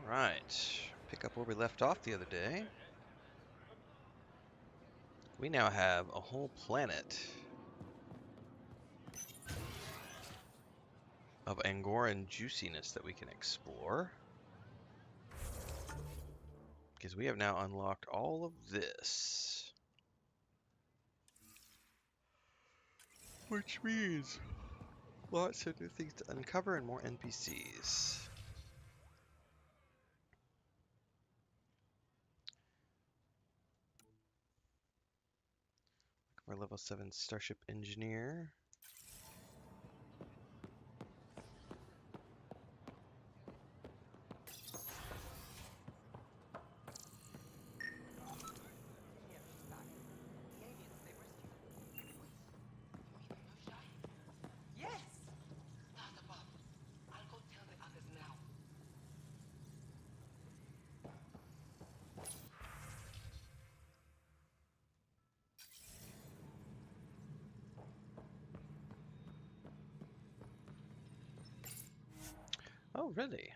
Right. Pick up where we left off the other day. We now have a whole planet of Angaran juiciness that we can explore. Because we have now unlocked all of this. Which means lots of new things to uncover and more NPCs. We're level 7 Starship Engineer. Oh, really?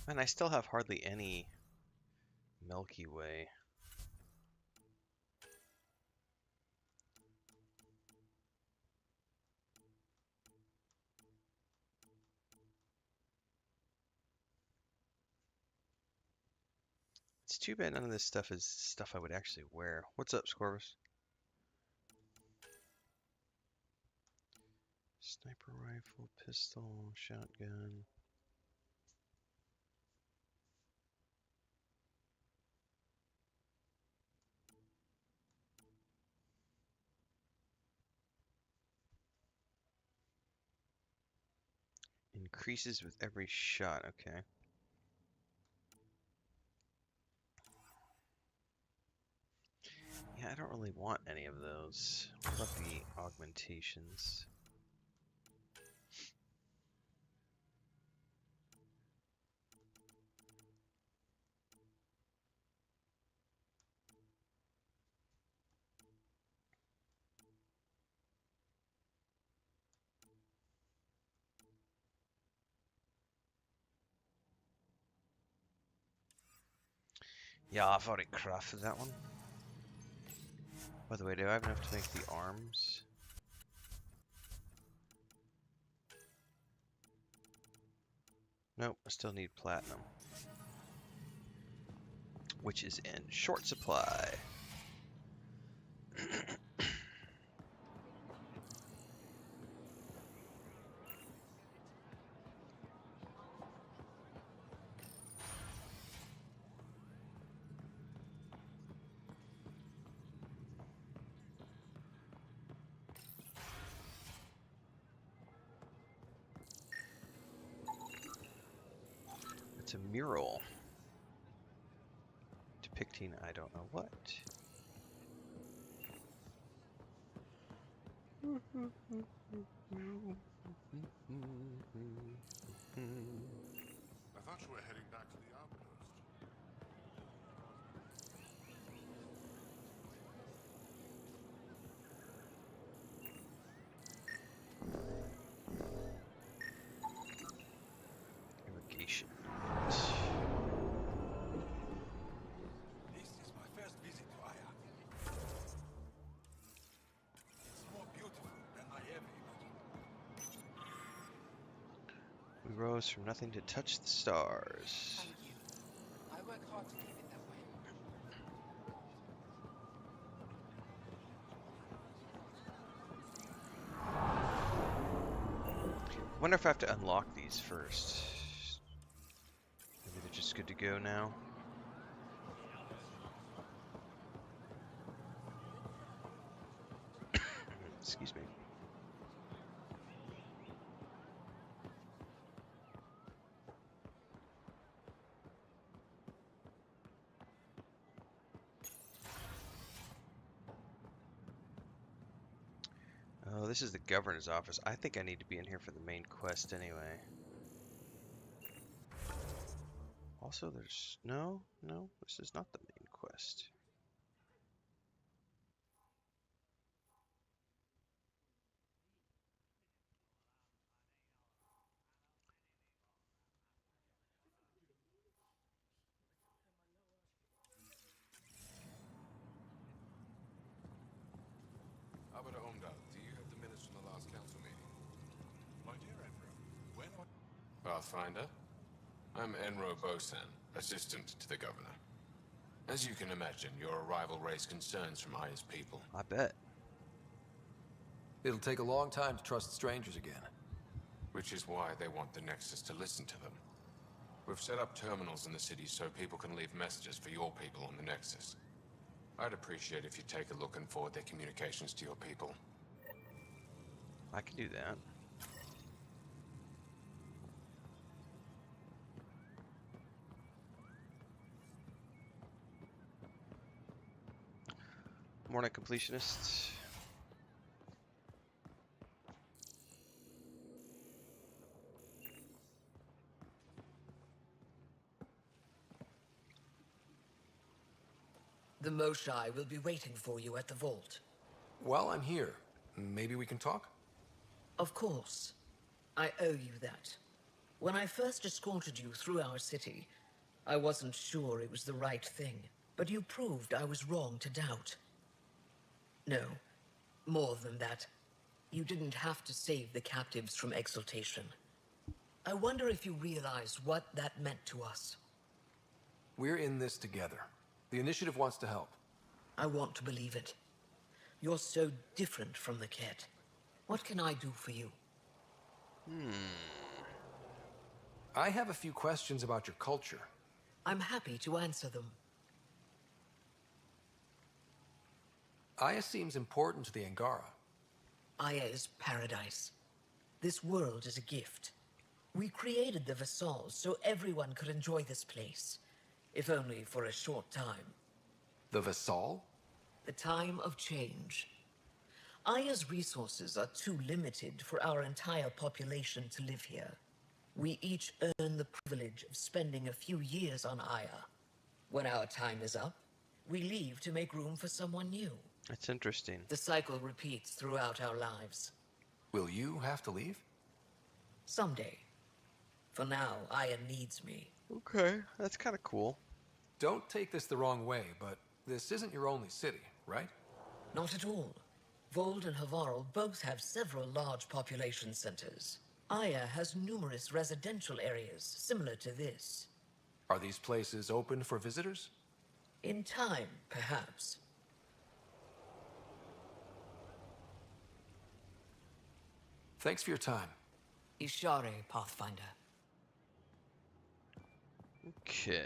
And I still have hardly any Milky Way. It's too bad none of this stuff is stuff I would actually wear. What's up, Scorvus? Sniper rifle, pistol, shotgun. Increases with every shot, okay. Yeah, I don't really want any of those. What about the augmentations? Yeah, I've already crafted that one. By the way, do I have enough to make the arms? Nope, I still need platinum. Which is in short supply. It's a mural. Depicting I don't know what. I thought you were heading back to the outpost. Irrigation. This is my first visit to Aya. It's more beautiful than I ever imagined. We rose from nothing to touch the stars. Thank you. I work hard to keep it that way. I wonder if I have to unlock these first. Maybe they're just good to go now. Excuse me. Oh, this is the governor's office. I think I need to be in here for the main quest anyway. Also, there's... No, this is not the main quest. Pathfinder. I'm Enro Bosan, assistant to the governor. As you can imagine, your arrival raised concerns from Aya's people. I bet. It'll take a long time to trust strangers again. Which is why they want the Nexus to listen to them. We've set up terminals in the city so people can leave messages for your people on the Nexus. I'd appreciate if you take a look and forward their communications to your people. I can do that. Morning, completionists. The Moshai will be waiting for you at the vault. While I'm here, maybe we can talk? Of course. I owe you that. When I first escorted you through our city, I wasn't sure it was the right thing, but you proved I was wrong to doubt. No, more than that. You didn't have to save the captives from exaltation. I wonder if you realize what that meant to us. We're in this together. The initiative wants to help. I want to believe it. You're so different from the kid. What can I do for you? I have a few questions about your culture. I'm happy to answer them. Aya seems important to the Angara. Aya is paradise. This world is a gift. We created the Vassals so everyone could enjoy this place, if only for a short time. The Vassal? The time of change. Aya's resources are too limited for our entire population to live here. We each earn the privilege of spending a few years on Aya. When our time is up, we leave to make room for someone new. That's interesting. The cycle repeats throughout our lives. Will you have to leave? Someday. For now, Aya needs me. Okay, that's kind of cool. Don't take this the wrong way, but this isn't your only city, right? Not at all. Vold and Havarl both have several large population centers. Aya has numerous residential areas similar to this. Are these places open for visitors? In time, perhaps. Thanks for your time. Ishare, Pathfinder. Okay,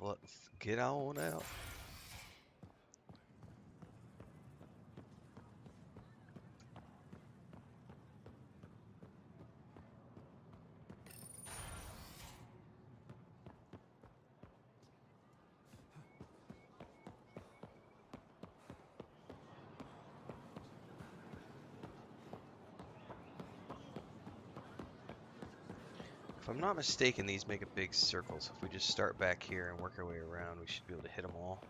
let's get on out. If I'm not mistaken, these make a big circle, so if we just start back here and work our way around, we should be able to hit them all.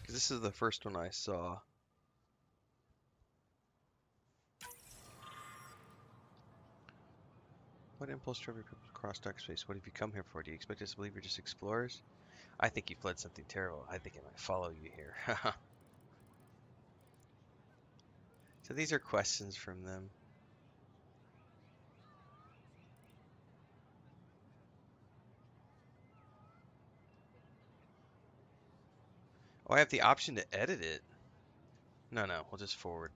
Because this is the first one I saw. What impulse drove you across dark space? What have you come here for? Do you expect us to believe you're just explorers? I think you fled something terrible. I think I might follow you here. So these are questions from them. Oh, I have the option to edit it. No, we'll just forward.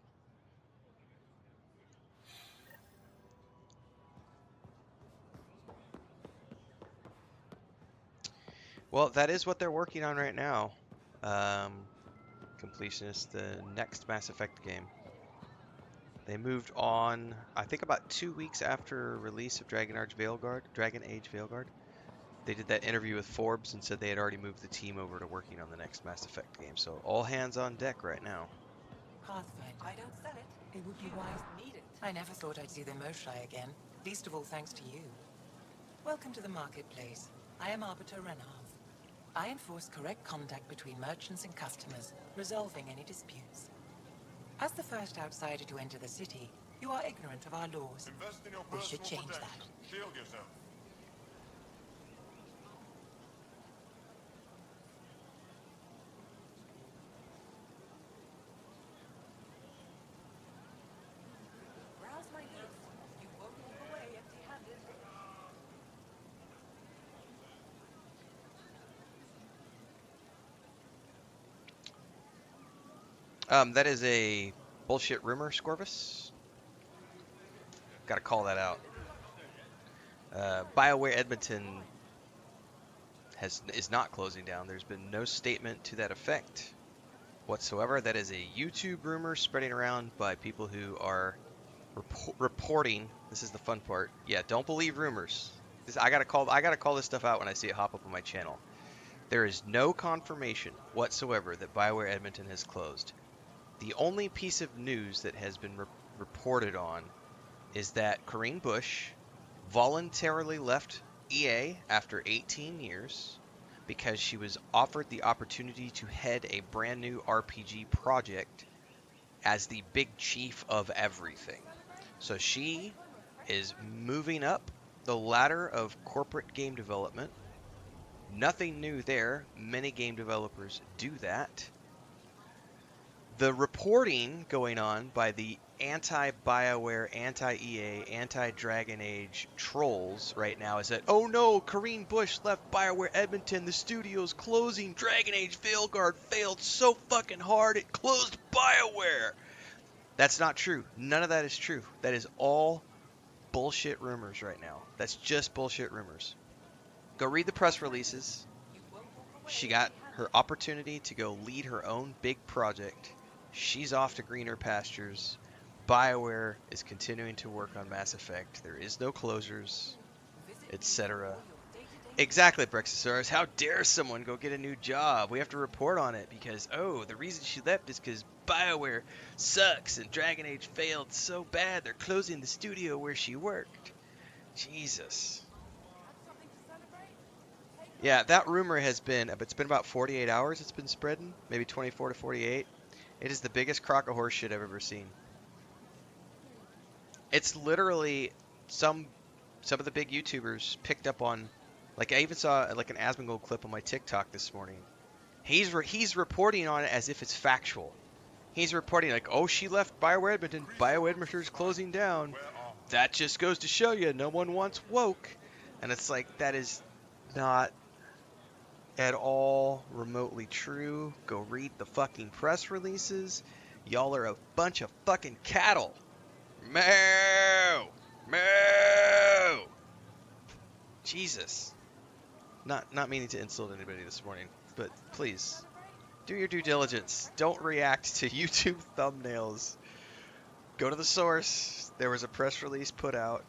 Well, that is what they're working on right now. Completionist, the next Mass Effect game. They moved on, I think about 2 weeks after release of Dragon Age Veilguard. They did that interview with Forbes and said they had already moved the team over to working on the next Mass Effect game. So all hands on deck right now. Pathfinder. I don't sell it. It would be wise to need it. I never thought I'd see the Moshai again, least of all thanks to you. Welcome to the marketplace. I am Arbiter Renhav. I enforce correct contact between merchants and customers, resolving any disputes. As the first outsider to enter the city, you are ignorant of our laws. Invest in your We should personal change protection. that. Shield yourself. That is a bullshit rumor, Scorvus. Got to call that out. BioWare Edmonton is not closing down. There's been no statement to that effect whatsoever. That is a YouTube rumor spreading around by people who are reporting. This is the fun part. Yeah, don't believe rumors. I gotta call this stuff out when I see it hop up on my channel. There is no confirmation whatsoever that BioWare Edmonton has closed. The only piece of news that has been reported on is that Corinne Bush voluntarily left EA after 18 years because she was offered the opportunity to head a brand new RPG project as the big chief of everything. So she is moving up the ladder of corporate game development. Nothing new there. Many game developers do that. The reporting going on by the anti-BioWare, anti-EA, anti-Dragon Age trolls right now is that, oh no, Corinne Bush left BioWare Edmonton, the studio's closing, Dragon Age Veilguard failed so fucking hard it closed BioWare. That's not true. None of that is true. That is all bullshit rumors right now. That's just bullshit rumors. Go read the press releases. She got her opportunity to go lead her own big project. She's off to greener pastures. BioWare is continuing to work on Mass Effect. There is no closures, etc. Exactly, Brexosaurus. How dare someone go get a new job? We have to report on it because, oh, the reason she left is because BioWare sucks and Dragon Age failed so bad they're closing the studio where she worked. Jesus. Yeah, that rumor it's been about 48 hours it's been spreading, maybe 24 to 48. It is the biggest crock of horse shit I've ever seen. It's literally some of the big YouTubers picked up on, like I even saw like an Asmongold clip on my TikTok this morning. He's reporting on it as if it's factual. He's reporting like, oh, she left BioWare Edmonton. BioWare Edmonton's closing down. That just goes to show you no one wants woke. And it's like, that is not at all remotely true. Go read the fucking press releases. Y'all are a bunch of fucking cattle. Moo! Moo! Jesus. Not meaning to insult anybody this morning, but please do your due diligence. Don't react to YouTube thumbnails. Go to the source. There was a press release put out.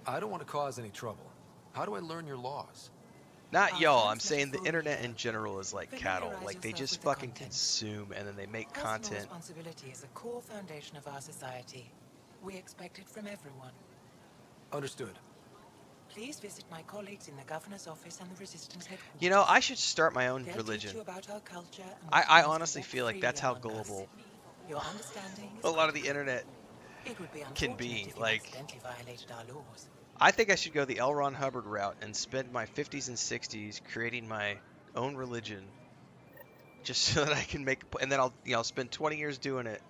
I don't want to cause any trouble. How do I learn your laws? Not y'all, I'm saying the internet in general is like cattle. Like, they just fucking consume and then they make content. Responsibility is a core foundation of our society. We expect it from everyone. Understood. Please visit my colleagues in the governor's office and the resistance headquarters. You know, I should start my own They'll religion. teach you about our culture and I honestly feel like that's how gullible your understanding a lot of the internet it would be can be. unfortunate if you Like, accidentally violated our laws. I think I should go the L. Ron Hubbard route and spend my 50s and 60s creating my own religion, just so that I can make, and then I'll spend 20 years doing it,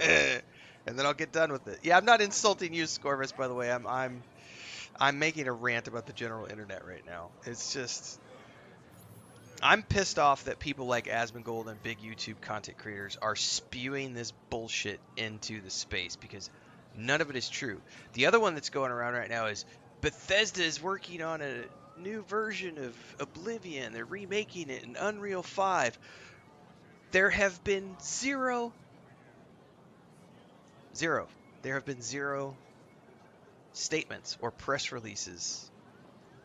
and then I'll get done with it. Yeah, I'm not insulting you, Scorvus, by the way. I'm making a rant about the general internet right now. It's just, I'm pissed off that people like Asmongold and big YouTube content creators are spewing this bullshit into the space because none of it is true. The other one that's going around right now is Bethesda is working on a new version of Oblivion. They're remaking it in Unreal 5. There have been zero. There have been zero statements or press releases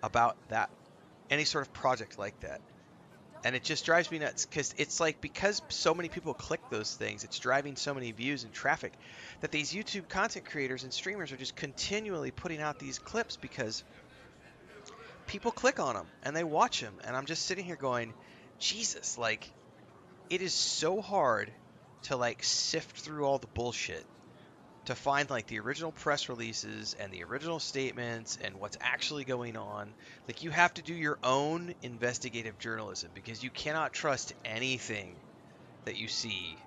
about that, any sort of project like that. And it just drives me nuts because it's like, because so many people click those things, it's driving so many views and traffic that these YouTube content creators and streamers are just continually putting out these clips because people click on them and they watch them. And I'm just sitting here going, Jesus, like, it is so hard to like sift through all the bullshit to find like the original press releases and the original statements and what's actually going on. Like, you have to do your own investigative journalism because you cannot trust anything that you see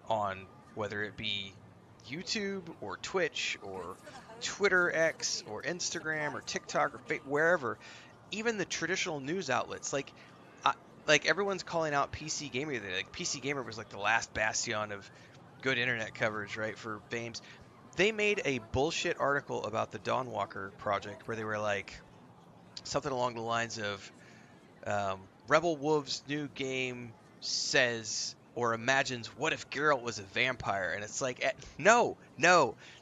on, whether it be YouTube or Twitch or Twitter X or Instagram or TikTok or wherever. even the traditional news outlets, like everyone's calling out PC Gamer. Like PC Gamer was like the last bastion of good internet coverage, right, for games. They made a bullshit article about the Dawnwalker project where they were like something along the lines of Rebel Wolf's new game says or imagines what if Geralt was a vampire, and it's like no,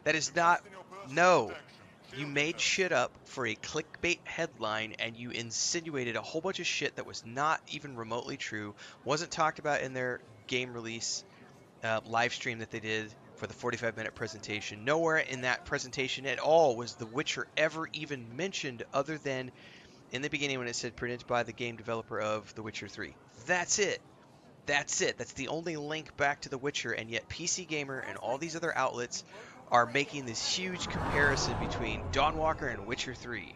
that is not. No, you made shit up for a clickbait headline and you insinuated a whole bunch of shit that was not even remotely true, wasn't talked about in their game release live stream that they did for the 45-minute presentation. Nowhere in that presentation at all was The Witcher ever even mentioned, other than in the beginning when it said printed by the game developer of The Witcher 3. That's it. That's it. That's the only link back to The Witcher, and yet PC Gamer and all these other outlets are making this huge comparison between Dawnwalker and Witcher 3.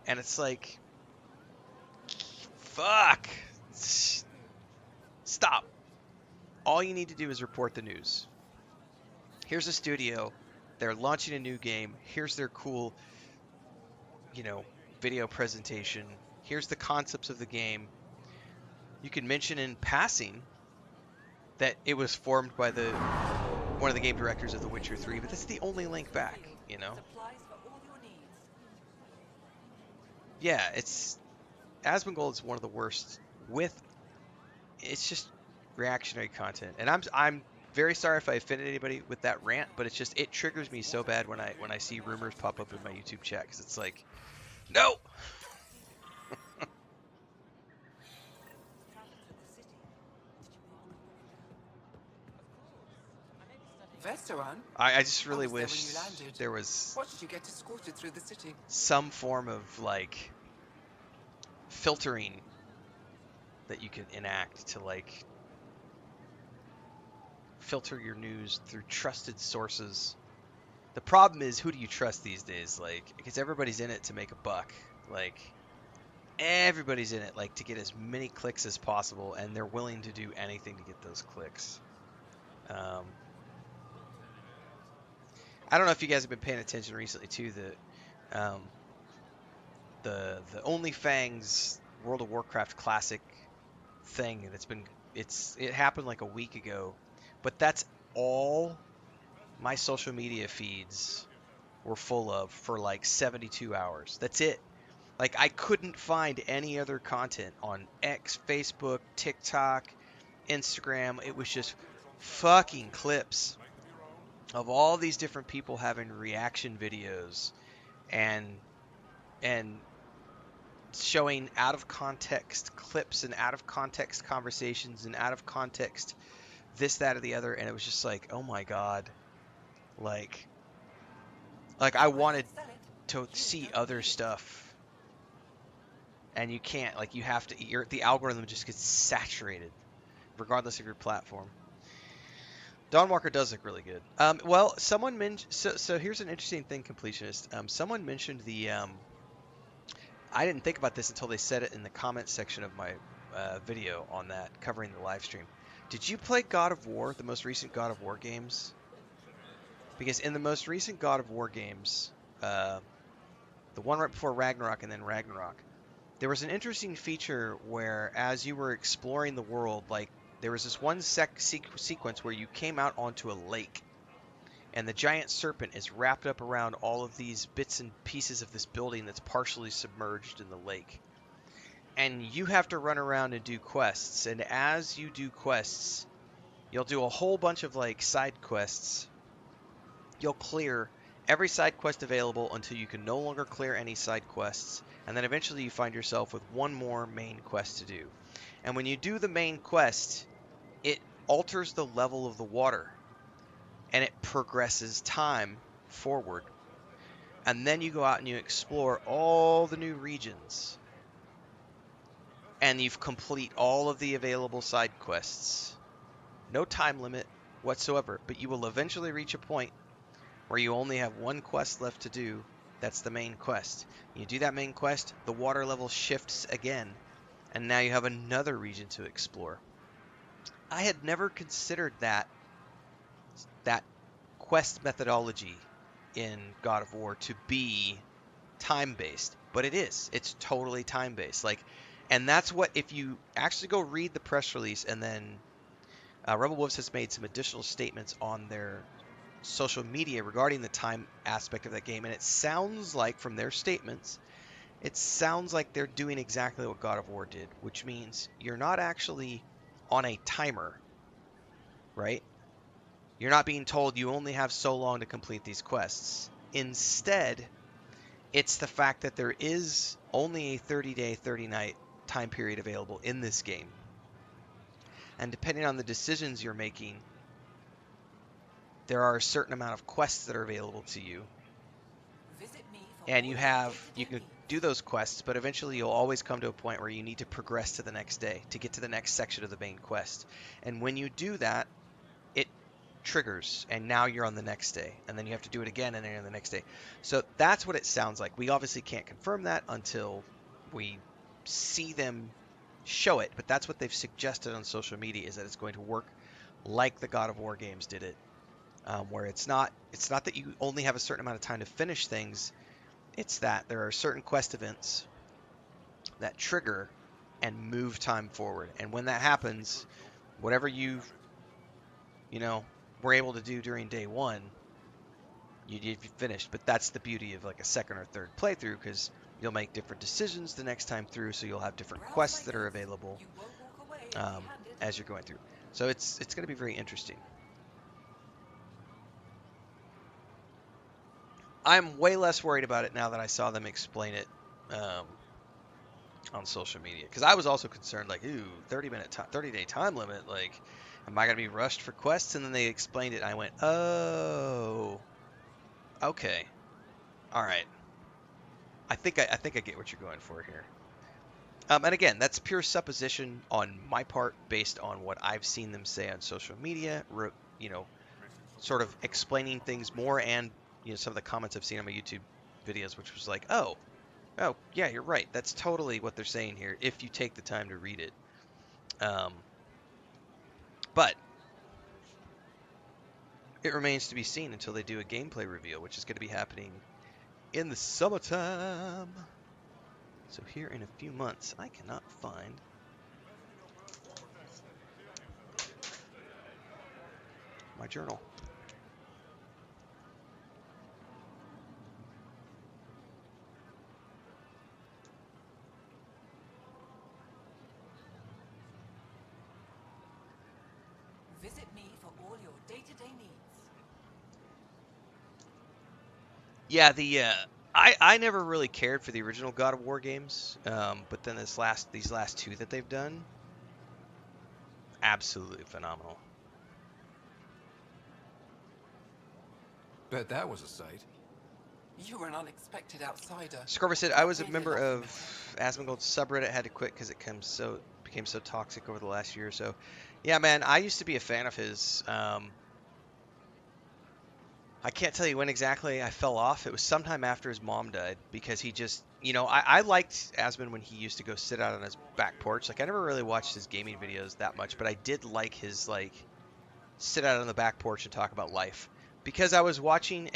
And it's like, fuck. Stop. All you need to do is report the news. Here's a studio. They're launching a new game. Here's their cool, video presentation. Here's the concepts of the game. You can mention in passing that it was formed by one of the game directors of The Witcher 3, but that's the only link back, Yeah, it's Asmongold is one of the worst it's just reactionary content. And I'm very sorry if I offended anybody with that rant, but it triggers me so bad when I see rumors pop up in my YouTube chat, cuz it's like, no. Vestaran? I just I really was there when wish you landed. there was Watched you get escorted through the city. some form of like filtering that you could enact to like filter your news through trusted sources. The problem is, who do you trust these days? Like, because everybody's in it to make a buck. Like, everybody's in it like to get as many clicks as possible, and they're willing to do anything to get those clicks. I don't know if you guys have been paying attention recently to the OnlyFangs World of Warcraft Classic thing it happened like a week ago, but that's all my social media feeds were full of for like 72 hours. That's it. Like, I couldn't find any other content on X, Facebook, TikTok, Instagram. It was just fucking clips of all these different people having reaction videos and showing out of context clips and out of context conversations and out of context this, that, or the other, and it was just like, oh my god, like I wanted to see other stuff, and you can't. Like, you have to. The algorithm just gets saturated, regardless of your platform. Dawnwalker does look really good. Well, someone mentioned. So here's an interesting thing, completionist. Someone mentioned the. I didn't think about this until they said it in the comments section of my video on that, covering the live stream. Did you play God of War, the most recent God of War games? Because in the most recent God of War games, the one right before Ragnarok and then Ragnarok, there was an interesting feature where, as you were exploring the world, like, there was this one sequence where you came out onto a lake, and the giant serpent is wrapped up around all of these bits and pieces of this building that's partially submerged in the lake. And you have to run around and do quests, and as you do quests, you'll do a whole bunch of like side quests. You'll clear every side quest available until you can no longer clear any side quests, and then eventually you find yourself with one more main quest to do. And when you do the main quest, it alters the level of the water, and it progresses time forward. And then you go out and you explore all the new regions, and you complete all of the available side quests. No time limit whatsoever, but you will eventually reach a point where you only have one quest left to do. That's the main quest. You do that main quest, the water level shifts again, and now you have another region to explore. I had never considered that quest methodology in God of War to be time-based. but it is. It's totally time-based. Like, and that's what, if you actually go read the press release, and then Rebel Wolves has made some additional statements on their social media regarding the time aspect of that game, and it sounds like, from their statements, it sounds like they're doing exactly what God of War did, which means you're not actually on a timer, right? You're not being told you only have so long to complete these quests. Instead, it's the fact that there is only a 30-day, 30-night time period available in this game. And depending on the decisions you're making, there are a certain amount of quests that are available to you. Visit me for And all you your have, you day-to-day can needs. do those quests, but eventually you'll always come to a point where you need to progress to the next day to get to the next section of the main quest. And when you do that, it triggers, and now you're on the next day, and then you have to do it again, and then you're on the next day. So that's what it sounds like. We obviously can't confirm that until we see them show it, but that's what they've suggested on social media, is that it's going to work like the God of War games did it, where it's not that you only have a certain amount of time to finish things. It's that there are certain quest events that trigger and move time forward, and when that happens, whatever you were able to do during day one, you finished. But that's the beauty of like a second or third playthrough, because you'll make different decisions the next time through, so you'll have different Browse quests my that are notes. available You won't walk away um, empty-handed. as you're going through. So it's going to be very interesting. I'm way less worried about it now that I saw them explain it on social media, because I was also concerned, like, ooh, 30-day time limit, like, am I going to be rushed for quests? And then they explained it, and I went, oh, okay, all right. I think I get what you're going for here. And again, that's pure supposition on my part, based on what I've seen them say on social media, sort of explaining things more, and some of the comments I've seen on my YouTube videos, which was like, oh, yeah, you're right. That's totally what they're saying here, if you take the time to read it. But it remains to be seen until they do a gameplay reveal, which is going to be happening in the summertime. So here in a few months. I cannot find my journal. Visit me for all your day-to-day needs. Yeah, I never really cared for the original God of War games, but then these last two that they've done, absolutely phenomenal. Bet that was a sight. You were an unexpected outsider. Scorver said, I That was a really member lost of me. Asmongold's subreddit, had to quit because it became so toxic over the last year or so. Yeah, man, I used to be a fan of his. I can't tell you when exactly I fell off. It was sometime after his mom died, because he just, I liked Asmon when he used to go sit out on his back porch. Like, I never really watched his gaming videos that much, but I did like his, like, sit out on the back porch and talk about life, because I was watching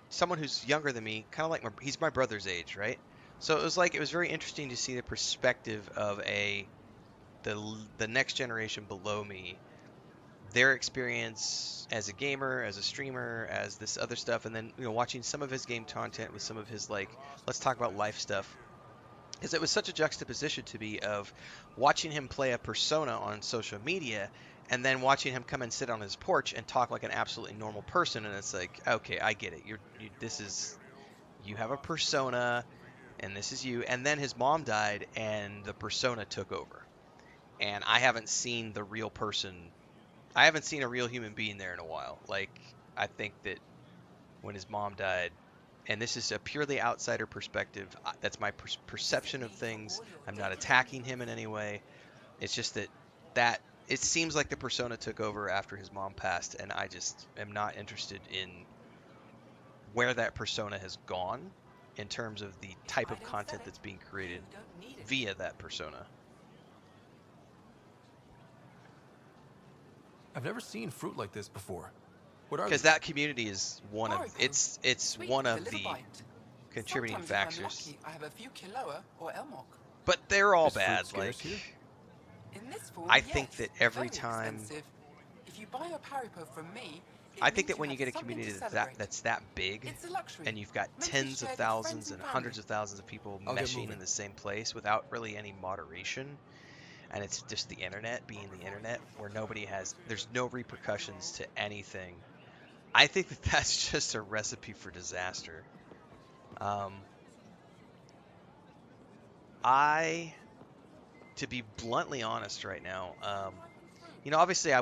someone who's younger than me, kind of like he's my brother's age, right? So it was very interesting to see the perspective of the next generation below me, their experience as a gamer, as a streamer, as this other stuff, and then watching some of his game content with some of his, like, let's talk about life stuff. Because it was such a juxtaposition to me of watching him play a persona on social media, and then watching him come and sit on his porch and talk like an absolutely normal person. And it's like, okay, I get it. You have a persona, and this is you. And then his mom died, and the persona took over. And I haven't seen the real person. I haven't seen a real human being there in a while. Like, I think that when his mom died, and this is a purely outsider perspective, that's my perception of things. I'm not attacking him in any way. It's just that it seems like the persona took over after his mom passed, and I just am not interested in where that persona has gone in terms of the type I of don't sell content it. that's being You created don't need it. via that persona. I've never seen fruit like this before. What are Because these? that community is one of Haricot. it's Sweet one with a of little the bite. contributing Sometimes if I'm factors. lucky, I have a few Killua or Elmok. But they're all Is fruit bad. scarce Like, here? In this form, I yes, think that every very time, expensive. If you buy a Paripo from me, it I think means that you when you have get a something community to celebrate. that's that big, It's a luxury, and you've got meant to be tens of shared with friends thousands and and family. hundreds of thousands of people I'll get meshing in moving. the same place without really any moderation, and it's just the internet being the internet, where there's no repercussions to anything. I think that that's just a recipe for disaster. Um, to be bluntly honest right now, obviously I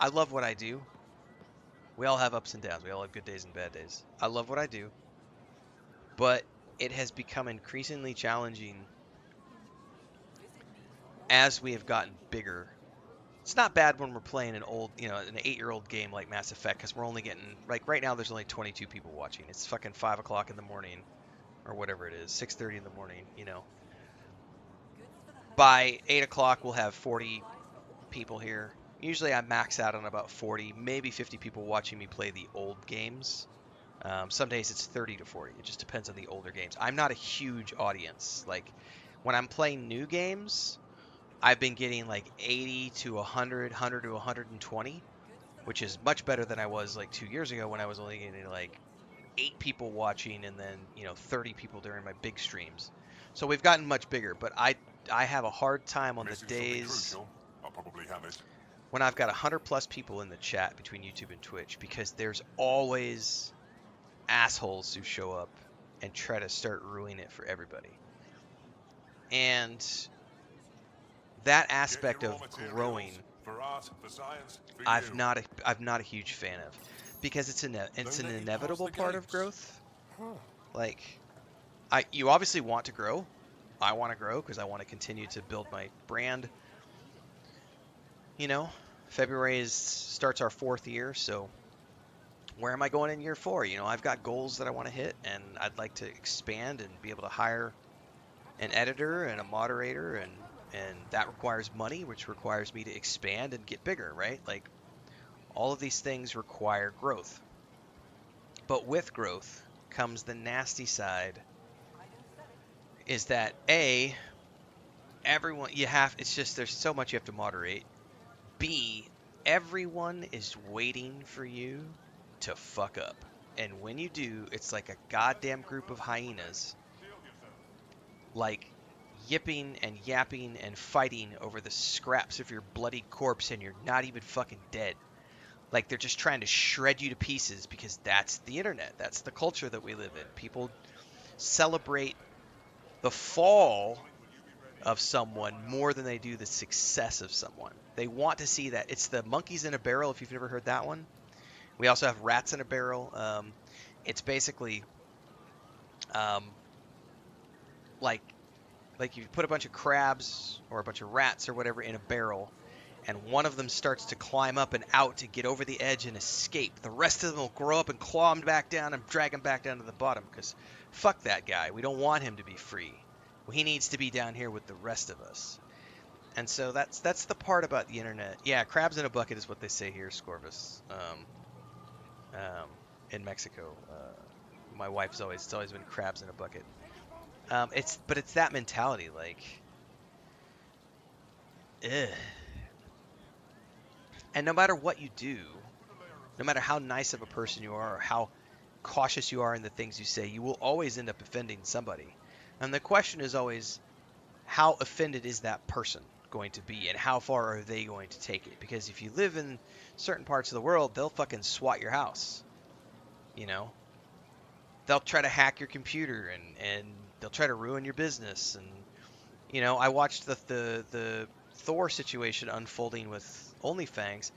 love what I do. We all have ups and downs. We all have good days and bad days. I love what I do, but it has become increasingly challenging as we have gotten bigger. It's not bad when we're playing an old, an 8-year-old game like Mass Effect, because we're only getting, like, right now there's only 22 people watching. It's fucking 5 o'clock in the morning, or whatever it is, 6:30 in the morning. By 8 o'clock, we'll have 40 people here. Usually I max out on about 40, maybe 50 people watching me play the old games. Some days it's 30 to 40. It just depends on the older games. I'm not a huge audience. Like, when I'm playing new games, I've been getting like 80 to 100, 100 to 120, which is much better than I was like 2 years ago when I was only getting like 8 people watching and then, 30 people during my big streams. So we've gotten much bigger, but I have a hard time on the Missing something days crucial? I'll probably have it. when I've got 100 plus people in the chat between YouTube and Twitch, because there's always assholes who show up and try to start ruining it for everybody. And that aspect Get your of raw materials growing, for art, for science, for I'm you. not a huge fan of, because it's an Don't let you pass inevitable the part of gates. growth. Like, you obviously want to grow. I want to grow because I want to continue to build my brand. February starts our 4th year, so where am I going in year 4? I've got goals that I want to hit, and I'd like to expand and be able to hire an editor and a moderator, and that requires money, which requires me to expand and get bigger, right? Like, all of these things require growth. But with growth comes the nasty side, is that everyone, it's just, there's so much you have to moderate. B, everyone is waiting for you to fuck up. And when you do, it's like a goddamn group of hyenas, like, yipping and yapping and fighting over the scraps of your bloody corpse, and you're not even fucking dead. Like, they're just trying to shred you to pieces, because that's the internet. That's the culture that we live in. People celebrate the fall of someone more than they do the success of someone. They want to see that. It's the monkeys in a barrel, if you've never heard that one. We also have rats in a barrel. It's basically like you put a bunch of crabs or a bunch of rats or whatever in a barrel, and one of them starts to climb up and out to get over the edge and escape. The rest of them will grow up and claw him back down and drag him back down to the bottom, because fuck that guy. We don't want him to be free. He needs to be down here with the rest of us. And so that's the part about the internet. Yeah, crabs in a bucket is what they say here, Scorvus. In Mexico, my wife's it's always been crabs in a bucket. It's that mentality, like, ugh. And no matter what you do, no matter how nice of a person you are or how cautious you are in the things you say, you will always end up offending somebody. And the question is always, how offended is that person going to be, and how far are they going to take it? Because if you live in certain parts of the world, they'll fucking swat your house. They'll try to hack your computer, and they'll try to ruin your business. And I watched the Thor situation unfolding with OnlyFans,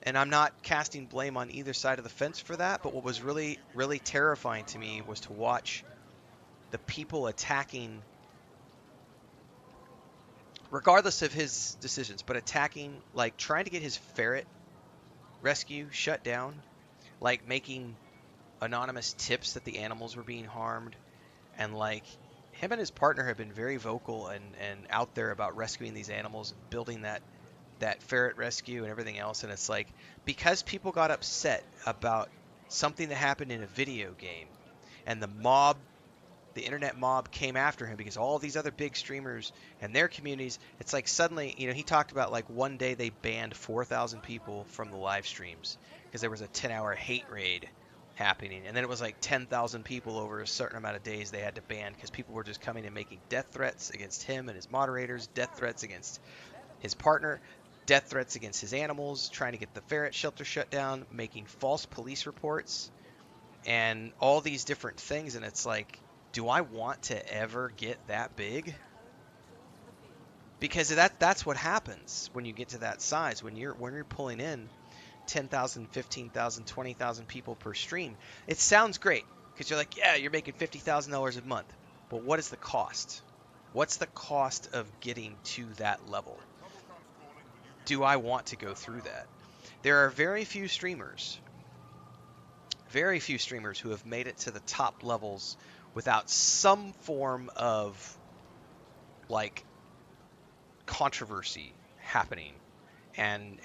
and I'm not casting blame on either side of the fence for that, but what was really, really terrifying to me was to watch the people attacking, regardless of his decisions, but attacking, like, trying to get his ferret rescue shut down, like making anonymous tips that the animals were being harmed. And, like, him and his partner have been very vocal and out there about rescuing these animals and building that ferret rescue and everything else. And it's like, because people got upset about something that happened in a video game, and the internet mob came after him because all these other big streamers and their communities, it's like suddenly, he talked about like one day they banned 4,000 people from the live streams because there was a 10-hour hate raid happening. And then it was like 10,000 people over a certain amount of days they had to ban because people were just coming and making death threats against him and his moderators, death threats against his partner, death threats against his animals, trying to get the ferret shelter shut down, making false police reports, and all these different things. And it's like, do I want to ever get that big? Because that's what happens when you get to that size. When you're pulling in 10,000, 15,000, 20,000 people per stream, it sounds great because you're like, yeah, you're making $50,000 a month. But what is the cost? What's the cost of getting to that level? Do I want to go through that? There are very few streamers who have made it to the top levels without some form of like controversy happening and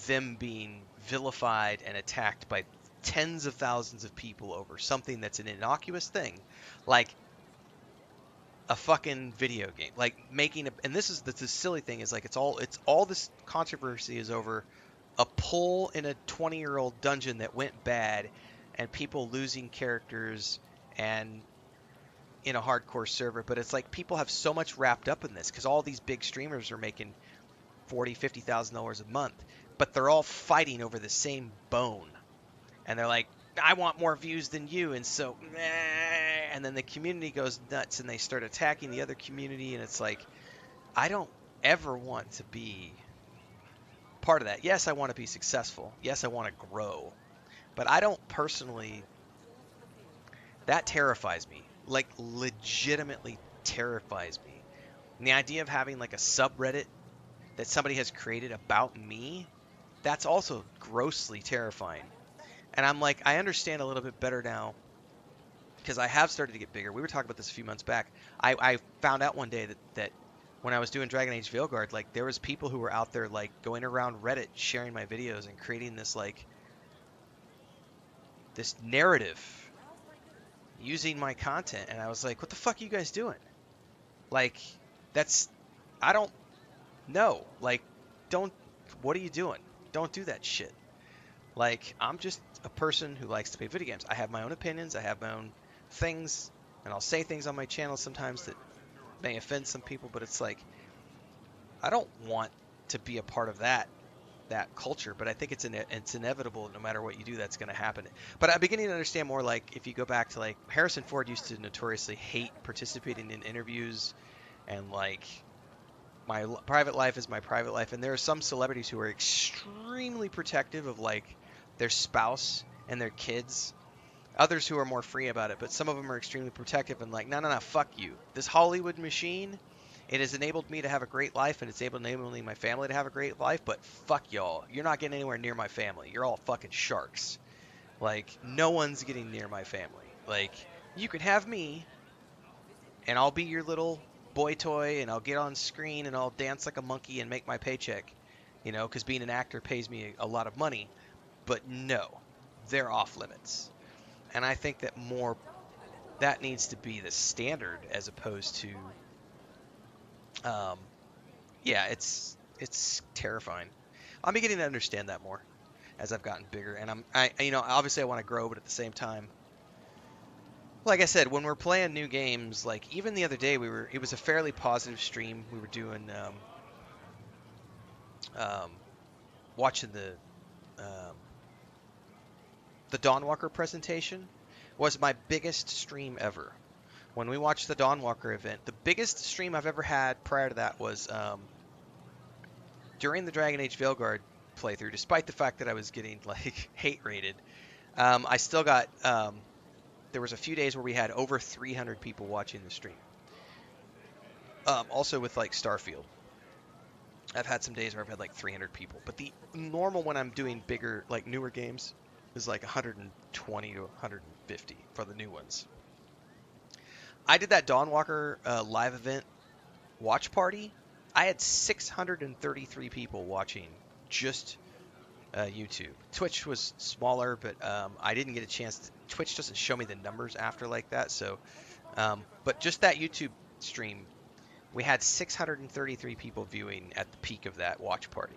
them being vilified and attacked by tens of thousands of people over something that's an innocuous thing, like a fucking video game, like making a, and this is the silly thing is like it's all this controversy is over a pull in a 20-year-old dungeon that went bad and people losing characters and in a hardcore server. But it's like people have so much wrapped up in this because all these big streamers are making $40,000-$50,000 a month, but they're all fighting over the same bone. And they're like, I want more views than you, and so, and then the community goes nuts and they start attacking the other community, and it's like, I don't ever want to be part of that. Yes, I want to be successful. Yes, I want to grow, but I don't personally, that terrifies me, like legitimately terrifies me. And the idea of having like a subreddit that somebody has created about me, that's also grossly terrifying. And I'm like, I understand a little bit better now because I have started to get bigger. We were talking about this a few months back. I found out one day that when I was doing Dragon Age Veilguard, like there was people who were out there like going around Reddit sharing my videos and creating this like this narrative using my content. And I was like, what the fuck are you guys doing? Like, that's, I don't know. Like, what are you doing? Don't do that shit. Like, I'm just a person who likes to play video games. I have my own opinions. I have my own things. And I'll say things on my channel sometimes that may offend some people. But it's like, I don't want to be a part of that culture. But I think it's inevitable. No matter what you do, that's going to happen. But I'm beginning to understand more, like, if you go back to, like, Harrison Ford used to notoriously hate participating in interviews. And, like, my private life is my private life. And there are some celebrities who are extremely protective of, like, their spouse and their kids. Others who are more free about it, but some of them are extremely protective and like, no, fuck you. This Hollywood machine, it has enabled me to have a great life, and it's enabling my family to have a great life, but fuck y'all. You're not getting anywhere near my family. You're all fucking sharks. Like, no one's getting near my family. Like, you can have me, and I'll be your little boy toy, and I'll get on screen, and I'll dance like a monkey and make my paycheck, you know, because being an actor pays me a lot of money. But no, they're off limits. And I think that that needs to be the standard as opposed to, yeah, it's terrifying. I'm beginning to understand that more as I've gotten bigger. And obviously I want to grow, but at the same time, like I said, when we're playing new games, like even the other day it was a fairly positive stream. We were doing, watching the Dawnwalker presentation was my biggest stream ever. When we watched the Dawnwalker event, the biggest stream I've ever had prior to that was during the Dragon Age Veilguard playthrough. Despite the fact that I was getting like hate rated, I still got. There was a few days where we had over 300 people watching the stream. Also with like Starfield, I've had some days where I've had like 300 people. But the normal when I'm doing bigger, like newer games, is like 120 to 150 for the new ones. I did that Dawnwalker live event watch party. I had 633 people watching just YouTube. Twitch was smaller, but I didn't get a chance to, Twitch doesn't show me the numbers after like that, so but just that YouTube stream, we had 633 people viewing at the peak of that watch party.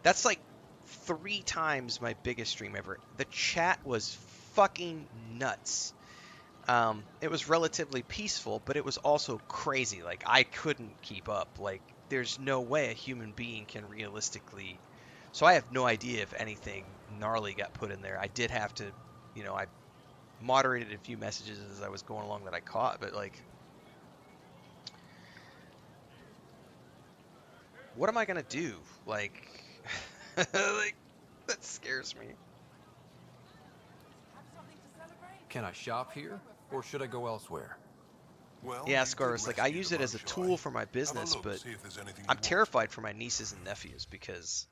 That's like 3 times my biggest stream ever. The chat was fucking nuts. It was relatively peaceful, but it was also crazy. Like, I couldn't keep up. Like, there's no way a human being can realistically. So I have no idea if anything gnarly got put in there. I did have to, I moderated a few messages as I was going along that I caught, but like, what am I gonna do? Like, like that scares me. Can I shop here, or should I go elsewhere? Well, Yeah, you did Scarus, like I rescue use the it as a Moshae. tool for my Have a business, look, but see if there's anything you I'm want. terrified for my nieces and nephews because,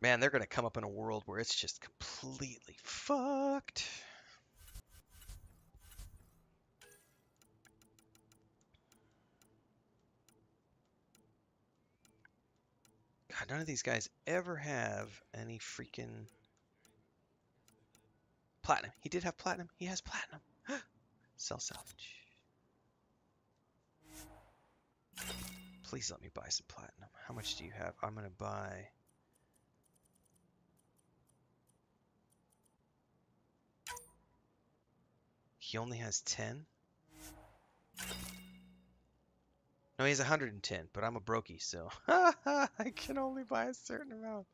man, they're gonna come up in a world where it's just completely fucked. God, none of these guys ever have any freaking platinum. He did have platinum. He has platinum. Sell salvage. Please let me buy some platinum. How much do you have? I'm gonna buy. He only has 10? No, he has 110, but I'm a brokey, so I can only buy a certain amount.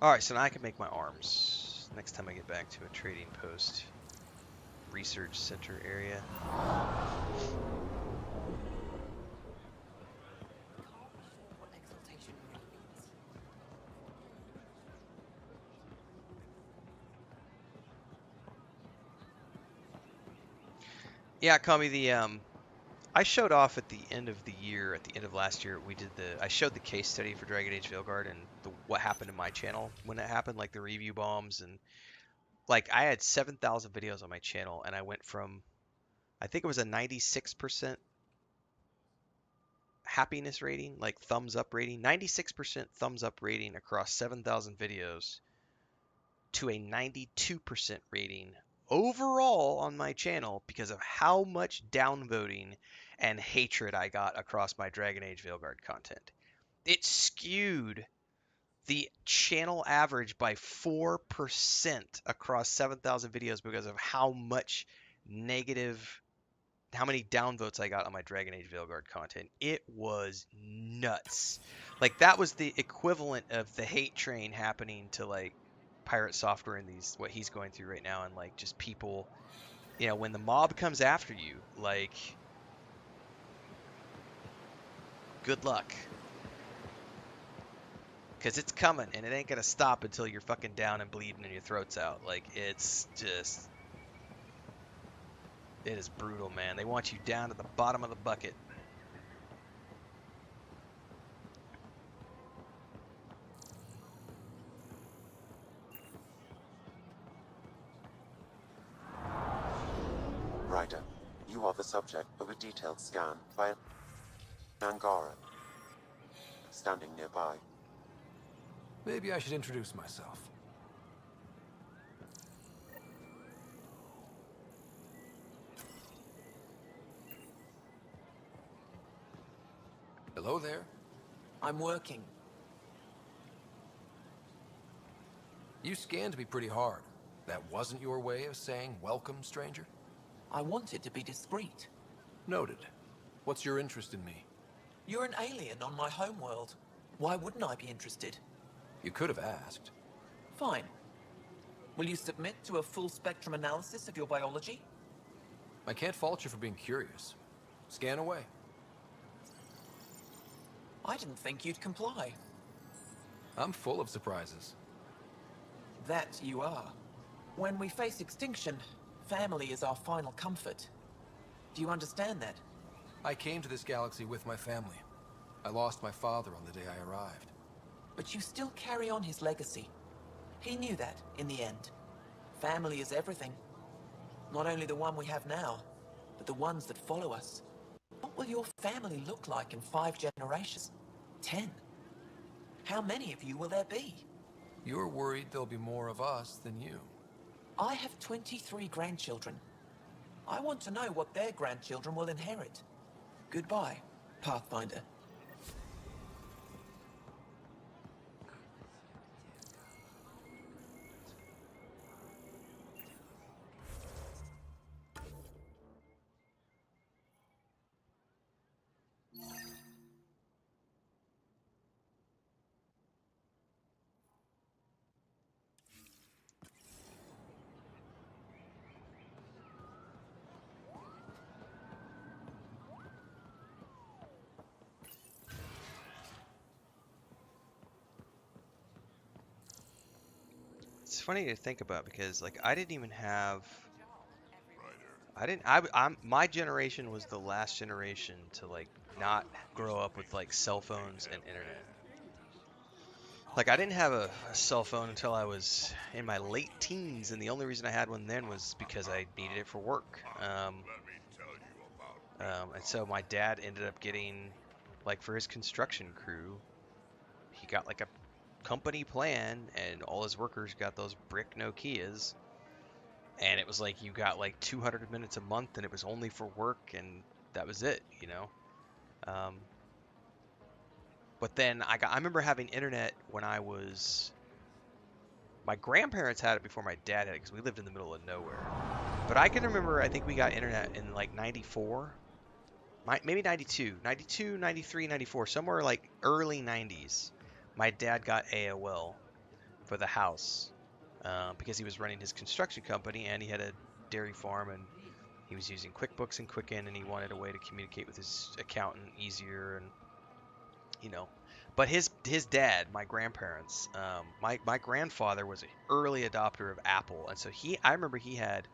Alright, so now I can make my arms. Next time I get back to a trading post research center area. What exaltation really means. Yeah, Kami, I showed off at the end of the year, at the end of last year, I showed the case study for Dragon Age Veilguard and what happened to my channel when it happened, like the review bombs, and like I had 7,000 videos on my channel and I went from, I think it was a 96% happiness rating, like thumbs up rating, 96% thumbs up rating across 7,000 videos to a 92% rating overall on my channel because of how much downvoting and hatred I got across my Dragon Age Veilguard content. It skewed the channel average by 4% across 7,000 videos because of how much negative, how many downvotes I got on my Dragon Age Veilguard content. It was nuts. Like, that was the equivalent of the hate train happening to, like, Pirate Software and what he's going through right now, and, like, just people, when the mob comes after you, like, good luck. Because it's coming, and it ain't going to stop until you're fucking down and bleeding and your throat's out. Like, it's just... It is brutal, man. They want you down to the bottom of the bucket. Ryder, you are the subject of a detailed scan by an Angaran standing nearby. Maybe I should introduce myself. Hello there. I'm working. You scanned me pretty hard. That wasn't your way of saying welcome, stranger? I wanted to be discreet. Noted. What's your interest in me? You're an alien on my homeworld. Why wouldn't I be interested? You could have asked. Fine. Will you submit to a full spectrum analysis of your biology? I can't fault you for being curious. Scan away. I didn't think you'd comply. I'm full of surprises. That you are. When we face extinction, family is our final comfort. Do you understand that? I came to this galaxy with my family. I lost my father on the day I arrived. But you still carry on his legacy. He knew that, in the end. Family is everything. Not only the one we have now, but the ones that follow us. What will your family look like in 5 generations? 10? How many of you will there be? You're worried there'll be more of us than you. I have 23 grandchildren. I want to know what their grandchildren will inherit. Goodbye, Pathfinder. It's funny to think about because like I didn't even have I didn't I'm my generation was the last generation to like not grow up with like cell phones and internet. Like I didn't have a cell phone until I was in my late teens, and the only reason I had one then was because I needed it for work. And so my dad ended up getting, like for his construction crew, he got like a company plan, and all his workers got those brick Nokias, and it was like you got like 200 minutes a month, and it was only for work, and that was it, you know. Um, but then I remember having internet when I was. My grandparents had it before my dad had it because we lived in the middle of nowhere. But I can remember, I think we got internet in like 94, maybe 92, 92, 93, 94, somewhere like early 90s. My dad got AOL for the house because he was running his construction company and he had a dairy farm and he was using QuickBooks and Quicken and he wanted a way to communicate with his accountant easier and, you know. But his dad, my grandparents, my grandfather was an early adopter of Apple, and so I remember he had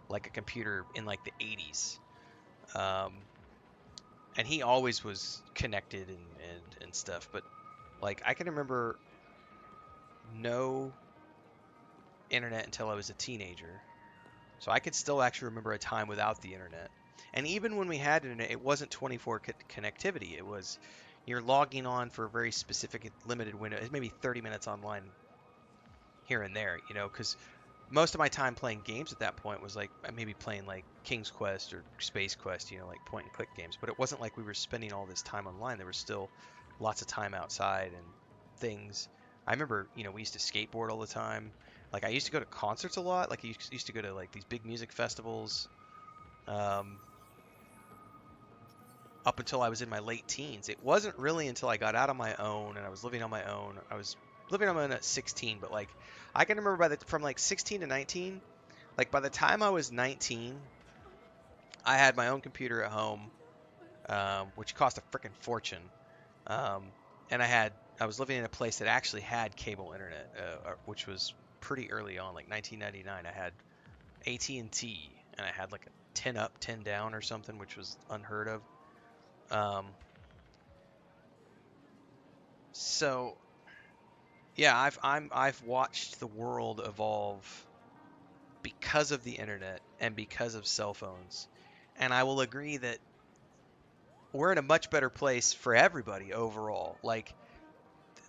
like a computer in like the 80s, and he always was connected and stuff. But like I can remember no internet until I was a teenager, so I could still actually remember a time without the internet. And even when we had internet, it wasn't 24 connectivity. It was you're logging on for a very specific limited window. It's maybe 30 minutes online here and there, you know, because most of my time playing games at that point was like maybe playing like King's Quest or Space Quest, you know, like point and click games. But it wasn't like we were spending all this time online. There was still lots of time outside and things. I remember, you know, we used to skateboard all the time. Like I used to go to concerts a lot. Like I used to go to like these big music festivals. Up until I was in my late teens. It wasn't really until I got out on my own and I was living on my own. I was living on my own at 16, but like I can remember from like 16 to 19, like by the time I was 19, I had my own computer at home, which cost a freaking fortune. Um, and I was living in a place that actually had cable internet, which was pretty early on, like 1999. I had AT&T and I had like a 10 up, 10 down or something, which was unheard of. So yeah, I've watched the world evolve because of the internet and because of cell phones, and I will agree that we're in a much better place for everybody overall. Like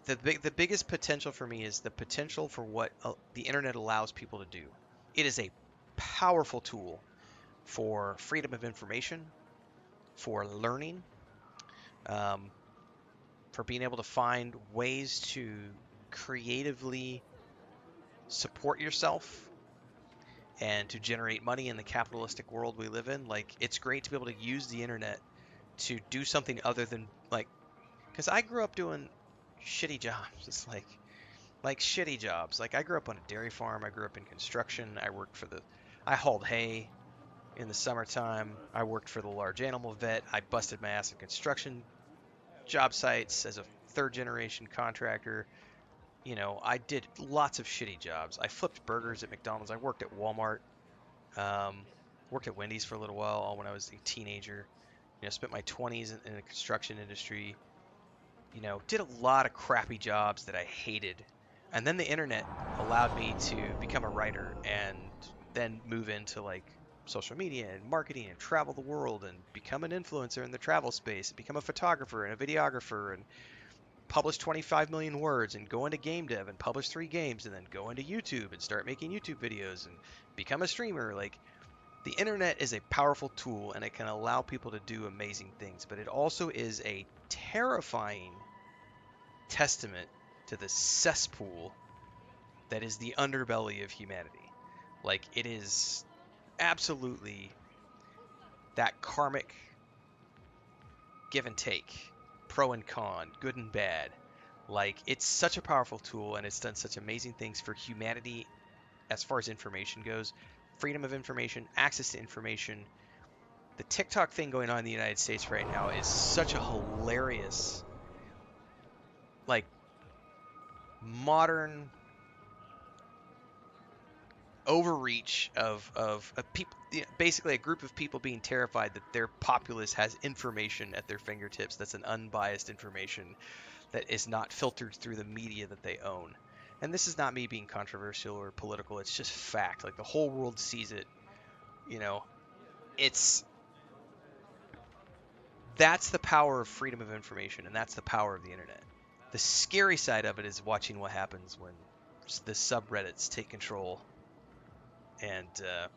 the biggest potential for me is the potential for what the internet allows people to do. It is a powerful tool for freedom of information, for learning, um, for being able to find ways to creatively support yourself and to generate money in the capitalistic world we live in. Like it's great to be able to use the internet to do something other than like because I grew up doing shitty jobs. It's like shitty jobs. Like I grew up on a dairy farm. I grew up in construction. I hauled hay in the summertime. I worked for the large animal vet. I busted my ass in construction job sites as a third generation contractor. You know, I did lots of shitty jobs. I flipped burgers at McDonald's. I worked at Walmart. Um, Worked at Wendy's for a little while all when I was a teenager. You know, spent my 20s in the construction industry. You know, did a lot of crappy jobs that I hated. And then the internet allowed me to become a writer and then move into like social media and marketing and travel the world and become an influencer in the travel space, become a photographer and a videographer and publish 25 million words and go into game dev and publish 3 games and then go into YouTube and start making YouTube videos and become a streamer. Like, the internet is a powerful tool and it can allow people to do amazing things, but it also is a terrifying testament to the cesspool that is the underbelly of humanity. Like, it is absolutely that karmic give and take, pro and con, good and bad. Like, it's such a powerful tool and it's done such amazing things for humanity as far as information goes. Freedom of information, access to information. The TikTok thing going on in the United States right now is such a hilarious, like, modern overreach of people, basically a group of people being terrified that their populace has information at their fingertips that's an unbiased information that is not filtered through the media that they own. And this is not me being controversial or political, it's just fact. Like, the whole world sees it. You know, that's the power of freedom of information, and that's the power of the internet. The scary side of it is watching what happens when the subreddits take control and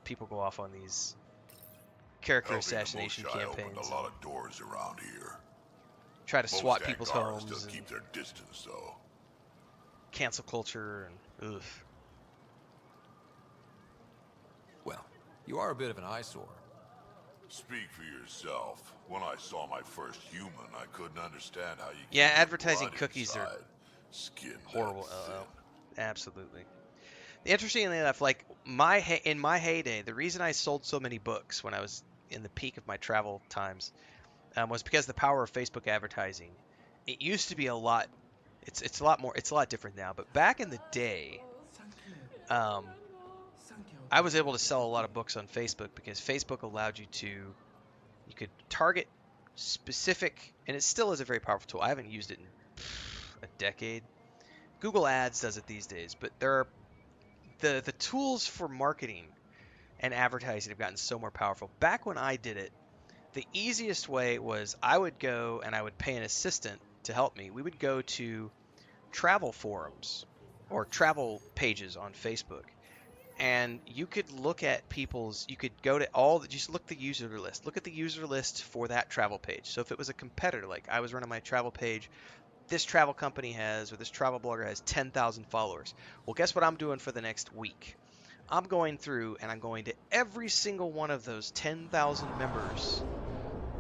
people go off on these character assassination campaigns. Opened a lot of doors around here. Try to Most swat people's Angarans homes. still keep their distance, though. Cancel culture and ugh. Well, you are a bit of an eyesore. Speak for yourself. When I saw my first human, I couldn't understand how you. Yeah, keep advertising blood cookies are inside. Skin horrible. that Absolutely. Interestingly enough, like in my heyday, the reason I sold so many books when I was in the peak of my travel times was because of the power of Facebook advertising. It used to be a lot. It's a lot more. It's a lot different now. But back in the day, I was able to sell a lot of books on Facebook because Facebook allowed you could target specific, and it still is a very powerful tool. I haven't used it in a decade. Google Ads does it these days, but there are the tools for marketing and advertising have gotten so more powerful. Back when I did it, the easiest way was I would go and I would pay an assistant to help me. We would go to travel forums or travel pages on Facebook, and you could look at you could go to just look the user list. Look at the user list for that travel page. So if it was a competitor, like I was running my travel page, this travel company has, or this travel blogger has 10,000 followers. Well, guess what I'm doing for the next week? I'm going through and I'm going to every single one of those 10,000 members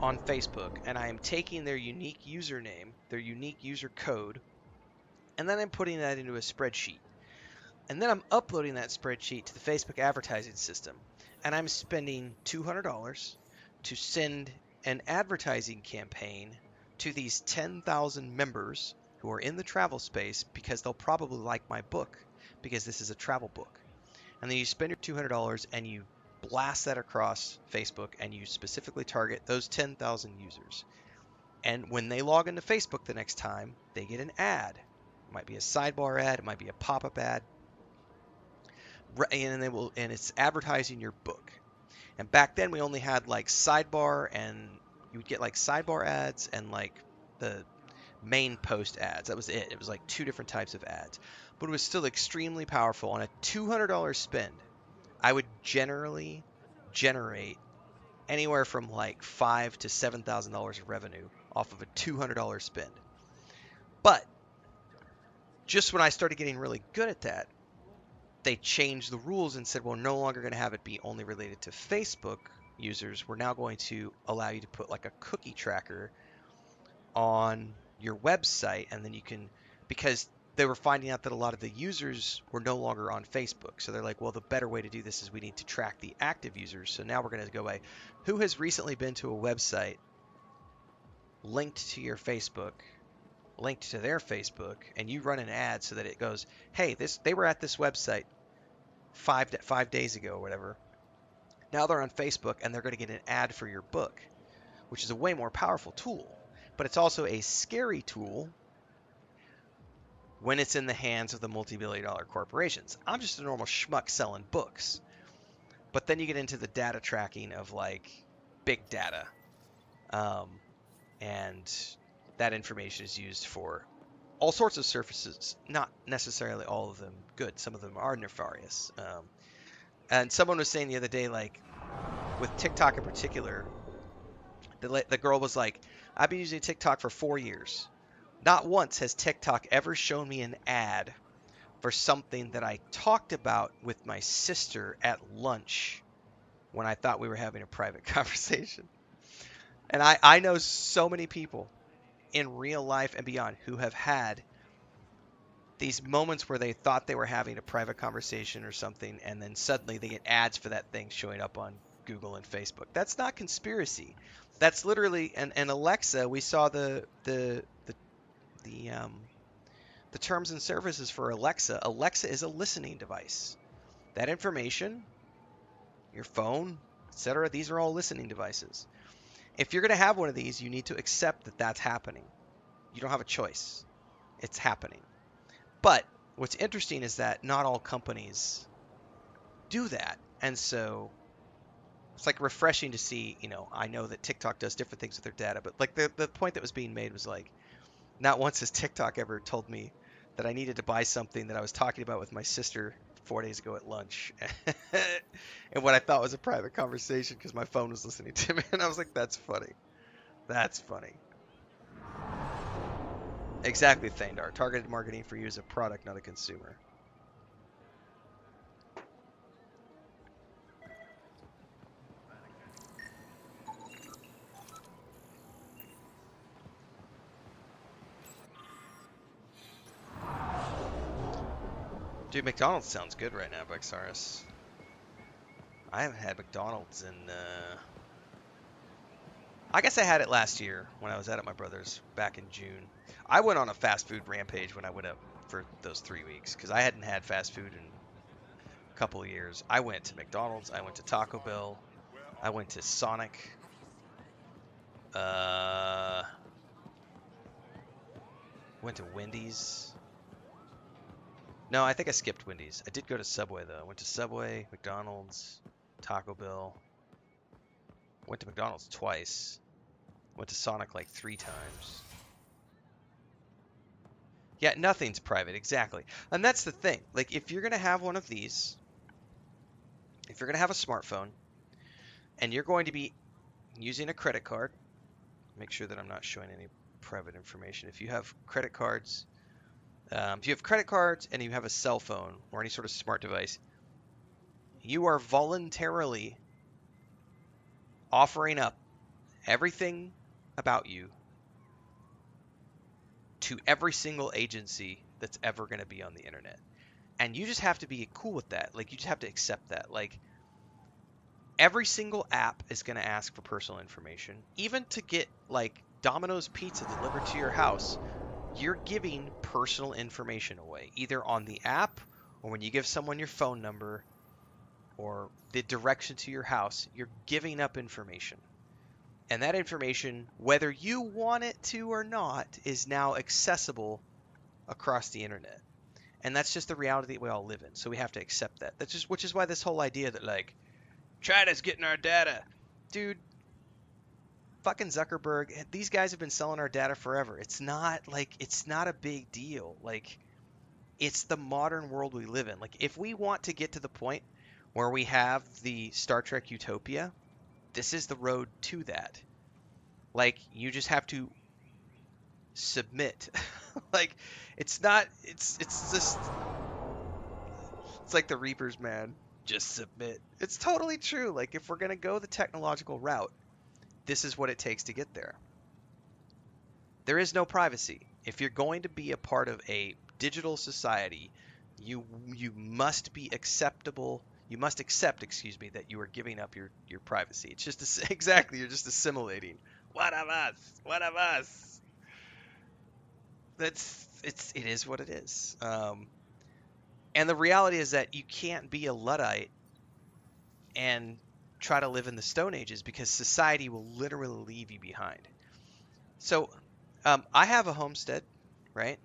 on Facebook, and I am taking their unique username, their unique user code, and then I'm putting that into a spreadsheet. And then I'm uploading that spreadsheet to the Facebook advertising system, and I'm spending $200 to send an advertising campaign to these 10,000 members who are in the travel space because they'll probably like my book because this is a travel book. And then you spend your $200 and you blast that across Facebook and you specifically target those 10,000 users. And when they log into Facebook the next time, they get an ad. It might be a sidebar ad, it might be a pop-up ad, and it's advertising your book. And back then we only had like sidebar, and you would get like sidebar ads and like the main post ads. That was it. It was like 2 different types of ads, but it was still extremely powerful. On a $200 spend, I would generally generate anywhere from like $5,000 to $7,000 of revenue off of a $200 spend. But just when I started getting really good at that, they changed the rules and said, well, we're no longer going to have it be only related to Facebook users. We're now going to allow you to put like a cookie tracker on your website, and then you can, because they were finding out that a lot of the users were no longer on Facebook. So they're like, well, the better way to do this is we need to track the active users. So now we're going to go by who has recently been to a website linked to your Facebook, linked to their Facebook, and you run an ad so that it goes, hey, they were at this website five days ago or whatever. Now they're on Facebook and they're going to get an ad for your book, which is a way more powerful tool. But it's also a scary tool when it's in the hands of the multi-billion-dollar corporations. I'm just a normal schmuck selling books. But then you get into the data tracking of like big data, and that information is used for all sorts of surfaces. Not necessarily all of them good. Some of them are nefarious. And someone was saying the other day, like with TikTok in particular, the girl was like, "I've been using TikTok for 4 years. Not once has TikTok ever shown me an ad for something that I talked about with my sister at lunch when I thought we were having a private conversation." And I know so many people in real life and beyond who have had these moments where they thought they were having a private conversation or something, and then suddenly they get ads for that thing showing up on Google and Facebook. That's not conspiracy. That's literally and Alexa. We saw the terms and services for Alexa. Alexa is a listening device. That information, your phone, etc., these are all listening devices. If you're going to have one of these, you need to accept that that's happening. You don't have a choice. It's happening. But what's interesting is that not all companies do that. And so it's like refreshing to see, I know that TikTok does different things with their data, but like the point that was being made was like, not once has TikTok ever told me that I needed to buy something that I was talking about with my sister 4 days ago at lunch. And what I thought was a private conversation because my phone was listening to me. And I was like, that's funny. That's funny. Exactly, Thandar. Targeted marketing for you as a product, not a consumer. Dude, McDonald's sounds good right now, Bexaris. I haven't had McDonald's in, I guess I had it last year when I was at my brother's back in June. I went on a fast food rampage when I went up for those 3 weeks because I hadn't had fast food in a couple of years. I went to McDonald's. I went to Taco Bell. I went to Sonic. Went to Wendy's. No, I think I skipped Wendy's. I did go to Subway, though. I went to Subway, McDonald's, Taco Bell. Went to McDonald's twice. Went to Sonic like 3 times. Yeah, nothing's private, exactly. And that's the thing. Like, if you're going to have one of these, if you're going to have a smartphone, and you're going to be using a credit card, make sure that I'm not showing any private information. If you have credit cards, and you have a cell phone or any sort of smart device, you are voluntarily offering up everything about you to every single agency that's ever going to be on the internet. And you just have to be cool with that. Like, you just have to accept that. Like, every single app is going to ask for personal information. Even to get, like, Domino's Pizza delivered to your house, you're giving personal information away, either on the app or when you give someone your phone number or the direction to your house, you're giving up information. And that information, whether you want it to or not, is now accessible across the internet. And that's just the reality that we all live in. So we have to accept that. Which is why this whole idea that, like, China's getting our data. Dude, fucking Zuckerberg, these guys have been selling our data forever. It's not a big deal. Like, it's the modern world we live in. Like, if we want to get to the point where we have the Star Trek utopia, this is the road to that. Like, you just have to submit. Like, it's just, it's like the Reapers, man. Just submit. It's totally true. Like, if we're going to go the technological route, this is what it takes to get there. There is no privacy. If you're going to be a part of a digital society, you must be acceptable. You must accept, that you are giving up your privacy. It's just exactly, you're just assimilating. One of us. One of us. It is what it is. And the reality is that you can't be a Luddite and try to live in the Stone Ages because society will literally leave you behind. So I have a homestead, right?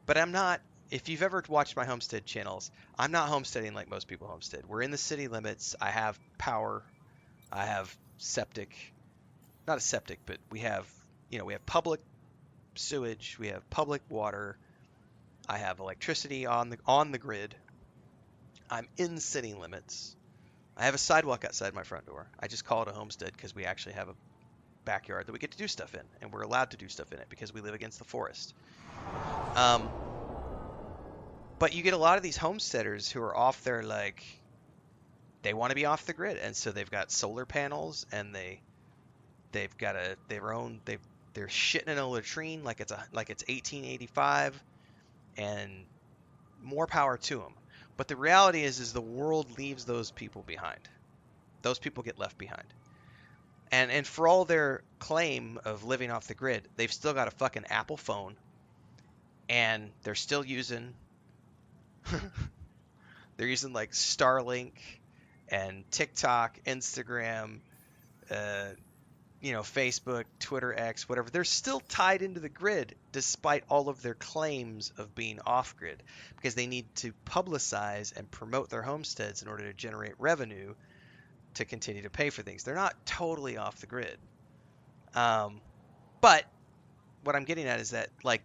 But I'm not if you've ever watched my homestead channels, I'm not homesteading like most people homestead. We're in the city limits. I have power. I have septic, not a septic, but we have, we have public sewage, we have public water. I have electricity on the grid. I'm in city limits. I have a sidewalk outside my front door. I just call it a homestead because we actually have a backyard that we get to do stuff in, and we're allowed to do stuff in it because we live against the forest. But you get a lot of these homesteaders who are off there, like, they want to be off the grid, and so they've got solar panels, and they've got they're shitting in a latrine like it's 1885, and more power to them. But the reality is the world leaves those people behind. Those people get left behind. And for all their claim of living off the grid, they've still got a fucking Apple phone, and they're still using they're using like Starlink and TikTok, Instagram, Facebook, Twitter, X, whatever. They're still tied into the grid despite all of their claims of being off grid, because they need to publicize and promote their homesteads in order to generate revenue to continue to pay for things. They're not totally off the grid. But what I'm getting at is that, like,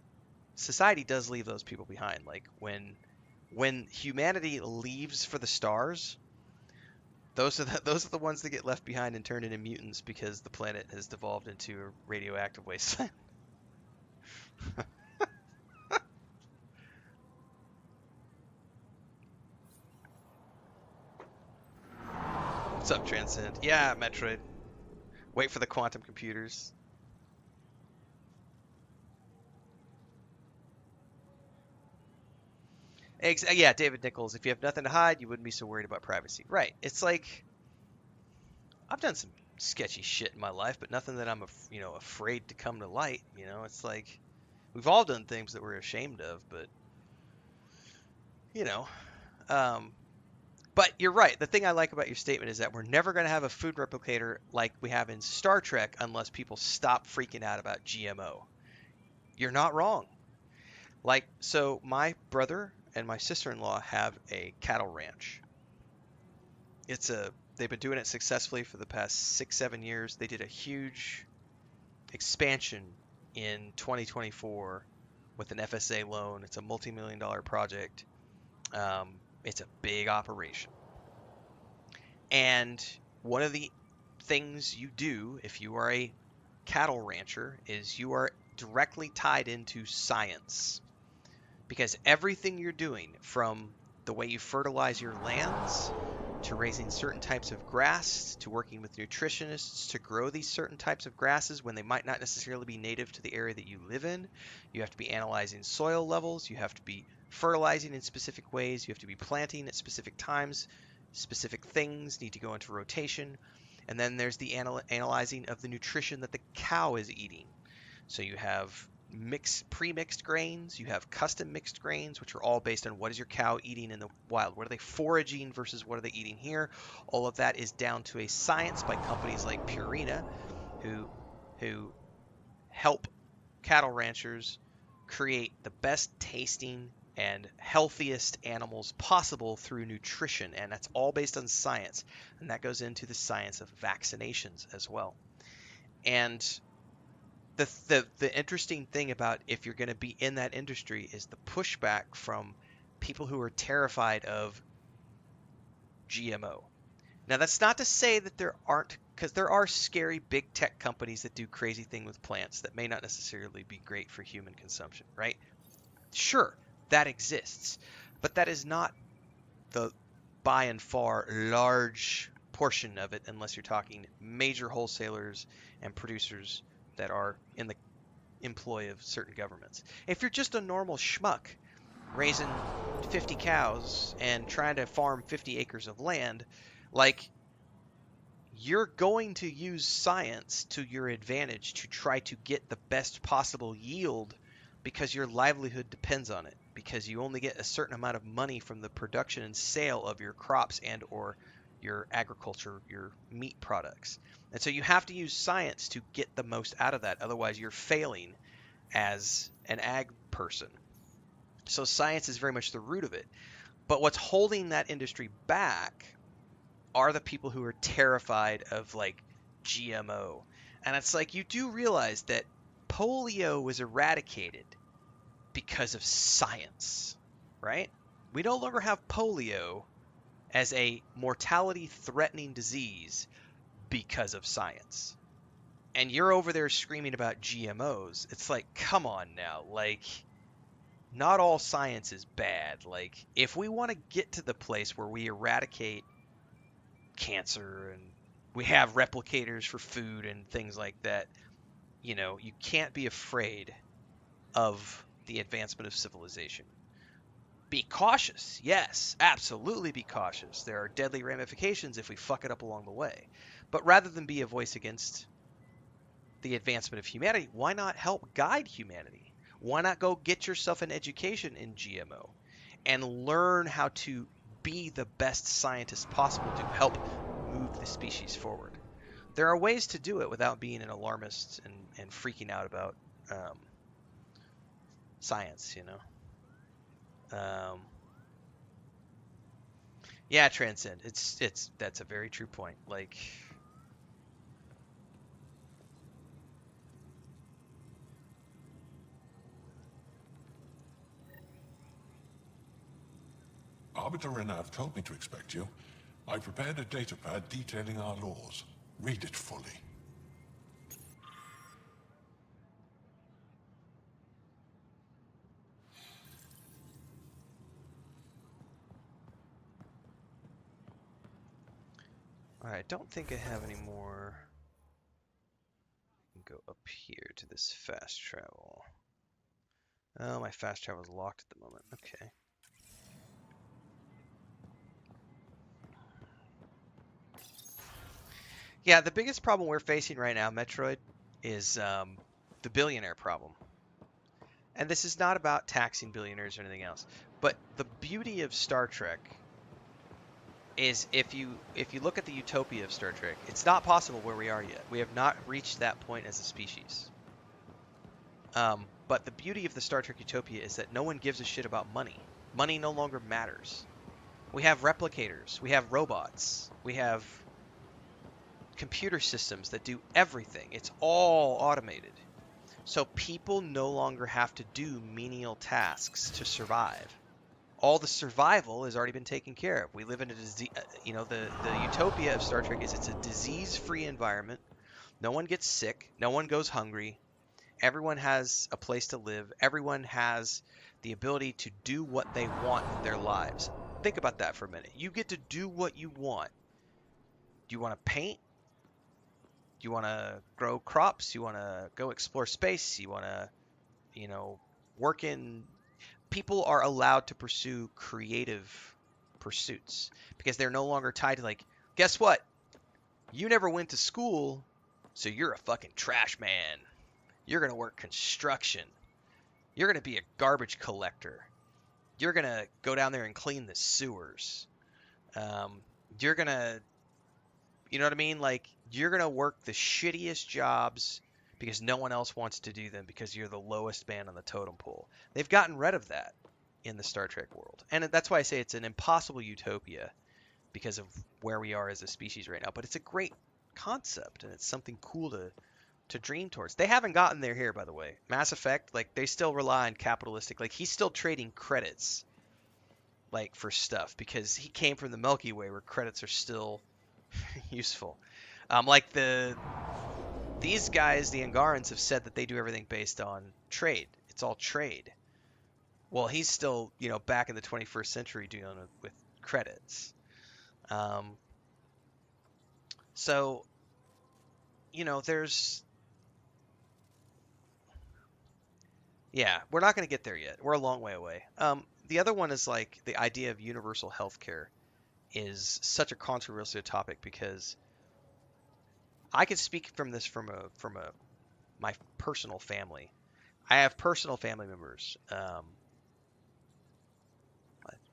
society does leave those people behind. Like, when humanity leaves for the stars, those are the ones that get left behind and turned into mutants because the planet has devolved into a radioactive wasteland. What's up, Transcend? Yeah, Metroid. Wait for the quantum computers. Yeah, David Nichols. If you have nothing to hide, you wouldn't be so worried about privacy. Right. It's like, I've done some sketchy shit in my life, but nothing that I'm, afraid to come to light. It's like, we've all done things that we're ashamed of, but, but you're right. The thing I like about your statement is that we're never going to have a food replicator like we have in Star Trek unless people stop freaking out about GMO. You're not wrong. Like, so my brother and my sister-in-law have a cattle ranch. They've been doing it successfully for the past 6-7 years. They did a huge expansion in 2024 with an FSA loan. It's a multi-million-dollar project. It's a big operation. And one of the things you do if you are a cattle rancher is you are directly tied into science. Because everything you're doing, from the way you fertilize your lands, to raising certain types of grass, to working with nutritionists to grow these certain types of grasses when they might not necessarily be native to the area that you live in, you have to be analyzing soil levels, you have to be fertilizing in specific ways, you have to be planting at specific times, specific things need to go into rotation, and then there's the analyzing of the nutrition that the cow is eating. So you have pre-mixed grains, you have custom mixed grains, which are all based on what is your cow eating in the wild, what are they foraging versus what are they eating here. All of that is down to a science by companies like Purina, who help cattle ranchers create the best tasting and healthiest animals possible through nutrition, and that's all based on science, and that goes into the science of vaccinations as well. And the interesting thing about if you're going to be in that industry is the pushback from people who are terrified of GMO. Now, that's not to say that there aren't, because there are scary big tech companies that do crazy things with plants that may not necessarily be great for human consumption, right? Sure, that exists, but that is not the by and far large portion of it, unless you're talking major wholesalers and producers that are in the employ of certain governments. If you're just a normal schmuck raising 50 cows and trying to farm 50 acres of land, like, you're going to use science to your advantage to try to get the best possible yield because your livelihood depends on it, because you only get a certain amount of money from the production and sale of your crops and or your agriculture, your meat products. And so you have to use science to get the most out of that. Otherwise, you're failing as an ag person. So science is very much the root of it. But what's holding that industry back are the people who are terrified of like GMO. And it's like you do realize that polio was eradicated because of science, right? We no longer have polio as a mortality threatening disease because of science. And you're over there screaming about GMOs. It's like, come on now. Like, not all science is bad. Like, if we want to get to the place where we eradicate cancer and we have replicators for food and things like that, you know, you can't be afraid of the advancement of civilization. Be cautious. Yes, absolutely be cautious. There are deadly ramifications if we fuck it up along the way. But rather than be a voice against the advancement of humanity, why not help guide humanity? Why not go get yourself an education in GMO and learn how to be the best scientist possible to help move the species forward? There are ways to do it without being an alarmist and freaking out about science, you know? Yeah, transcend. That's a very true point. Like, Arbiter Renav told me to expect you. I prepared a datapad detailing our laws. Read it fully. all right, I don't think I have any more. Go up here to this fast travel. Oh, my fast travel is locked at the moment. Okay. Yeah, the biggest problem we're facing right now, Metroid, is the billionaire problem. And this is not about taxing billionaires or anything else. But the beauty of Star Trek is if you look at the utopia of Star Trek, it's not possible where we are yet. We have not reached that point as a species. But the beauty of the Star Trek utopia is that no one gives a shit about money. Money no longer matters. We have replicators. We have robots. We have computer systems that do everything. It's all automated. So people no longer have to do menial tasks to survive. All the survival has already been taken care of. We live in a disease, you know, the utopia of Star Trek is it's a disease-free environment. No one gets sick. No one goes hungry. Everyone has a place to live. Everyone has the ability to do what they want with their lives. Think about that for a minute. You get to do what you want. Do you want to paint? Do you want to grow crops? You want to go explore space? You want to, you know, work in... People are allowed to pursue creative pursuits because they're no longer tied to, like, guess what? You never went to school, so you're a fucking trash man. You're going to work construction. You're going to be a garbage collector. You're going to go down there and clean the sewers. You're going to, you know what I mean? Like, you're going to work the shittiest jobs because no one else wants to do them because you're the lowest man on the totem pole. They've gotten rid of that in the Star Trek world. And that's why I say it's an impossible utopia because of where we are as a species right now. But it's a great concept, and it's something cool to dream towards. They haven't gotten there here, by the way. Mass Effect, like, they still rely on capitalistic. Like, he's still trading credits, like, for stuff because he came from the Milky Way where credits are still useful. Like these guys, the Angarans, have said that they do everything based on trade. It's all trade. Well, he's still, you know, back in the 21st century dealing with credits. So, you know, yeah, we're not going to get there yet. We're a long way away. The other one is like the idea of universal healthcare is such a controversial topic because I can speak from this from my personal family. I have personal family members.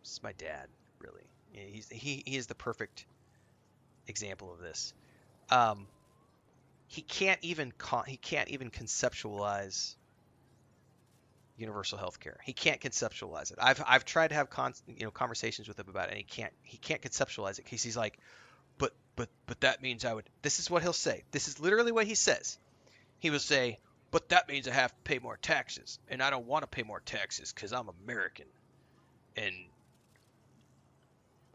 It's my dad, really. He is the perfect example of this. He can't even conceptualize universal health care. He can't conceptualize it. I've tried to have conversations with him about it, and he can't conceptualize it because he's like, but that means I would. This is what he'll say. This is literally what he says. He will say, but that means I have to pay more taxes, and I don't want to pay more taxes because I'm American, and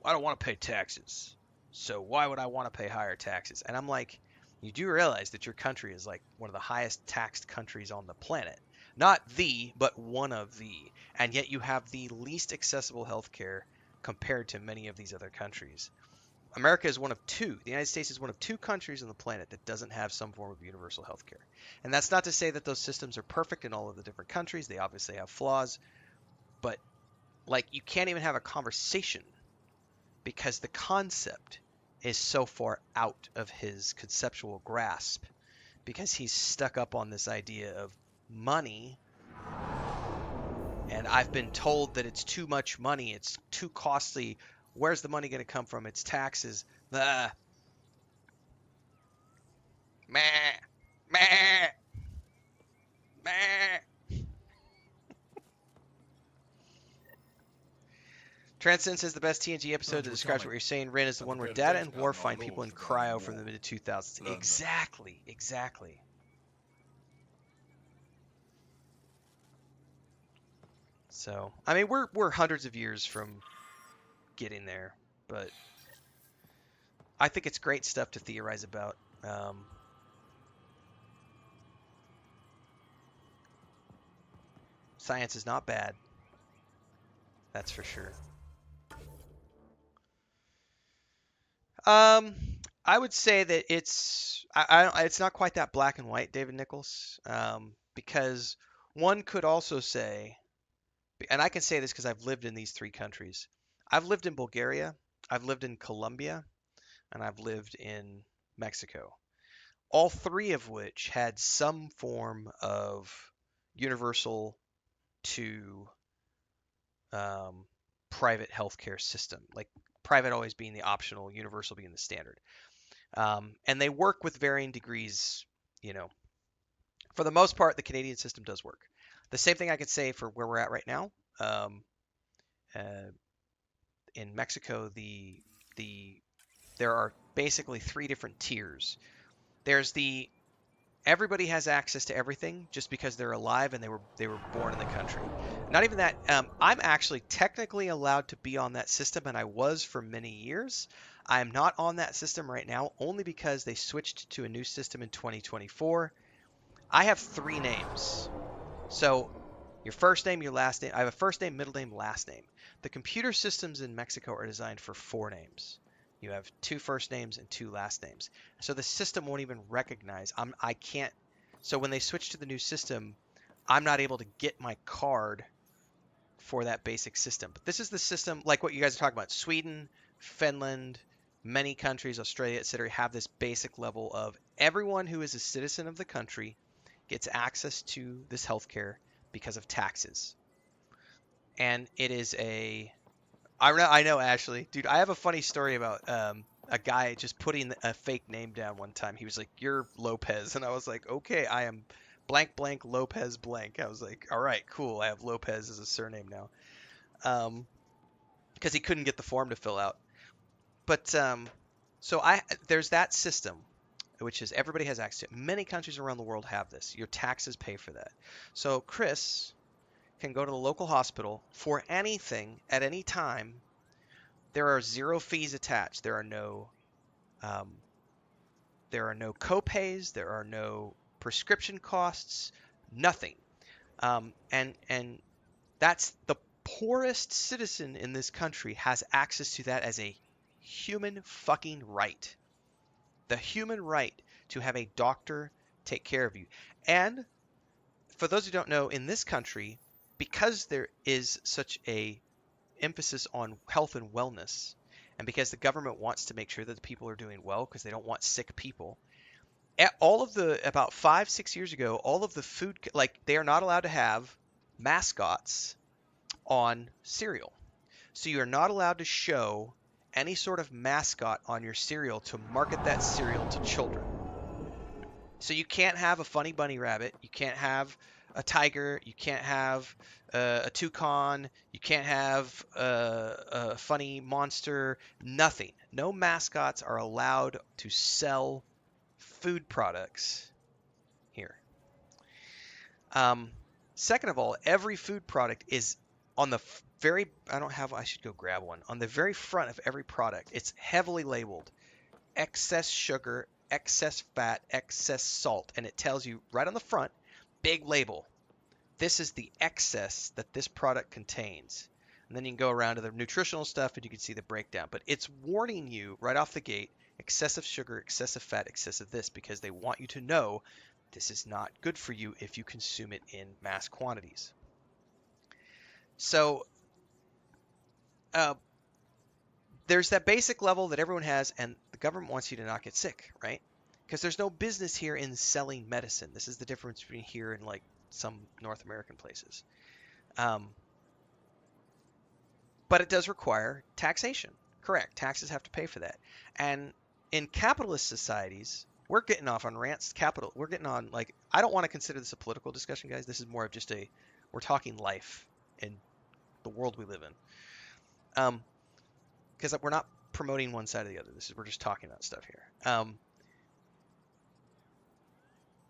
I don't want to pay taxes. So why would I want to pay higher taxes? And I'm like, you do realize that your country is like one of the highest taxed countries on the planet. Not the, but one of the. And yet you have the least accessible healthcare compared to many of these other countries. America is one of two. The United States is one of two countries on the planet that doesn't have some form of universal healthcare. And that's not to say that those systems are perfect in all of the different countries. They obviously have flaws. But like, you can't even have a conversation because the concept is so far out of his conceptual grasp, because he's stuck up on this idea of money. And I've been told that it's too much money, it's too costly. Where's the money going to come from? It's taxes. Meh. Meh. Meh. Transcendence is the best TNG episode that describes what you're saying. Ren is the one where data and war find people in cryo from the mid-2000s. Exactly. Exactly. So, I mean, we're hundreds of years from getting there, but I think it's great stuff to theorize about. Science is not bad. That's for sure. I would say that it's it's not quite that black and white, David Nichols, because one could also say, and I can say this because I've lived in these three countries. I've lived in Bulgaria, I've lived in Colombia, and I've lived in Mexico. All three of which had some form of universal to private healthcare system, like private always being the optional, universal being the standard. And they work with varying degrees, you know. For the most part, the Canadian system does work. The same thing I could say for where we're at right now. In Mexico, there are basically three different tiers. There's the everybody has access to everything just because they're alive and they were born in the country. Not even that. I'm actually technically allowed to be on that system, and I was for many years. I am not on that system right now, only because they switched to a new system in 2024. I have three names. So your first name, your last name. I have a first name, middle name, last name. The computer systems in Mexico are designed for 4 names. You have 2 first names and 2 last names. So the system won't even recognize. I can't. So when they switch to the new system, I'm not able to get my card for that basic system. But this is the system, like what you guys are talking about. Sweden, Finland, many countries, Australia, etc., have this basic level of everyone who is a citizen of the country gets access to this healthcare because of taxes. And it is I know, Ashley. Dude, I have a funny story about a guy just putting a fake name down one time. He was like, "You're Lopez." And I was like, "Okay, I am blank blank Lopez blank." I was like, "All right, cool. I have Lopez as a surname now." Because he couldn't get the form to fill out. But so there's that system, which is everybody has access to it. Many countries around the world have this. Your taxes pay for that. So Chris can go to the local hospital for anything at any time. There are 0 fees attached. There are no co-pays. There are no prescription costs. Nothing. And that's the poorest citizen in this country has access to that as a human fucking right. The human right to have a doctor take care of you. And for those who don't know, in this country, because there is such a emphasis on health and wellness, and because the government wants to make sure that the people are doing well because they don't want sick people, about 5-6 years ago, all of the food, like, they are not allowed to have mascots on cereal. So you're not allowed to show any sort of mascot on your cereal to market that cereal to children. So you can't have a funny bunny rabbit. You can't have a tiger, you can't have a toucan, you can't have a funny monster, nothing. No mascots are allowed to sell food products here. Um, Second of all, every food product is on the very, I don't have, I should go grab one. On the very front of every product, it's heavily labeled excess sugar, excess fat, excess salt, and it tells you right on the front, big label. This is the excess that this product contains. And then you can go around to the nutritional stuff and you can see the breakdown. But it's warning you right off the gate, excessive sugar, excessive fat, excessive this, because they want you to know this is not good for you if you consume it in mass quantities. So there's that basic level that everyone has, and the government wants you to not get sick, right? Because there's no business here in selling medicine. This is the difference between here and like some North American places. But it does require taxation. Correct. Taxes have to pay for that. And in capitalist societies, we're getting off on rants. We're getting on, like, I don't want to consider this a political discussion, guys. This is more of just we're talking life in the world we live in. Because we're not promoting one side or the other. We're just talking about stuff here.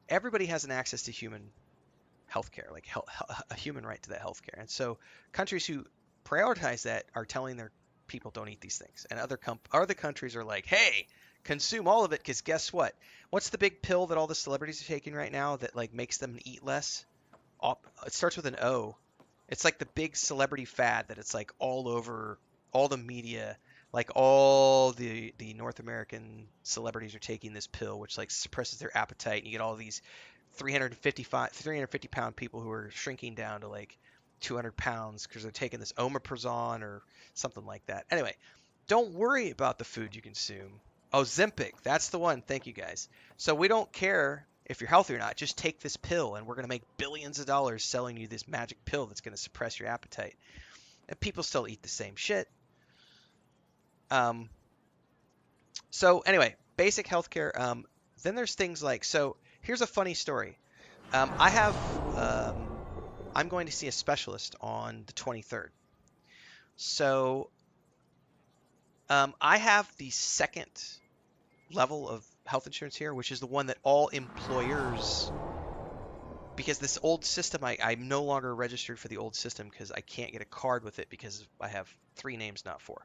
Everybody has an access to human healthcare, like a human right to that healthcare. And so countries who prioritize that are telling their people don't eat these things. And other countries are like, hey, consume all of it, because guess what? What's the big pill that all the celebrities are taking right now that like makes them eat less? It starts with an O. It's like the big celebrity fad that it's like all over all the media, like all the North American celebrities are taking this pill, which like suppresses their appetite. And you get all these 350 pound people who are shrinking down to like 200 pounds because they're taking this omeprazole or something like that. Anyway, don't worry about the food you consume. Oh, Ozempic, that's the one. Thank you, guys. So we don't care if you're healthy or not. Just take this pill, and we're going to make billions of dollars selling you this magic pill that's going to suppress your appetite. And people still eat the same shit. So anyway, basic healthcare. Then there's things like, so here's a funny story. I'm going to see a specialist on the 23rd. So I have the second level of health insurance here, which is the one that all employers, because this old system, I'm no longer registered for the old system because I can't get a card with it because I have 3 names, not 4.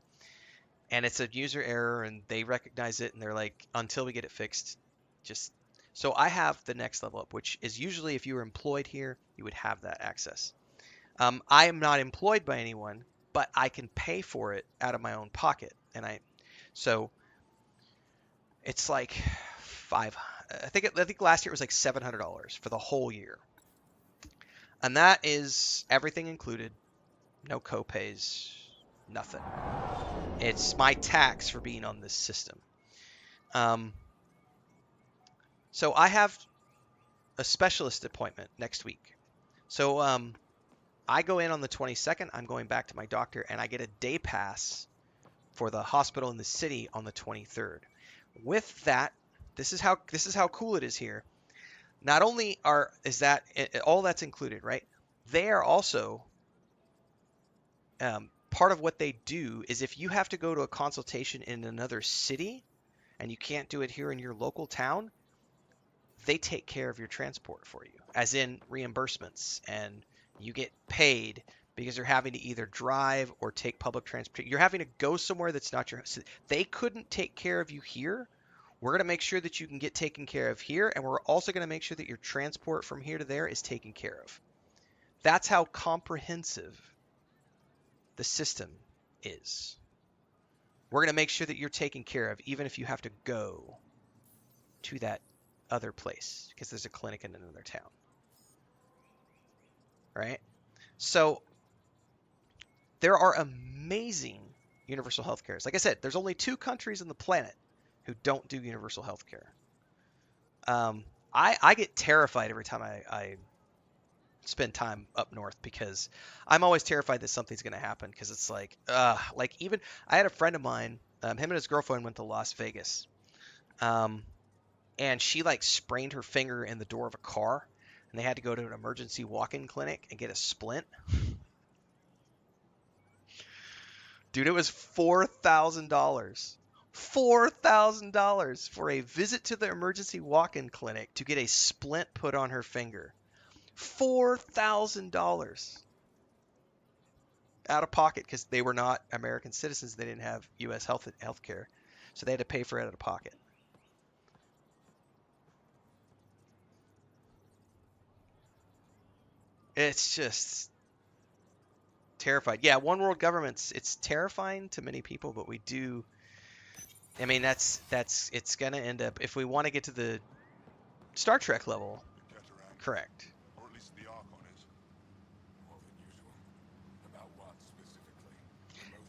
And it's a user error, and they recognize it, and they're like, until we get it fixed, just... So I have the next level up, which is usually if you were employed here, you would have that access. I am not employed by anyone, but I can pay for it out of my own pocket. So it's like I think last year it was like $700 for the whole year. And that is everything included, no copays, nothing. It's my tax for being on this system. So I have a specialist appointment next week. So I go in on the 22nd. I'm going back to my doctor, and I get a day pass for the hospital in the city on the 23rd. With that, this is how cool it is here. Not only is that all that's included, right? They are also part of what they do is if you have to go to a consultation in another city and you can't do it here in your local town, they take care of your transport for you, as in reimbursements, and you get paid because you're having to either drive or take public transport. You're having to go somewhere that's not your... So they couldn't take care of you here. We're going to make sure that you can get taken care of here, and we're also going to make sure that your transport from here to there is taken care of. That's how comprehensive the system is. We're going to make sure that you're taken care of, even if you have to go to that other place because there's a clinic in another town. Right? So there are amazing universal health cares. Like I said, there's only 2 countries on the planet who don't do universal health care. I get terrified every time I spend time up north because I'm always terrified that something's going to happen, because it's like even I had a friend of mine, him and his girlfriend went to Las Vegas, and she like sprained her finger in the door of a car. and they had to go to an emergency walk-in clinic and get a splint. Dude, it was $4,000. $4,000 for a visit to the emergency walk-in clinic to get a splint put on her finger. $4,000 out of pocket because they were not American citizens. They didn't have U.S. health care, so they had to pay for it out of pocket. It's just terrified. Yeah, one world governments. It's terrifying to many people, but we do. I mean, that's it's gonna end up if we want to get to the Star Trek level. Correct. Or at least the Archon is. More than usual. About what specifically?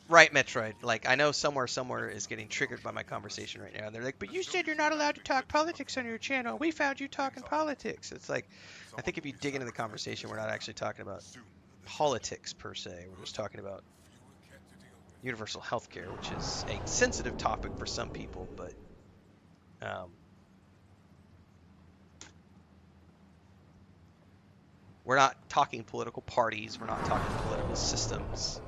Right, Metroid. Like, I know somewhere is getting triggered by my conversation right now. They're like, but you said you're not allowed to talk politics on your channel. We found you talking politics. It's like, I think if you dig into the conversation, we're not actually talking about politics per se. We're just talking about universal health care, which is a sensitive topic for some people, but we're not talking political parties. We're not talking political systems.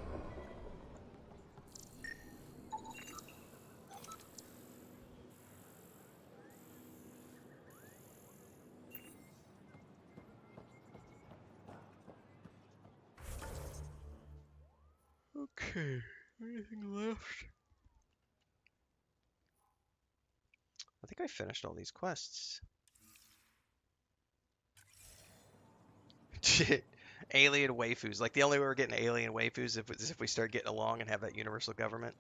Okay, anything left? I think I finished all these quests. Alien waifus. Like, the only way we're getting alien waifus is if we start getting along and have that universal government.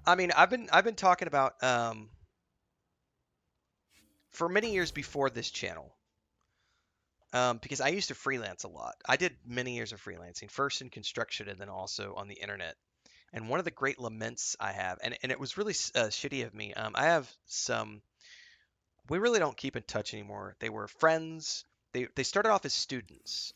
I mean, I've been talking about for many years before this channel. Because I used to freelance a lot. I did many years of freelancing, first in construction and then also on the internet. And one of the great laments I have, and it was really shitty of me, I have some, we really don't keep in touch anymore. They were friends. They started off as students.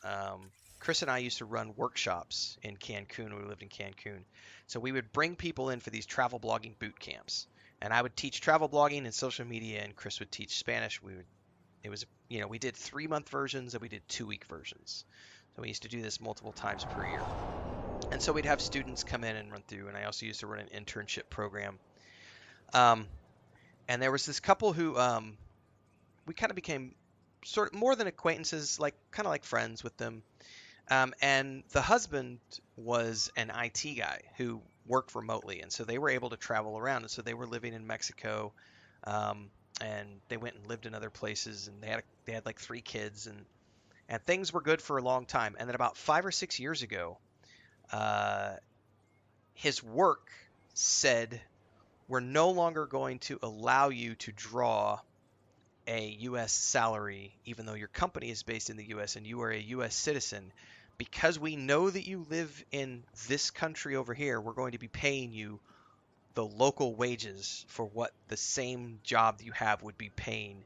Chris and I used to run workshops in Cancun when we lived in Cancun. So we would bring people in for these travel blogging boot camps. And I would teach travel blogging and social media, and Chris would teach Spanish. We did 3-month versions and we did 2-week versions. So we used to do this multiple times per year. And so we'd have students come in and run through, and I also used to run an internship program. And there was this couple who we kind of became sort of more than acquaintances, like kind of like friends with them. And the husband was an IT guy who worked remotely, and so they were able to travel around. And so they were living in Mexico, and they went and lived in other places, and they had like 3 kids, and things were good for a long time. And then about 5 or 6 years ago, his work said, we're no longer going to allow you to draw a U.S. salary, even though your company is based in the U.S. and you are a U.S. citizen. Because we know that you live in this country over here, we're going to be paying you the local wages for what the same job that you have would be paying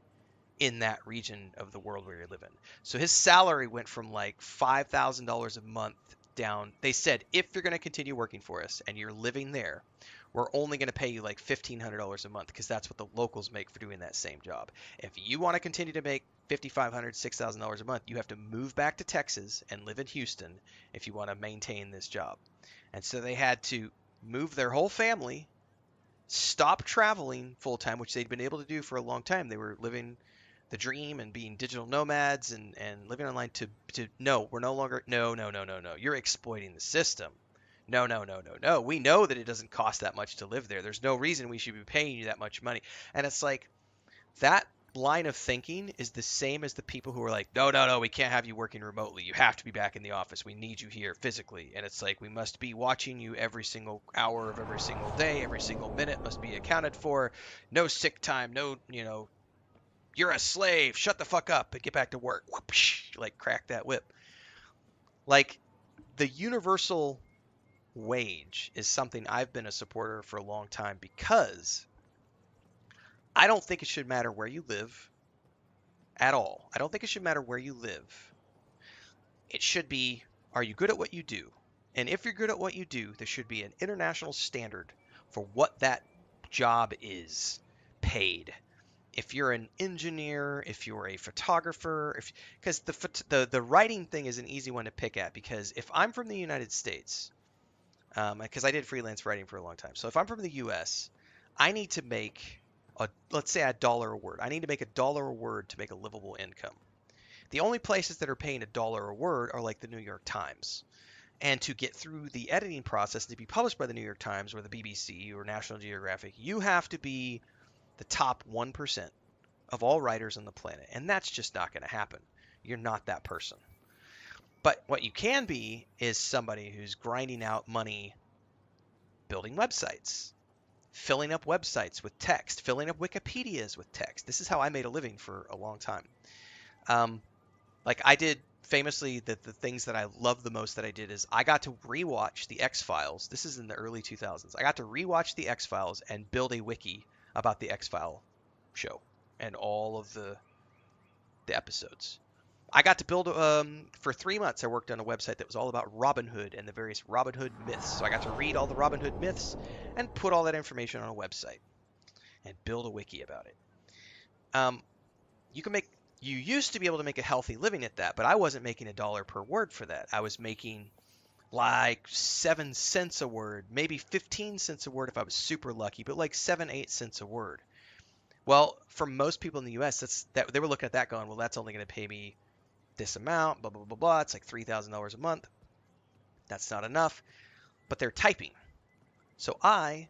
in that region of the world where you're living. So his salary went from like $5,000 a month down. They said, if you're going to continue working for us and you're living there, we're only going to pay you like $1,500 a month because that's what the locals make for doing that same job. If you want to continue to make $5,500, $6,000 a month, you have to move back to Texas and live in Houston if you want to maintain this job. And so they had to move their whole family, stop traveling full time, which they'd been able to do for a long time. They were living the dream and being digital nomads and living online to no, we're no longer, no. You're exploiting the system. No. We know that it doesn't cost that much to live there. There's no reason we should be paying you that much money. And it's like, that line of thinking is the same as the people who are like, no, we can't have you working remotely. You have to be back in the office. We need you here physically. And it's like, we must be watching you every single hour of every single day. Every single minute must be accounted for. No sick time. No, you're a slave. Shut the fuck up and get back to work. Whoosh, like, crack that whip. Like, the universal wage is something I've been a supporter for a long time because I don't think it should matter where you live at all. I don't think it should matter where you live. It should be, are you good at what you do? And if you're good at what you do, there should be an international standard for what that job is paid. if you're an engineer, if you're a photographer, if because the writing thing is an easy one to pick at, because if I'm from the United States, because I did freelance writing for a long time, so if I'm from the U.S., I need to make let's say $1 a word. I need to make $1 a word to make a livable income. The only places that are paying $1 a word are like the New York Times. And to get through the editing process to be published by the New York Times or the BBC or National Geographic, you have to be the top 1% of all writers on the planet. And that's just not going to happen. You're not that person. But what you can be is somebody who's grinding out money building websites, filling up websites with text, filling up Wikipedias with text. This is how I made a living for a long time. Like I did famously, the things that I love the most that I did is I got to rewatch the X-Files. This is in the early 2000s. I got to rewatch the X-Files and build a wiki about the X-File show and all of the episodes. I got to build for 3 months. I worked on a website that was all about Robin Hood and the various Robin Hood myths. So I got to read all the Robin Hood myths and put all that information on a website and build a wiki about it. You used to be able to make a healthy living at that, but I wasn't making $1 per word for that. I was making like 7 cents a word, maybe 15 cents a word if I was super lucky, but like 7-8 cents a word. Well, for most people in the US, they were looking at that going, well, that's only going to pay me this amount, blah, blah, blah, blah. It's like $3,000 a month. That's not enough, but they're typing. So I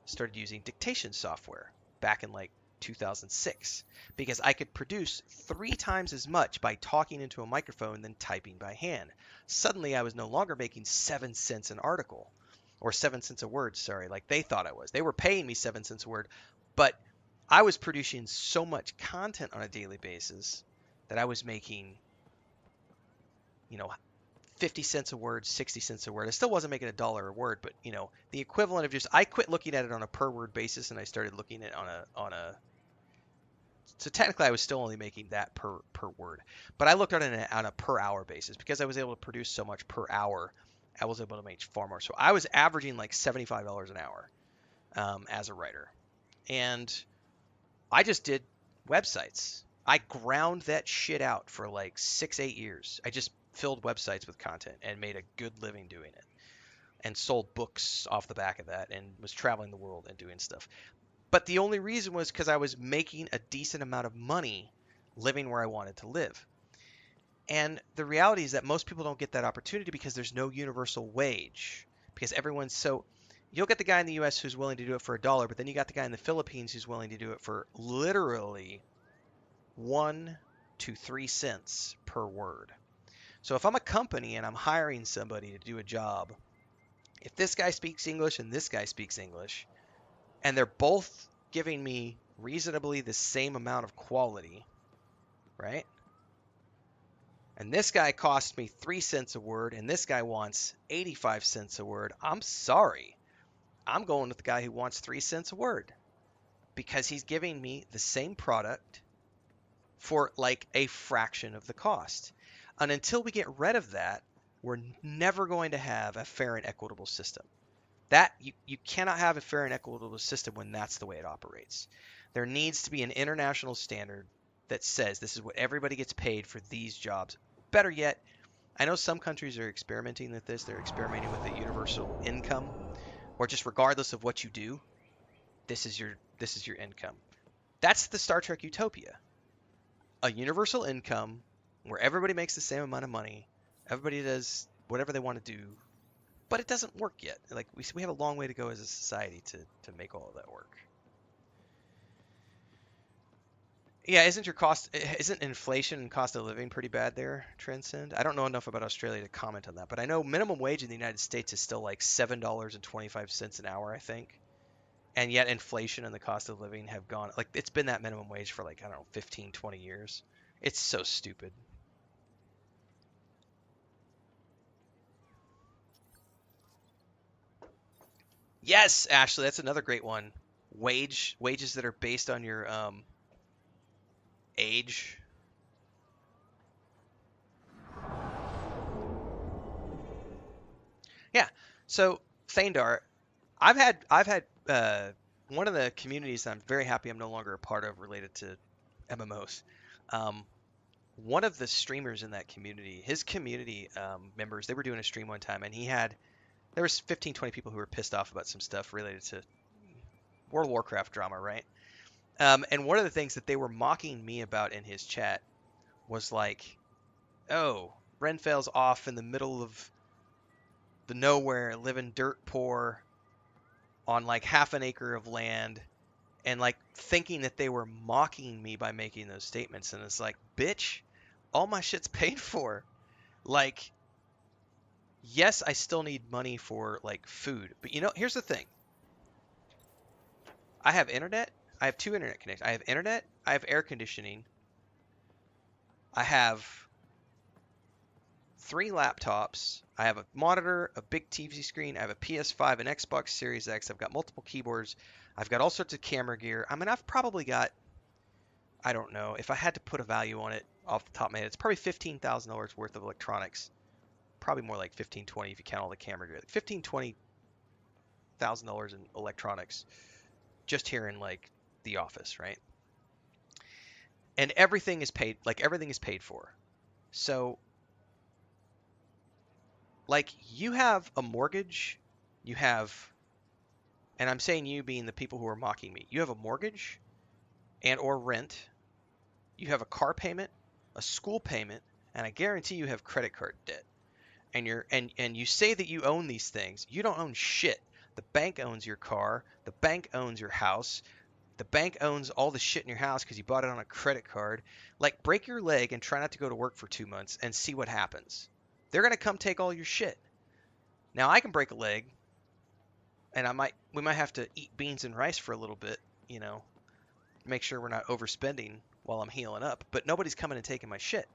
started using dictation software back in like 2006 because I could produce 3 times as much by talking into a microphone than typing by hand. Suddenly I was no longer making 7 cents an article or 7 cents a word, sorry, like they thought I was. They were paying me 7 cents a word, but I was producing so much content on a daily basis that I was making, 50 cents a word, 60 cents a word. I still wasn't making $1 a word, but the equivalent of I quit looking at it on a per word basis and I started looking at it on a so technically I was still only making that per word, but I looked at it on a per hour basis because I was able to produce so much per hour. I was able to make far more. So I was averaging like $75 an hour as a writer, and I just did websites. I ground that shit out for like 6-8 years. I just filled websites with content and made a good living doing it, and sold books off the back of that, and was traveling the world and doing stuff. But the only reason was because I was making a decent amount of money living where I wanted to live. And the reality is that most people don't get that opportunity because there's no universal wage. Because everyone's you'll get the guy in the US who's willing to do it for $1, but then you got the guy in the Philippines who's willing to do it for literally 1 to 3 cents per word. So if I'm a company and I'm hiring somebody to do a job, if this guy speaks English and this guy speaks English, and they're both giving me reasonably the same amount of quality, right? And this guy costs me 3 cents a word, and this guy wants 85 cents a word. I'm sorry. I'm going with the guy who wants 3 cents a word because he's giving me the same product for like a fraction of the cost. And until we get rid of that, we're never going to have a fair and equitable system. That you cannot have a fair and equitable system when that's the way it operates. There needs to be an international standard that says this is what everybody gets paid for these jobs. Better yet, I know some countries are experimenting with this. They're experimenting with a universal income, or just regardless of what you do, this is your income. That's the Star Trek utopia. A universal income where everybody makes the same amount of money, everybody does whatever they want to do. But it doesn't work yet. Like we have a long way to go as a society to make all of that work. Yeah, isn't inflation and cost of living pretty bad there, Transcend? I don't know enough about Australia to comment on that, but I know minimum wage in the United States is still like $7.25 an hour, I think. And yet inflation and the cost of living have gone, like it's been that minimum wage for like, I don't know, 15, 20 years. It's so stupid. Yes, Ashley, that's another great one. Wages that are based on your age. Yeah. So Thandar, I've had one of the communities that I'm very happy I'm no longer a part of related to MMOs. Um, one of the streamers in that community, his community members, they were doing a stream one time, and there was 15, 20 people who were pissed off about some stuff related to World of Warcraft drama, right? And one of the things that they were mocking me about in his chat was like, oh, Renfail's off in the middle of the nowhere, living dirt poor on like half an acre of land, and like thinking that they were mocking me by making those statements. And it's like, bitch, all my shit's paid for. Like, yes, I still need money for like food, but here's the thing. I have internet. I have 2 internet connections. I have internet. I have air conditioning. I have 3 laptops. I have a monitor, a big TV screen. I have a PS5, an Xbox Series X. I've got multiple keyboards. I've got all sorts of camera gear. I mean, I've probably got, I don't know, if I had to put a value on it off the top of my head, it's probably $15,000 worth of electronics. Probably more like 15, 20 if you count all the camera gear. Like 15, $20,000 in electronics just here in like the office, right? And everything is paid, for. So like you have a mortgage, you have, and I'm saying you being the people who are mocking me, you have a mortgage and or rent, you have a car payment, a school payment, and I guarantee you have credit card debt. And you say that you own these things. You don't own shit. The bank owns your car, the bank owns your house, the bank owns all the shit in your house because you bought it on a credit card. Like, break your leg and try not to go to work for 2 months and see what happens. They're going to come take all your shit. Now, I can break a leg, and we might have to eat beans and rice for a little bit, make sure we're not overspending while I'm healing up, but nobody's coming and taking my shit.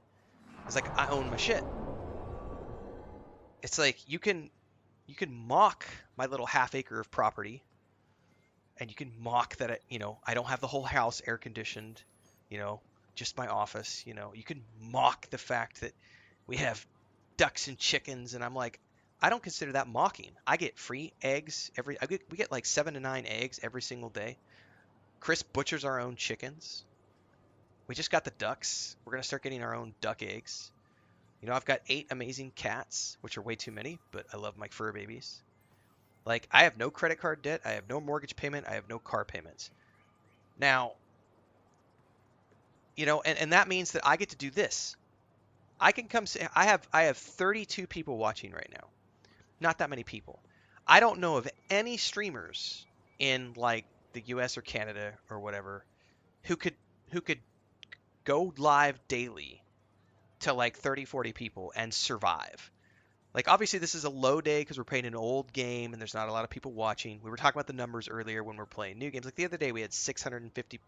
It's like, I own my shit. It's like, you can mock my little half acre of property, and you can mock that I don't have the whole house air conditioned, just my office. You can mock the fact that we have ducks and chickens, and I'm like, I don't consider that mocking. I get free eggs we get like 7 to 9 eggs every single day. Chris butchers our own chickens. We just got the ducks. We're gonna start getting our own duck eggs. I've got 8 amazing cats, which are way too many, but I love my fur babies. Like, I have no credit card debt. I have no mortgage payment. I have no car payments. Now, and that means that I get to do this. I can come say, I have 32 people watching right now. Not that many people. I don't know of any streamers in like the US or Canada or whatever who could go live daily to like 30, 40 people and survive. Like, obviously this is a low day because we're playing an old game and there's not a lot of people watching. We were talking about the numbers earlier when we're playing new games. Like the other day we had 650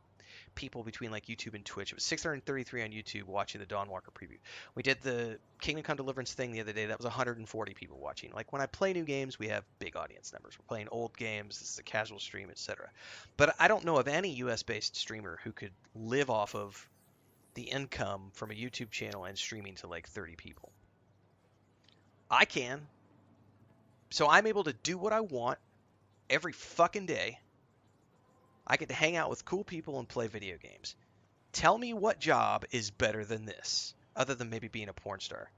people between like YouTube and Twitch. It was 633 on YouTube watching the Dawnwalker preview. We did the Kingdom Come Deliverance thing the other day. That was 140 people watching. Like, when I play new games, we have big audience numbers. We're playing old games. This is a casual stream, etc. But I don't know of any US-based streamer who could live off of the income from a YouTube channel and streaming to like 30 people. I can. So I'm able to do what I want every fucking day. I get to hang out with cool people and play video games. Tell me what job is better than this, other than maybe being a porn star.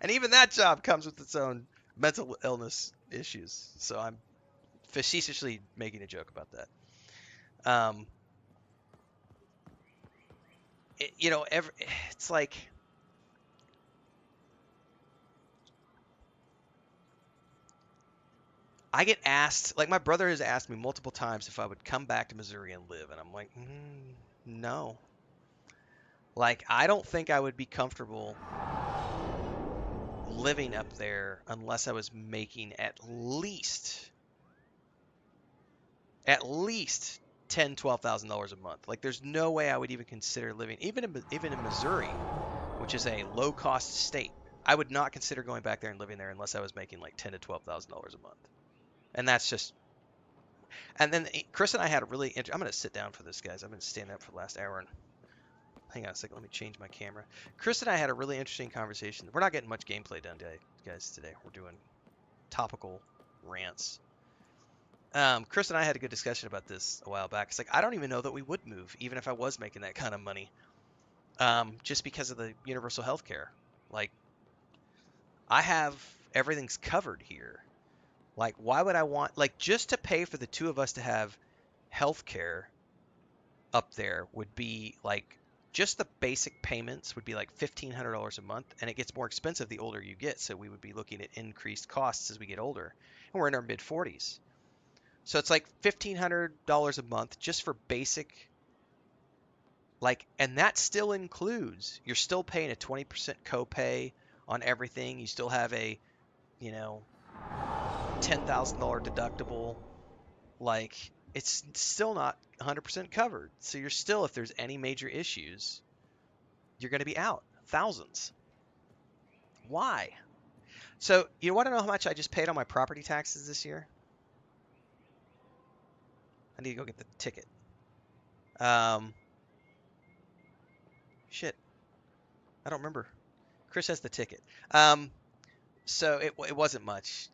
And even that job comes with its own mental illness issues. So I'm facetiously making a joke about that. It's like, I get asked, like my brother has asked me multiple times if I would come back to Missouri and live, and I'm like, no. Like, I don't think I would be comfortable living up there unless I was making at least $10,000-$12,000 a month. Like, there's no way I would even consider living, even in Missouri, which is a low-cost state. I would not consider going back there and living there unless I was making like $10,000 to $12,000 a month. And that's just. And then Chris and I had a really. I'm going to sit down for this, guys. I've been standing up for the last hour. And hang on a second. Let me change my camera. Chris and I had a really interesting conversation. We're not getting much gameplay done, guys, today. We're doing topical rants. Chris and I had a good discussion about this a while back. It's like I don't even know that we would move, even if I was making that kind of money, just because of the universal health care. Like I have everything's covered here. Like why would I want like just to pay for the two of us to have health care up there would be like just the basic payments would be like $1,500 a month, and it gets more expensive the older you get. So we would be looking at increased costs as we get older, and we're in our mid 40s. So it's like $1,500 a month just for basic, like, and that still includes you're still paying a 20% copay on everything. You still have a, you know, $10,000 deductible. Like it's still not 100% covered. So you're still, if there's any major issues, you're going to be out thousands. Why? So you want to know how much I just paid on my property taxes this year? I need to go get the ticket. Shit, I don't remember. Chris has the ticket. So it wasn't much.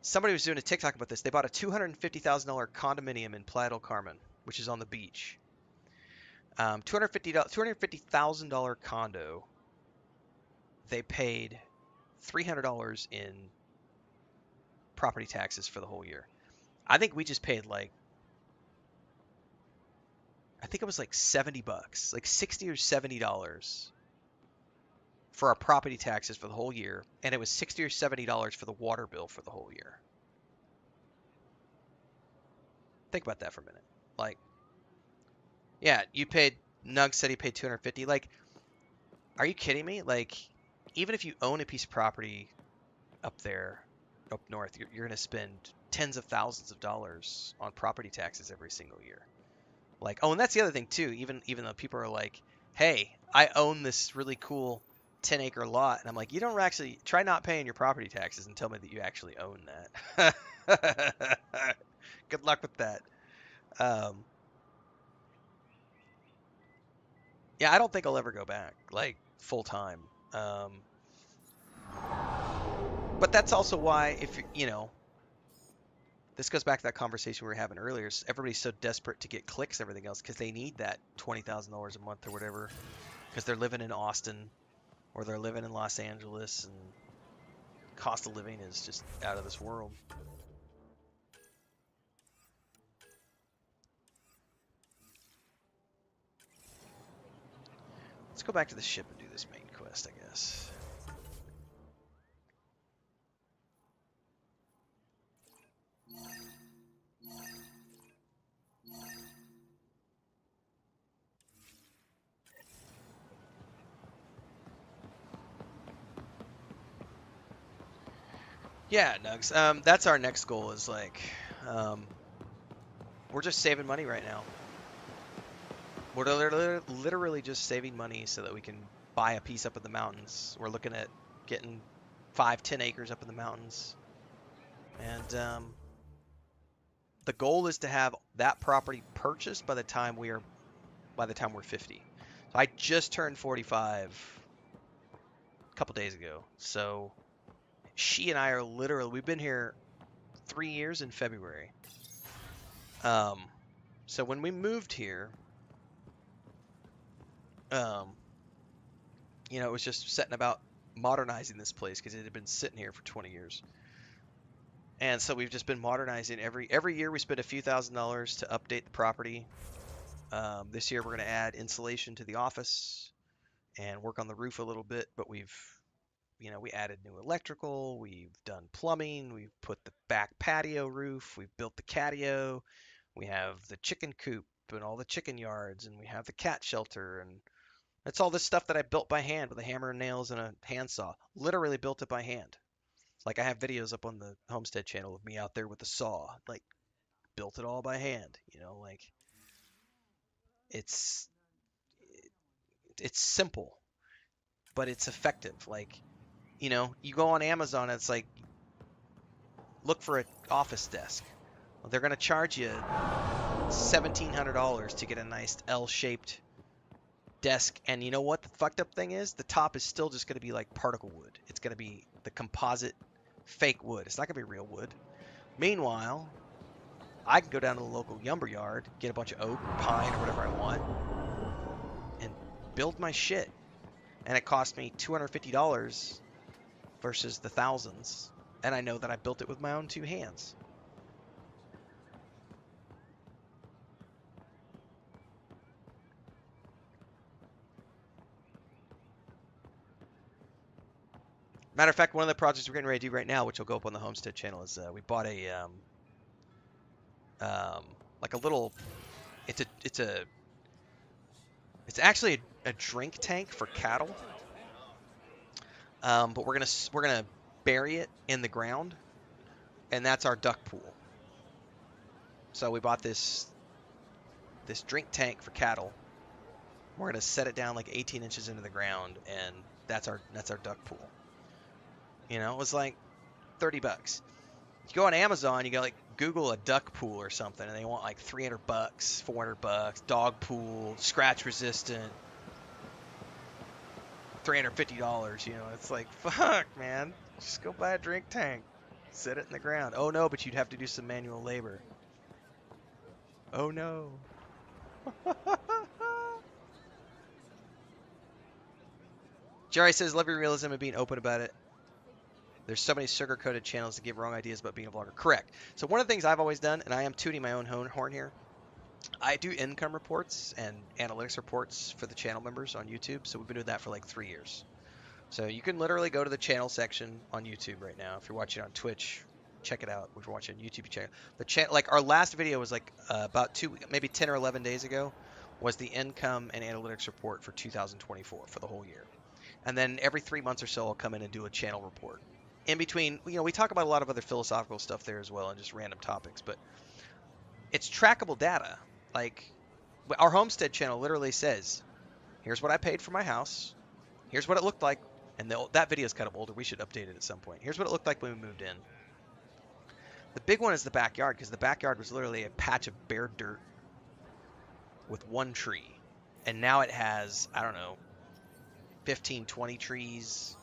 Somebody was doing a TikTok about this. They bought a $250,000 condominium in Playa del Carmen, which is on the beach. $250,000 condo. They paid $300 in property taxes for the whole year. I think we just paid like, I think it was like $70, like $60 or $70 for our property taxes for the whole year, and it was $60 or $70 for the water bill for the whole year. Think about that for a minute. Like, yeah, you paid. Nug said he paid 250. Like, are you kidding me? Like, even if you own a piece of property up there, up north, you're going to spend tens of thousands of dollars on property taxes every single year. Like, oh, and that's the other thing too. Even though people are like, "Hey, I own this really cool 10-acre lot," and I'm like, "You don't actually try not paying your property taxes and tell me that you actually own that." Good luck with that. Yeah, I don't think I'll ever go back like full time. But that's also why if you know, this goes back to that conversation we were having earlier. Everybody's so desperate to get clicks and everything else because they need that $20,000 a month or whatever because they're living in Austin or they're living in Los Angeles and cost of living is just out of this world. Let's go back to the ship and do this main quest, I guess. Yeah, Nugs. That's our next goal is like, we're just saving money right now. We're literally just saving money so that we can buy a piece up in the mountains. We're looking at getting 5-10 acres up in the mountains. And the goal is to have that property purchased by the time we're 50. So I just turned 45 a couple days ago. So she and I are literally, we've been here 3 years in February. So when we moved here, you know, it was just setting about modernizing this place because it had been sitting here for 20 years. And so we've just been modernizing every year. We spend a few $1,000s to update the property. This year we're going to add insulation to the office and work on the roof a little bit, but we added new electrical, we've done plumbing, we've put the back patio roof, we've built the catio, we have the chicken coop and all the chicken yards, and we have the cat shelter, and it's all this stuff that I built by hand with a hammer and nails and a handsaw. Literally built it by hand. Like I have videos up on the Homestead channel of me out there with the saw, like built it all by hand, like it's it's simple, but it's effective. Like, you go on Amazon, it's like look for an office desk. Well, they're going to charge you $1,700 to get a nice L-shaped desk, and you know what the fucked up thing is? The top is still just going to be like particle wood. It's going to be the composite fake wood. It's not going to be real wood. Meanwhile, I can go down to the local lumber yard, get a bunch of oak or pine or whatever I want, and build my shit. And it cost me $250 versus the thousands. And I know that I built it with my own two hands. Matter of fact, one of the projects we're getting ready to do right now, which will go up on the Homestead channel, is we bought a like a little. It's actually a drink tank for cattle. But we're gonna bury it in the ground, and that's our duck pool. So we bought this drink tank for cattle. We're gonna set it down like 18 inches into the ground, and that's our duck pool. You know, it was like $30. You go on Amazon, you go like Google a duck pool or something, and they want like $300, $400, dog pool, scratch resistant, $350. You know, it's like fuck, man. Just go buy a drink tank, set it in the ground. Oh no, but you'd have to do some manual labor. Oh no. Jerry says, love your realism and being open about it. There's so many sugar-coated channels that give wrong ideas about being a vlogger. Correct. So one of the things I've always done, and I am tooting my own horn here, I do income reports and analytics reports for the channel members on YouTube. So we've been doing that for like 3 years. So you can literally go to the channel section on YouTube right now. If you're watching on Twitch, check it out. If you're watching on YouTube, check it out. Like our last video was like about maybe 10 or 11 days ago, was the income and analytics report for 2024 for the whole year. And then every 3 months or so, I'll come in and do a channel report. In between, you know, we talk about a lot of other philosophical stuff there as well and just random topics, but it's trackable data. Like our Homestead channel literally says, here's what I paid for my house. Here's what it looked like. And that video is kind of older. We should update it at some point. Here's what it looked like when we moved in. The big one is the backyard, because the backyard was literally a patch of bare dirt with one tree. And now it has, I don't know, 15, 20 trees.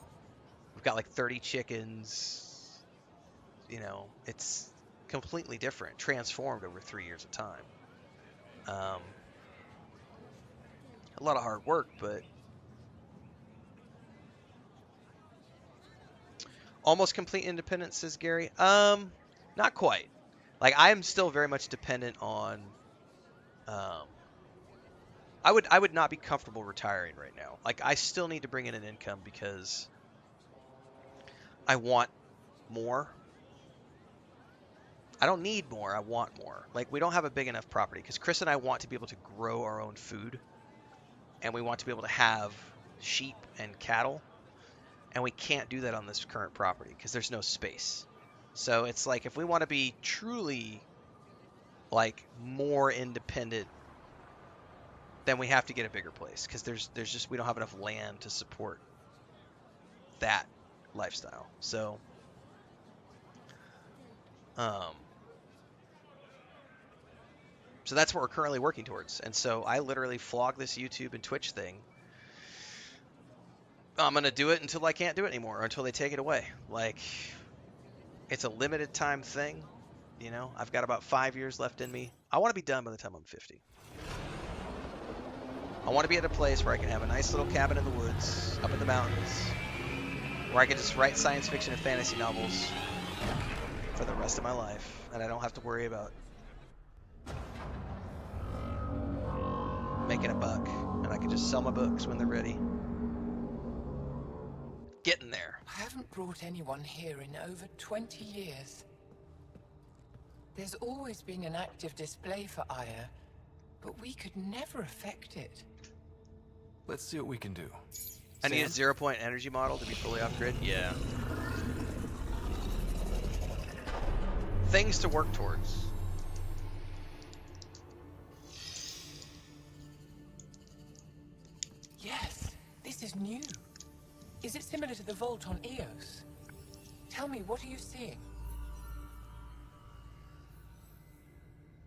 We've got like 30 chickens. You know, it's completely different, transformed over 3 years of time. A lot of hard work, but almost complete independence, says Gary. Not quite. Like I am still very much dependent on. I would not be comfortable retiring right now. Like I still need to bring in an income because I want more. I don't need more. I want more. Like we don't have a big enough property because Chris and I want to be able to grow our own food, and we want to be able to have sheep and cattle, and we can't do that on this current property because there's no space. So it's like if we want to be truly like more independent, then we have to get a bigger place because there's just we don't have enough land to support that lifestyle. So so that's what we're currently working towards. And so I literally flog this YouTube and Twitch thing. I'm going to do it until I can't do it anymore, or until they take it away. Like, it's a limited time thing. You know, I've got about 5 years left in me. I want to be done by the time I'm 50. I want to be at a place where I can have a nice little cabin in the woods, up in the mountains, where I can just write science fiction and fantasy novels for the rest of my life, and I don't have to worry about making a buck, and I can just sell my books when they're ready. Getting there. I haven't brought anyone here in over 20 years. There's always been an active display for Aya, but we could never affect it. Let's see what we can do. I need a 0-point energy model to be fully off-grid? Yeah. Things to work towards. Yes, this is new. Is it similar to the vault on Eos? Tell me, what are you seeing?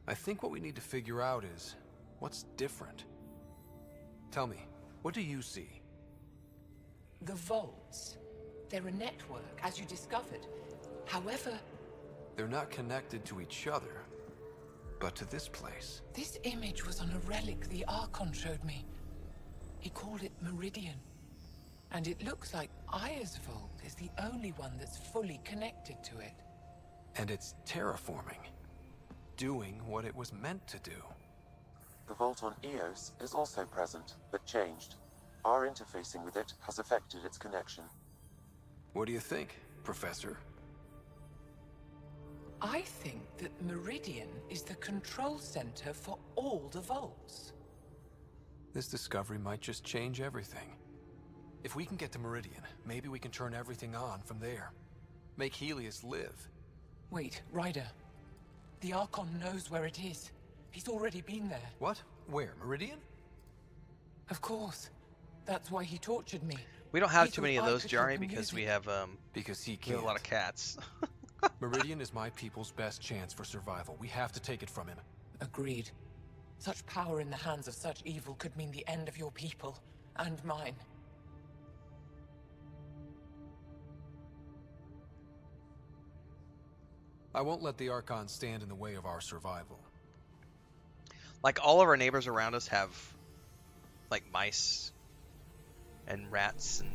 I think what we need to figure out is what's different. Tell me, what do you see? The vaults. They're a network, as you discovered. However, They're not connected to each other, but to this place. This image was on a relic the Archon showed me. He called it Meridian. And it looks like Aya's vault is the only one that's fully connected to it. And it's terraforming. Doing what it was meant to do. The vault on Eos is also present, but changed. Our interfacing with it has affected its connection. What do you think, Professor? I think that Meridian is the control center for all the vaults. This discovery might just change everything. If we can get to Meridian, maybe we can turn everything on from there. Make Helios live. Wait, Ryder. The Archon knows where it is. He's already been there. What? Where? Meridian? Of course. That's why he tortured me. We don't have He too many of thought I those, could Jari, help him because use we it. have Because he we can't. have a lot of cats. Meridian is my people's best chance for survival. We have to take it from him. Agreed. Such power in the hands of such evil could mean the end of your people, and mine. I won't let the Archon stand in the way of our survival. Like, all of our neighbors around us have, like, mice and rats and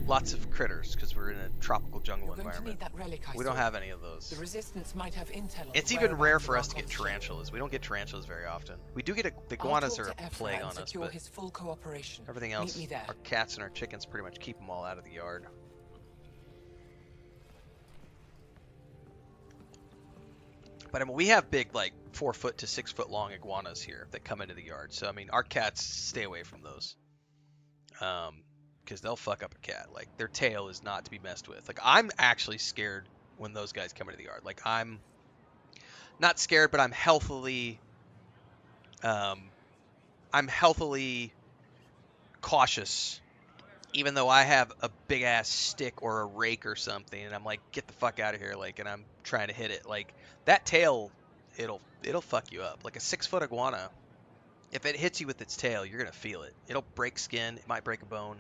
lots of critters, because we're in a tropical jungle You're going to environment. need that relic I We don't saw. have any of those. The Resistance might have intel on It's the even rare whereabouts for of us to get Archon's ship. tarantulas. We don't get tarantulas very often. We do get the I'll iguanas talk are to a Ephra plague and on us, secure but his full cooperation. everything Meet else, me there. our cats and our chickens pretty much keep them all out of the yard. But I mean, we have big, like, 4 foot to 6 foot long iguanas here that come into the yard. So I mean, our cats stay away from those, because they'll fuck up a cat. Like, their tail is not to be messed with. Like, I'm actually scared when those guys come into the yard. Like, I'm not scared, but I'm healthily cautious, even though I have a big ass stick or a rake or something, and I'm like, get the fuck out of here, like, and I'm trying to hit it. Like, that tail, it'll fuck you up. Like a 6 foot iguana, if it hits you with its tail, you're gonna feel it. It'll break skin. It might break a bone.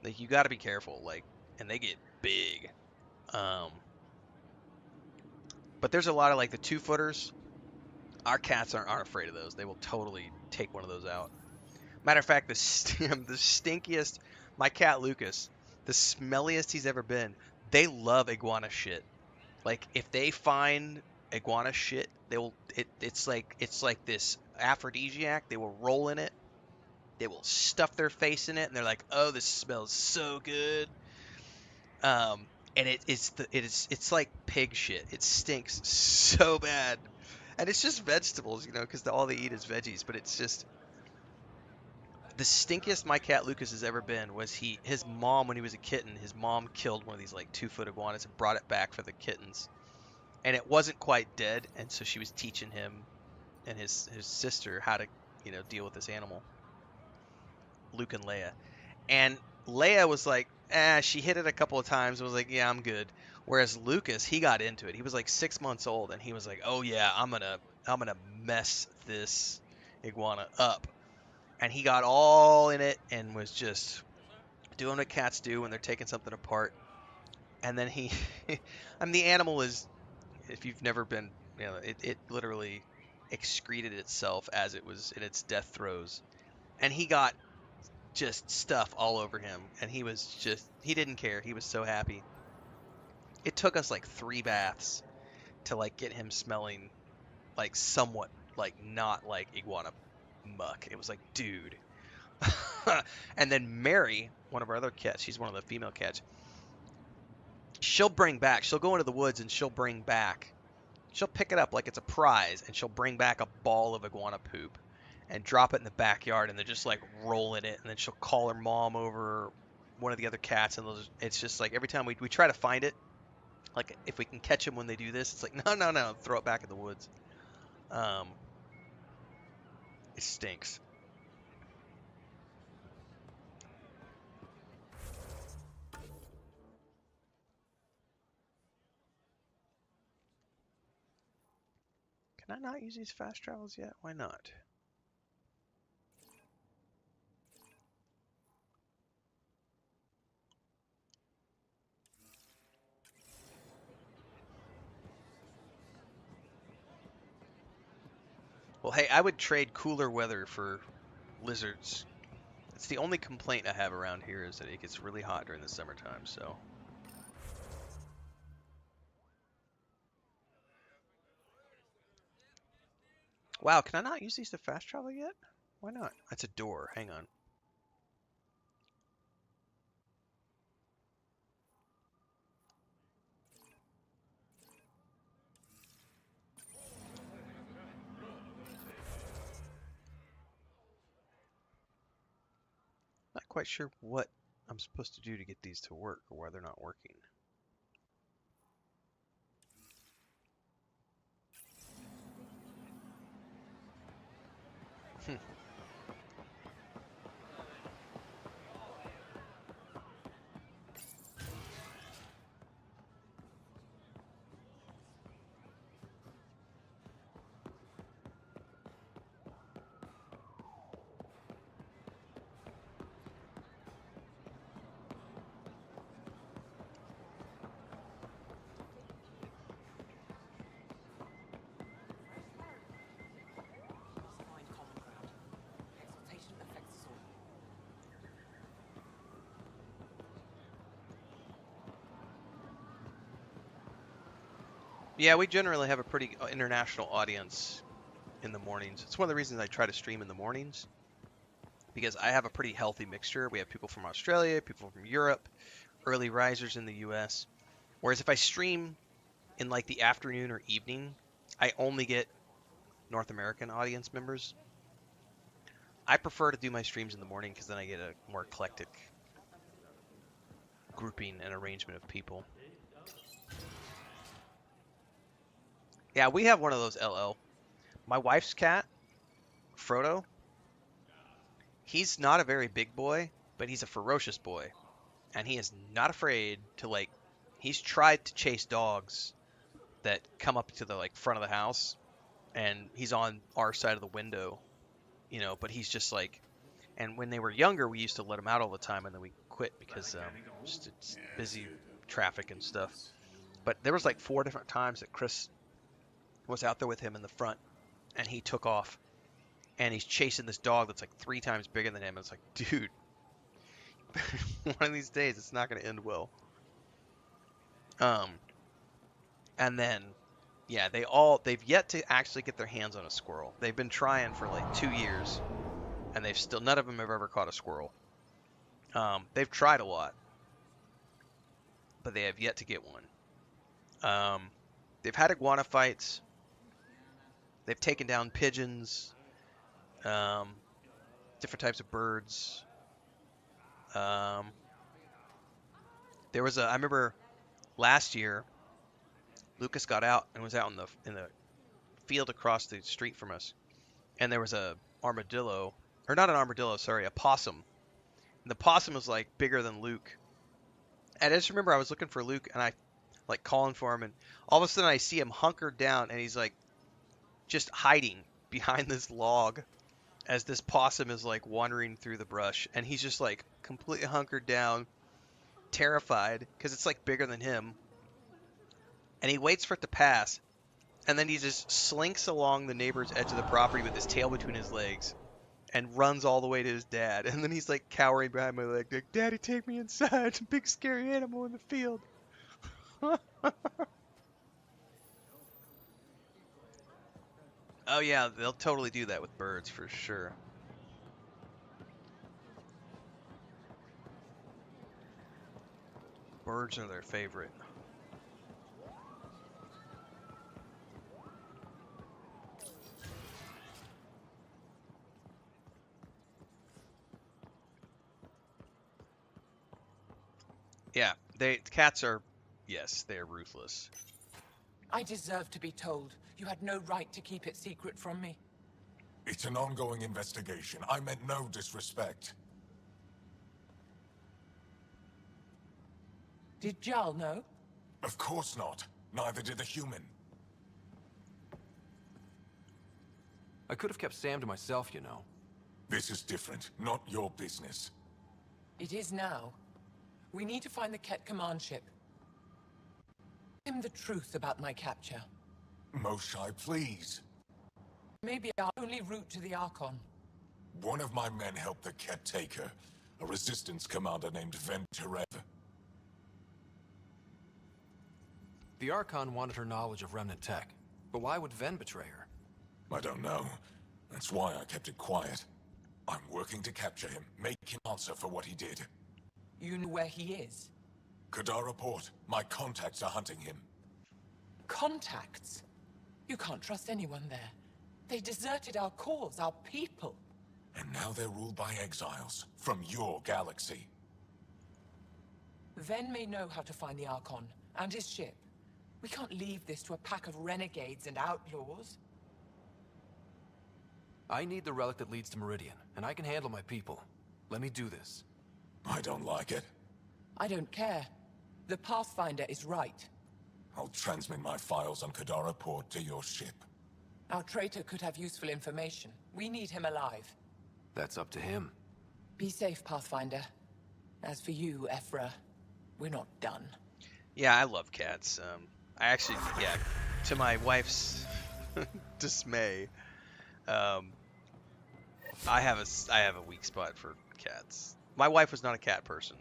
Like, you got to be careful. Like, and they get big. But there's a lot of, like, the 2-footers. Our cats aren't afraid of those. They will totally take one of those out. Matter of fact, the stinkiest, my cat Lucas, the smelliest he's ever been. They love iguana shit. Like, if they find iguana shit, they will. It's like this aphrodisiac. They will roll in it. They will stuff their face in it, and they're like, "Oh, this smells so good." And it's like pig shit. It stinks so bad, and it's just vegetables, because all they eat is veggies. But it's just the stinkiest my cat Lucas has ever been was his mom, when he was a kitten, his mom killed one of these, like, 2-foot iguanas and brought it back for the kittens. And it wasn't quite dead, and so she was teaching him and his sister how to, deal with this animal. Luke and Leia. And Leia was like, she hit it a couple of times and was like, yeah, I'm good. Whereas Lucas, he got into it. He was like 6 months old, and he was like, oh yeah, I'm gonna mess this iguana up. And he got all in it and was just doing what cats do when they're taking something apart. And then the animal is, if you've never been, it literally excreted itself as it was in its death throes. And he got just stuff all over him. And he didn't care. He was so happy. It took us like 3 baths to, like, get him smelling like somewhat, like, not like iguana muck. It was like, dude. And then Mary, one of our other cats, she's one of the female cats, she'll go into the woods and she'll pick it up like it's a prize, and she'll bring back a ball of iguana poop and drop it in the backyard, and they're just, like, rolling it, and then she'll call her mom over, one of the other cats, and it's just like every time we try to find it, like, if we can catch them when they do this, it's like, no, throw it back in the woods. It stinks. Can I not use these fast travels yet? Why not? Well, hey, I would trade cooler weather for lizards. It's the only complaint I have around here is that it gets really hot during the summertime, so. Wow, can I not use these to fast travel yet? Why not? That's a door. Hang on. Not quite sure what I'm supposed to do to get these to work or why they're not working. Hmm. Find common ground. Exaltation affects us all. Yeah, we generally have a pretty international audience in the mornings. It's one of the reasons I try to stream in the mornings because I have a pretty healthy mixture. We have people from Australia, people from Europe, early risers in the US. Whereas if I stream in like the afternoon or evening, I only get North American audience members. I prefer to do my streams in the morning because then I get a more eclectic grouping and arrangement of people. Yeah, we have one of those LL. My wife's cat, Frodo, he's not a very big boy, but he's a ferocious boy. And he is not afraid to like, he's tried to chase dogs that come up to the like front of the house and he's on our side of the window, you know, but he's just like, and when they were younger, we used to let him out all the time and then we quit because just it's busy traffic and stuff. But there was like 4 different times that Chris was out there with him in the front and he took off and he's chasing this dog that's like 3 times bigger than him. And it's like, dude, one of these days it's not going to end well. And then, yeah, they've yet to actually get their hands on a squirrel. They've been trying for like 2 years and they've still, none of them have ever caught a squirrel. They've tried a lot, but they have yet to get one. They've had iguana fights. They've taken down pigeons, different types of birds. There was I remember last year, Lucas got out and was out in the field across the street from us, and there was a armadillo, or not an armadillo, sorry, a possum. And the possum was like bigger than Luke. And I just remember I was looking for Luke and I like calling for him, and all of a sudden I see him hunkered down and he's like just hiding behind this log as this possum is like wandering through the brush, and he's just like completely hunkered down, terrified because it's like bigger than him. And he waits for it to pass, and then he just slinks along the neighbor's edge of the property with his tail between his legs and runs all the way to his dad. And then he's like cowering behind my leg, like, "Daddy, take me inside. Big scary animal in the field." Oh yeah, they'll totally do that with birds for sure. Birds are their favorite. Yeah, cats are, yes, they're ruthless. I deserve to be told. You had no right to keep it secret from me. It's an ongoing investigation. I meant no disrespect. Did Jarl know? Of course not. Neither did the human. I could have kept Sam to myself, you know. This is different. Not your business. It is now. We need to find the Ket command ship. Tell him the truth about my capture. Moshai, please. may be our only route to the Archon. One of my men helped the caretaker, a resistance commander named Venturev. The Archon wanted her knowledge of remnant tech, but why would Ven betray her? I don't know. That's why I kept it quiet. I'm working to capture him, make him answer for what he did. You know where he is? Kadara Port. My contacts are hunting him. Contacts? You can't trust anyone there. They deserted our cause, our people. And now they're ruled by exiles from your galaxy. Ven may know how to find the Archon and his ship. We can't leave this to a pack of renegades and outlaws. I need the relic that leads to Meridian, and I can handle my people. Let me do this. I don't like it. I don't care. The Pathfinder is right. I'll transmit my files on Kadara Port to your ship. Our traitor could have useful information. We need him alive. That's up to him. Be safe, Pathfinder. As for you, Ephra, we're not done. Yeah, I love cats. I actually, yeah, to my wife's dismay, I have a weak spot for cats. My wife was not a cat person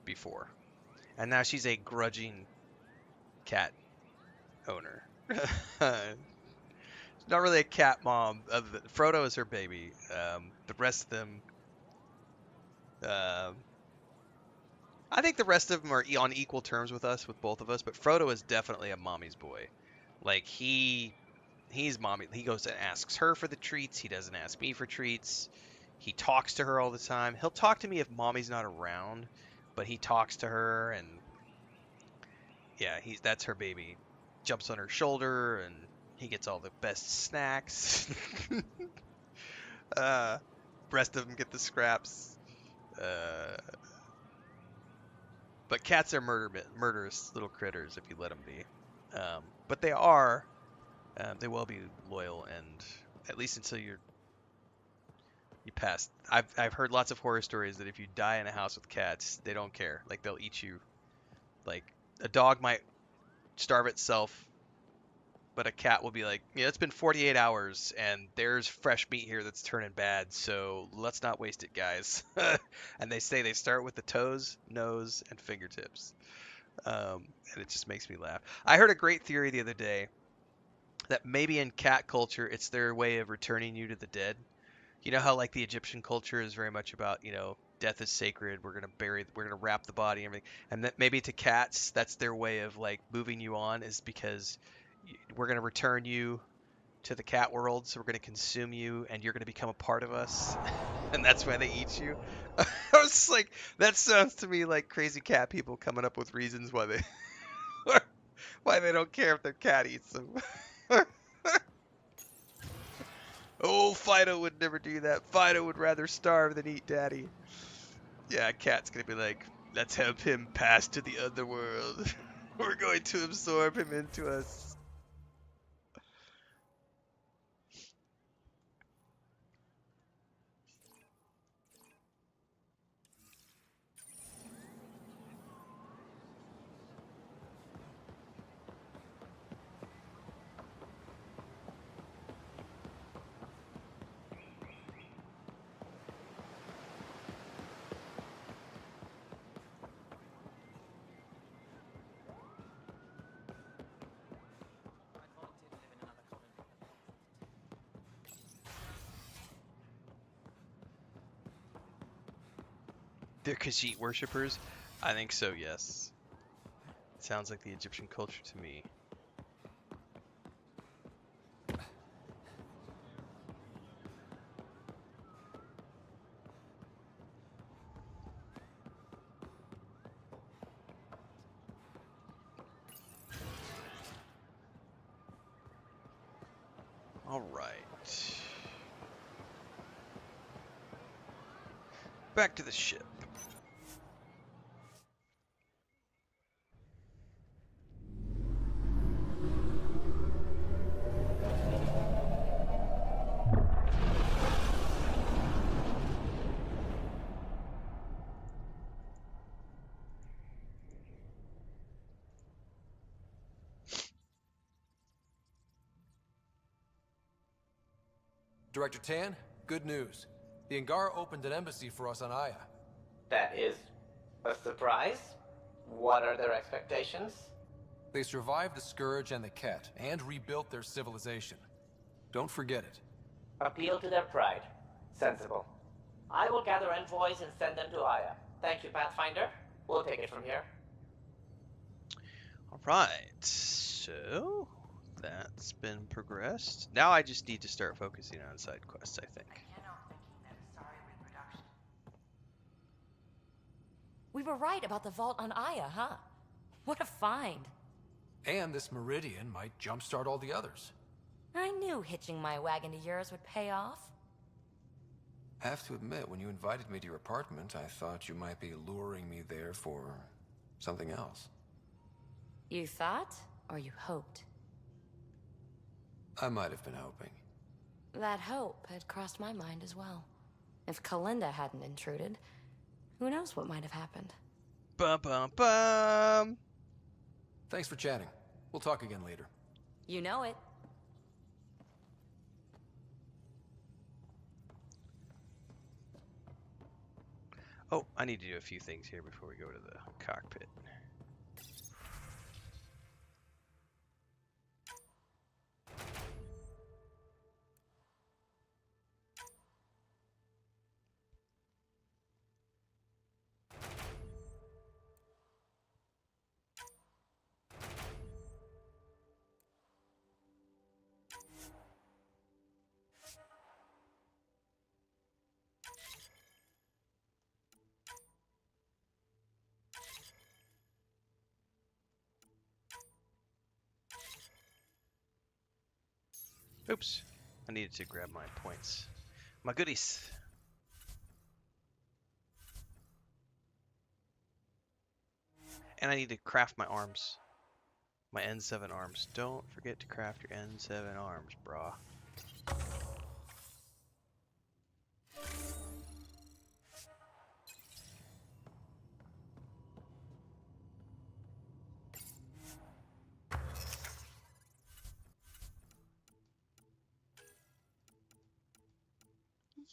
before, and now she's a grudging cat owner. Not really a cat mom. Frodo is her baby. The rest of them, I think the rest of them are on equal terms with us, with both of us. But Frodo is definitely a mommy's boy. Like he's mommy. He goes and asks her for the treats. He doesn't ask me for treats. He talks to her all the time. He'll talk to me if mommy's not around, but he talks to her, and yeah, that's her baby. Jumps on her shoulder, and he gets all the best snacks. Rest of them get the scraps. But cats are murderous little critters if you let them be. But they will be loyal, and at least until you pass. I've heard lots of horror stories that if you die in a house with cats, they don't care. Like they'll eat you. Like a dog might starve itself, but a cat will be like, yeah, it's been 48 hours and there's fresh meat here that's turning bad, so let's not waste it, guys. And they say they start with the toes, nose, and fingertips. And it just makes me laugh. I heard a great theory the other day that maybe in cat culture, it's their way of returning you to the dead. You know how like the Egyptian culture is very much about, death is sacred. We're gonna wrap the body and everything. And that maybe to cats, that's their way of like moving you on, is because we're gonna return you to the cat world. So we're gonna consume you, and you're gonna become a part of us. And that's why they eat you. I was just like, that sounds to me like crazy cat people coming up with reasons why they don't care if their cat eats them. Oh, Fido would never do that. Fido would rather starve than eat daddy. Yeah, cat's gonna be like, let's help him pass to the underworld. We're going to absorb him into us. They're Khajiit worshippers? I think so, yes. Sounds like the Egyptian culture to me. All right. Back to the ship. Director Tan, good news. The Angara opened an embassy for us on Aya. That is a surprise. What are their expectations? They survived the Scourge and the Ket, and rebuilt their civilization. Don't forget it. Appeal to their pride. Sensible. I will gather envoys and send them to Aya. Thank you, Pathfinder. We'll take it from here. All right, so that's been progressed. Now I just need to start focusing on side quests, I think. We were right about the vault on Aya, huh? What a find. And this Meridian might jumpstart all the others. I knew hitching my wagon to yours would pay off. Have to admit, when you invited me to your apartment, I thought you might be luring me there for something else. You thought, or you hoped? I might have been hoping. That hope had crossed my mind as well. If Kalinda hadn't intruded, who knows what might have happened. Bum bum bum! Thanks for chatting. We'll talk again later. You know it. Oh, I need to do a few things here before we go to the cockpit. Oops, I needed to grab my points. My goodies. And I need to craft my arms. My N7 arms. Don't forget to craft your N7 arms, brah.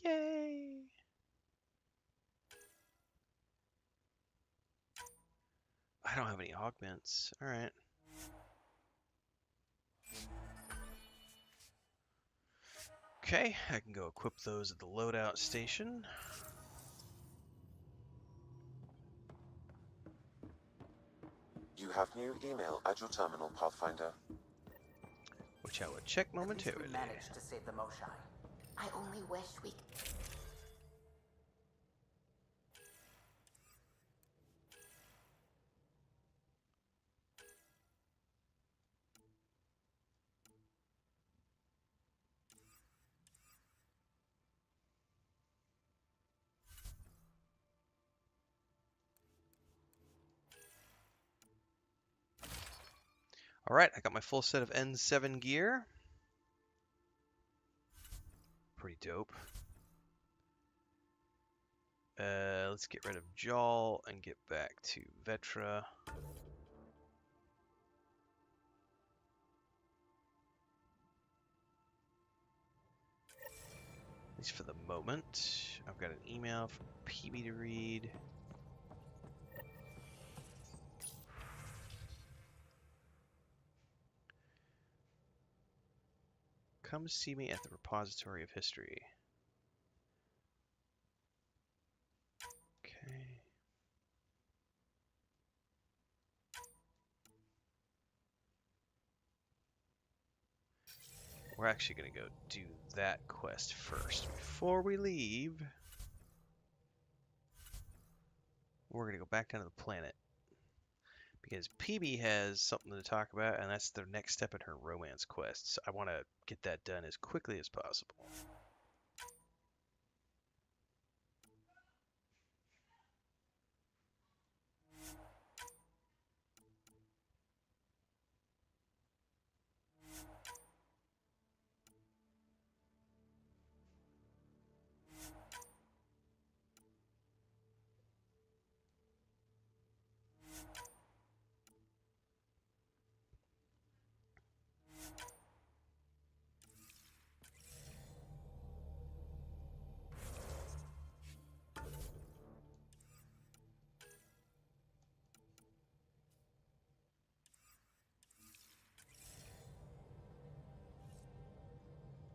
Yay! I don't have any augments. Alright. Okay, I can go equip those at the loadout station. You have new email at your terminal, Pathfinder. Which I will check momentarily. At least we managed to save the Moshai. I only wish we could... Alright, I got my full set of N7 gear. Pretty dope. Let's get rid of Jaw and get back to Vetra. At least for the moment. I've got an email from PB to read. Come see me at the repository of history. Okay. We're actually going to go do that quest first. Before we leave, we're going to go back down to the planet. Because PB has something to talk about, and that's the next step in her romance quest. So I want to get that done as quickly as possible.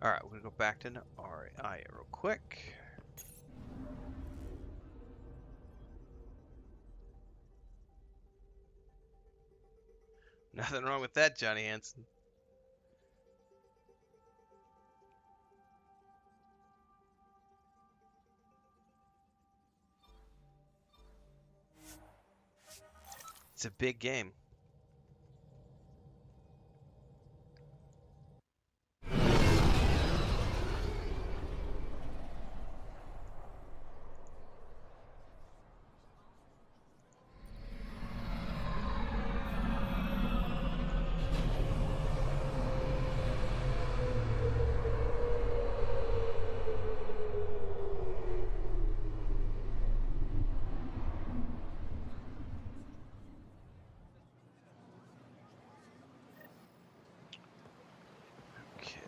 Alright, we're gonna go back to RAI real quick. Nothing wrong with that, Johnny Hansen. It's a big game. Okay.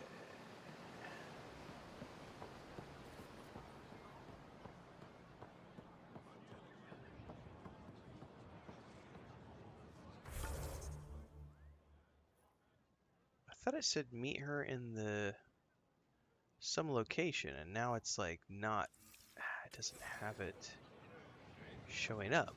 I thought it said meet her in the some location, and now it's like not. It doesn't have it showing up.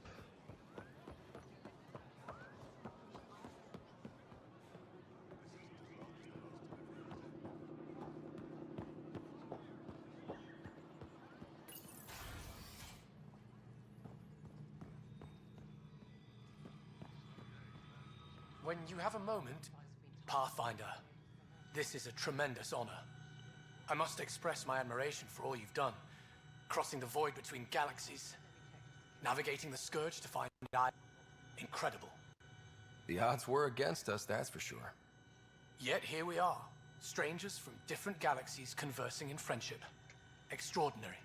When you have a moment, Pathfinder, this is a tremendous honor. I must express my admiration for all you've done. Crossing the void between galaxies, navigating the Scourge to find incredible. The odds were against us, that's for sure. Yet here we are, strangers from different galaxies conversing in friendship. Extraordinary.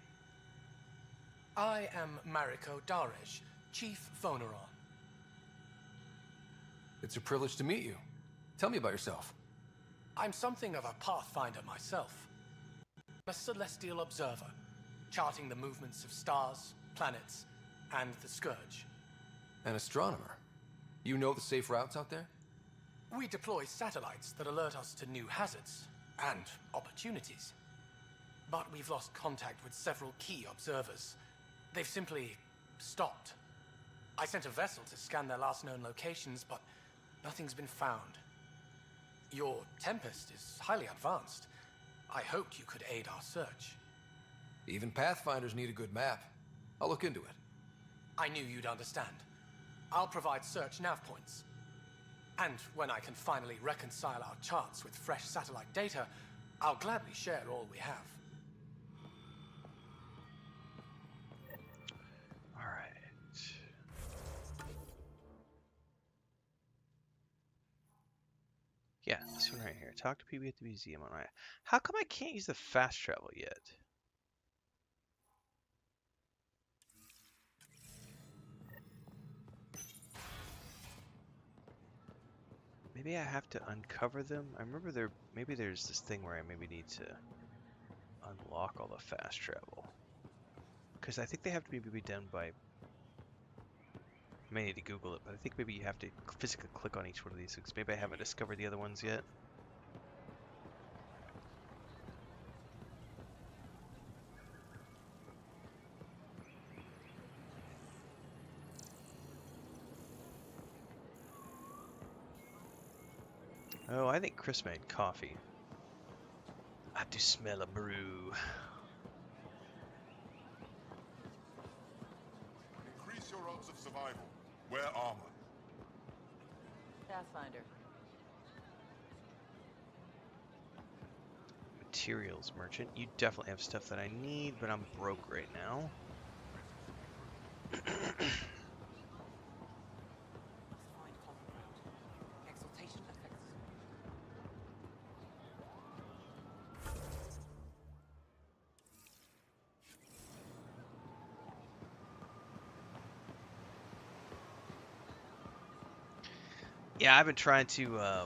I am Mariko Darej, Chief Phoneron. It's a privilege to meet you. Tell me about yourself. I'm something of a pathfinder myself. A celestial observer, charting the movements of stars, planets, and the Scourge. An astronomer. You know the safe routes out there? We deploy satellites that alert us to new hazards and opportunities. But we've lost contact with several key observers. They've simply stopped. I sent a vessel to scan their last known locations, but nothing's been found. Your Tempest is highly advanced. I hoped you could aid our search. Even Pathfinders need a good map. I'll look into it. I knew you'd understand. I'll provide search nav points. And when I can finally reconcile our charts with fresh satellite data, I'll gladly share all we have. Yeah, this one right here. Talk to people at the museum on it. How come I can't use the fast travel yet? Maybe I have to uncover them. I remember maybe there's this thing where I maybe need to unlock all the fast travel. Because I think they have to maybe be done by... I may need to Google it, but I think maybe you have to physically click on each one of these things. Maybe I haven't discovered the other ones yet. Oh, I think Chris made coffee. I do smell a brew. Increase your odds of survival. Wear armor. Pathfinder. Materials merchant. You definitely have stuff that I need, but I'm broke right now. Yeah, I've been trying to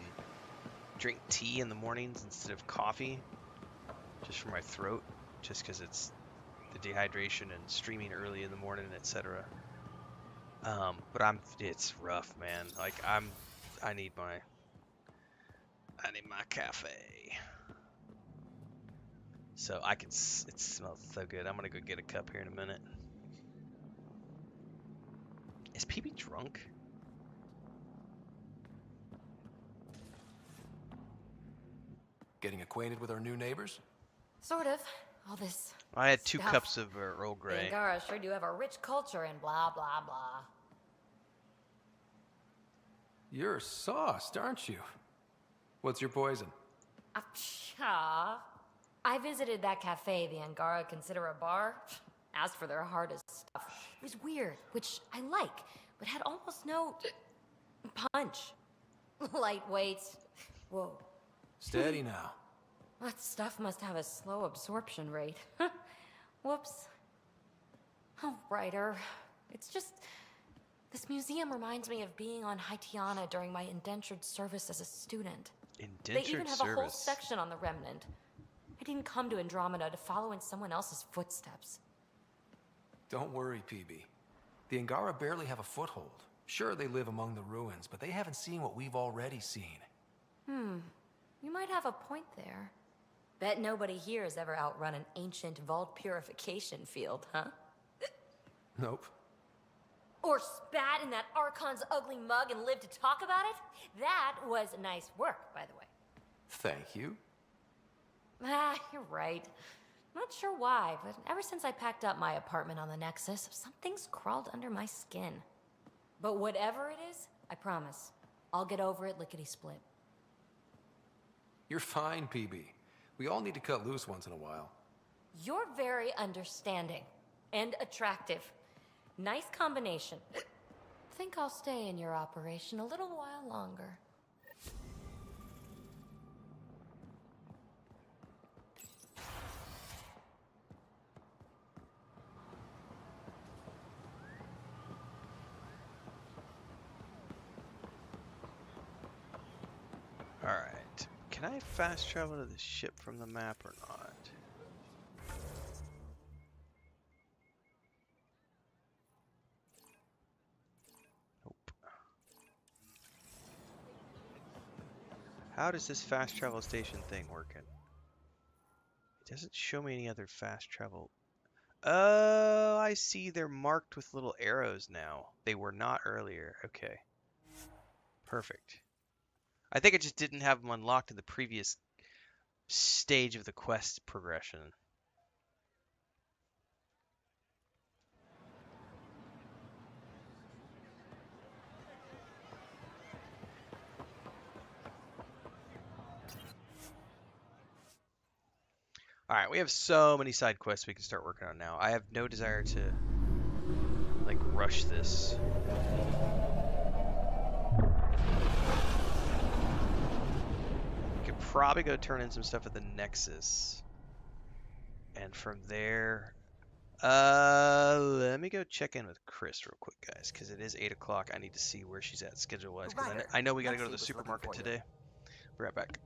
drink tea in the mornings instead of coffee, just for my throat, just because it's the dehydration and streaming early in the morning, etc. But it's rough, man. Like I need my cafe. So I can. It smells so good. I'm gonna go get a cup here in a minute. Is PB drunk? Getting acquainted with our new neighbors? Sort of. All this I had 2 stuff. cups of Earl The Grey. Angara sure do have a rich culture and blah, blah, blah. You're sauced, aren't you? What's your poison? I visited that cafe the Angara consider a bar. Asked for their hardest stuff. It was weird, which I like, but had almost no punch. Lightweight. Whoa. Steady now. That stuff must have a slow absorption rate. Whoops. Oh, writer. It's just... This museum reminds me of being on Haitiana during my indentured service as a student. Indentured They even have service. a whole section on the Remnant. I didn't come to Andromeda to follow in someone else's footsteps. Don't worry, PB. The Angara barely have a foothold. Sure, they live among the ruins, but they haven't seen what we've already seen. You might have a point there. Bet nobody here has ever outrun an ancient vault purification field, huh? Nope. Or spat in that Archon's ugly mug and lived to talk about it? That was nice work, by the way. Thank you. You're right. Not sure why, but ever since I packed up my apartment on the Nexus, something's crawled under my skin. But whatever it is, I promise, I'll get over it lickety-split. You're fine, PB. We all need to cut loose once in a while. You're very understanding and attractive. Nice combination. Think I'll stay in your operation a little while longer. Alright. Can I fast travel to the ship from the map or not? Nope. How does this fast travel station thing working? It doesn't show me any other fast travel. Oh, I see they're marked with little arrows now. They were not earlier. Okay. Perfect. I think I just didn't have them unlocked in the previous stage of the quest progression. Alright, we have so many side quests we can start working on now. I have no desire to, like, rush this. We could probably go turn in some stuff at the Nexus. And from there... let me go check in with Chris real quick, guys, because it is 8 o'clock. I need to see where she's at schedule-wise, because I know we gotta go to the supermarket today. Be right back.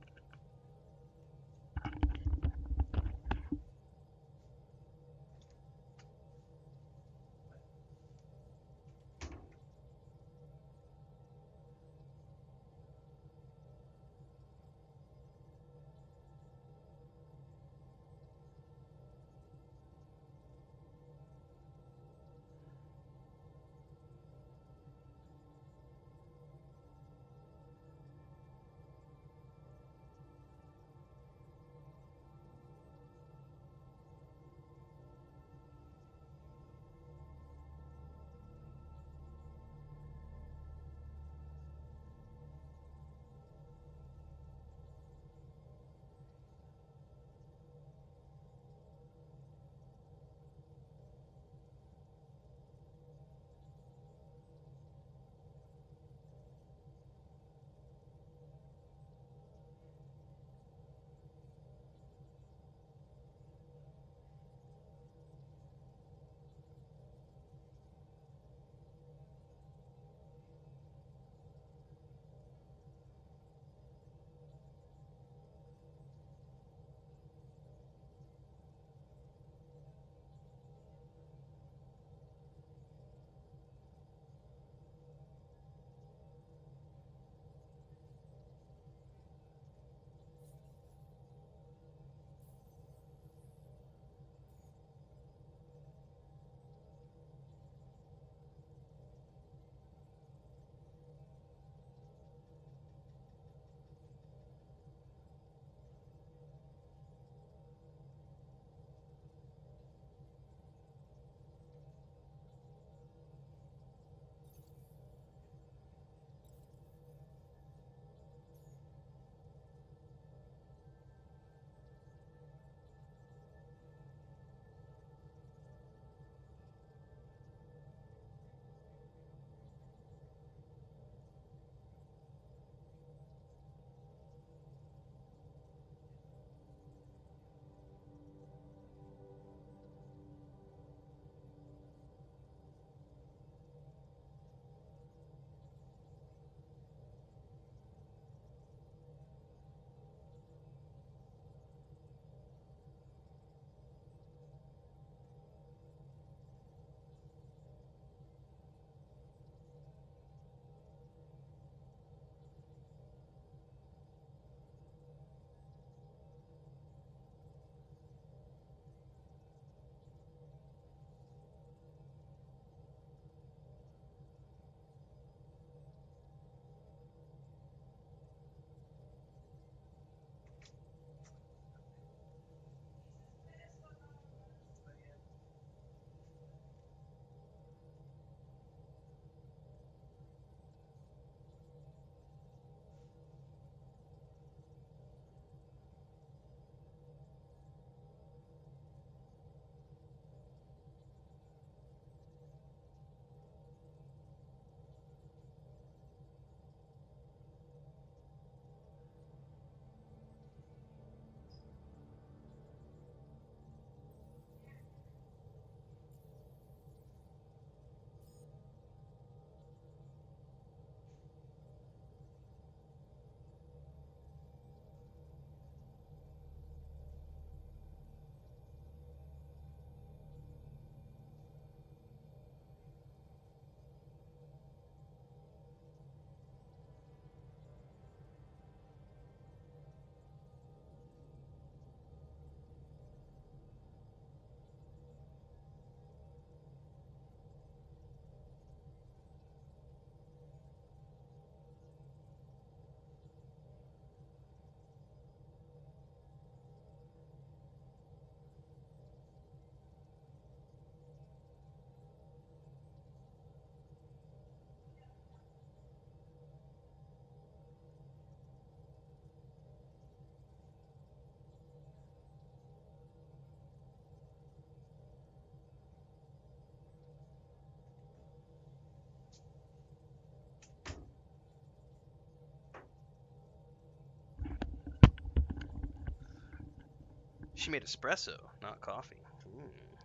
she made espresso, not coffee.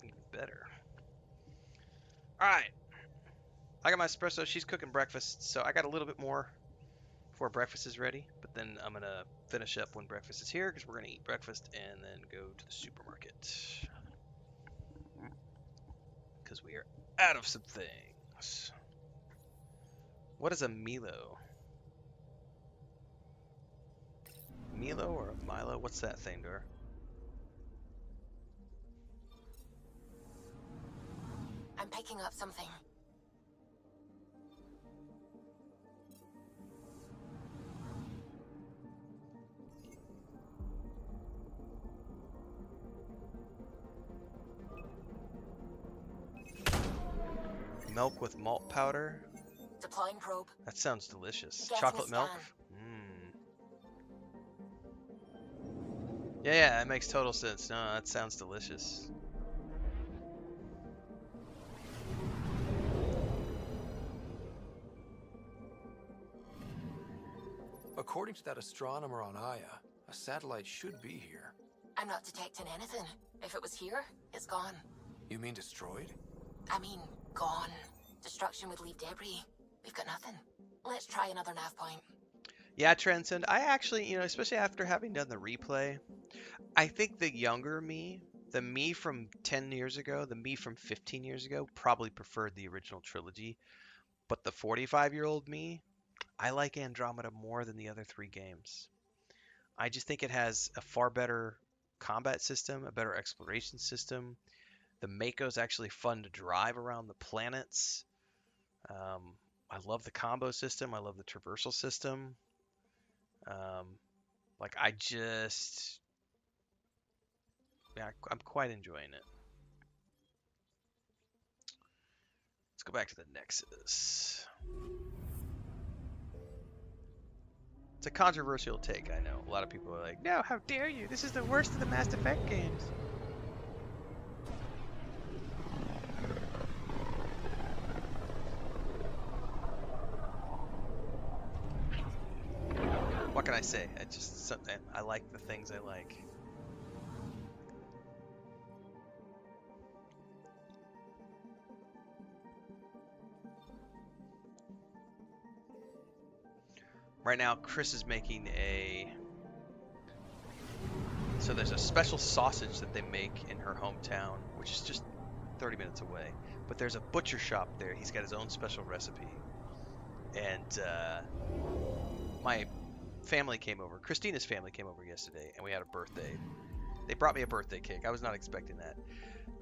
Even better. All right. I got my espresso. She's cooking breakfast, so I got a little bit more before breakfast is ready. But then I'm going to finish up when breakfast is here because we're going to eat breakfast and then go to the supermarket. Because we are out of some things. What is a Milo? Milo or a Milo? What's that thing, Dor? I'm picking up something. Milk with malt powder. Deploying probe. That sounds delicious. Getting Chocolate a milk. scan. Yeah, that makes total sense. No, that sounds delicious. According to that astronomer on Aya, a satellite should be here. I'm not detecting anything. If it was here, it's gone. You mean destroyed? I mean, gone. Destruction would leave debris. We've got nothing. Let's try another nav point. Yeah, Transcend. I actually, especially after having done the replay, I think the younger me, the me from 10 years ago, the me from 15 years ago, probably preferred the original trilogy. But the 45-year-old me, I like Andromeda more than the other three games. I just think it has a far better combat system, a better exploration system. The Mako's actually fun to drive around the planets. I love the combo system. I love the traversal system. I'm quite enjoying it. Let's go back to the Nexus. It's a controversial take, I know. A lot of people are like, no, how dare you? This is the worst of the Mass Effect games. What can I say? I like the things I like. Right now, Chris is making so there's a special sausage that they make in her hometown, which is just 30 minutes away. But there's a butcher shop there. He's got his own special recipe. And my family came over. Christina's family came over yesterday, and we had a birthday. They brought me a birthday cake. I was not expecting that.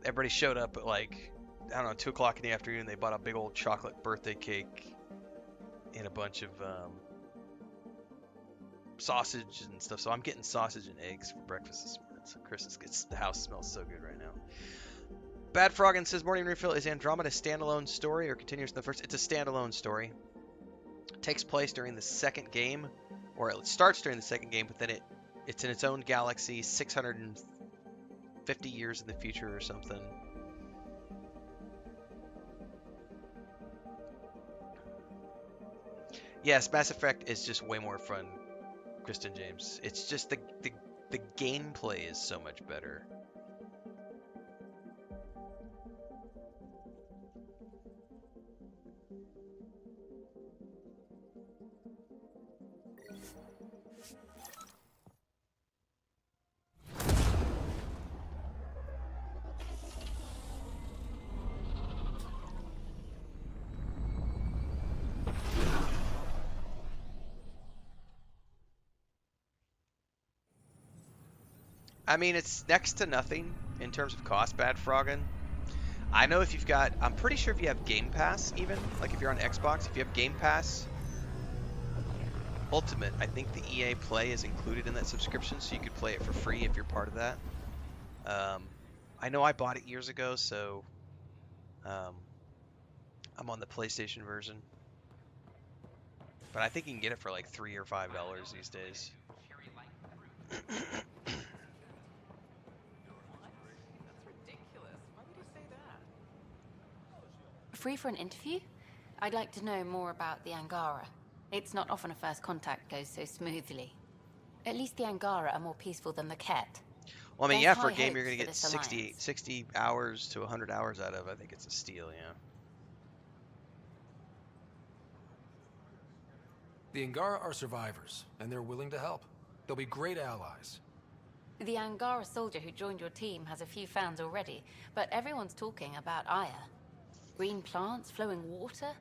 Everybody showed up at 2 o'clock in the afternoon. They bought a big old chocolate birthday cake and a bunch of sausage and stuff. So I'm getting sausage and eggs for breakfast this morning. So the house smells so good right now. Bad Froggin says, morning refill, is Andromeda a standalone story or continues in the first? It's a standalone story. It takes place during the second game, or it starts during the second game, but then it's in its own galaxy 650 years in the future or something. Yes, Mass Effect is just way more fun, Kristen James. It's just the gameplay is so much better. I mean, it's next to nothing in terms of cost, Bad Froggin. I know if you've got, I'm pretty sure if you have Game Pass even, like if you're on Xbox, if you have Game Pass Ultimate, I think the EA Play is included in that subscription, so you could play it for free if you're part of that. I know I bought it years ago, so I'm on the PlayStation version. But I think you can get it for like $3 or $5 these days. Free for an interview? I'd like to know more about the Angara. It's not often a first contact goes so smoothly. At least the Angara are more peaceful than the Ket. Well, I mean, There's yeah, for high a game you're hopes gonna for get this 60, alliance. 60 hours to 100 hours out of. I think it's a steal, yeah. The Angara are survivors, and they're willing to help. They'll be great allies. The Angara soldier who joined your team has a few fans already, but everyone's talking about Aya. Green plants, flowing water.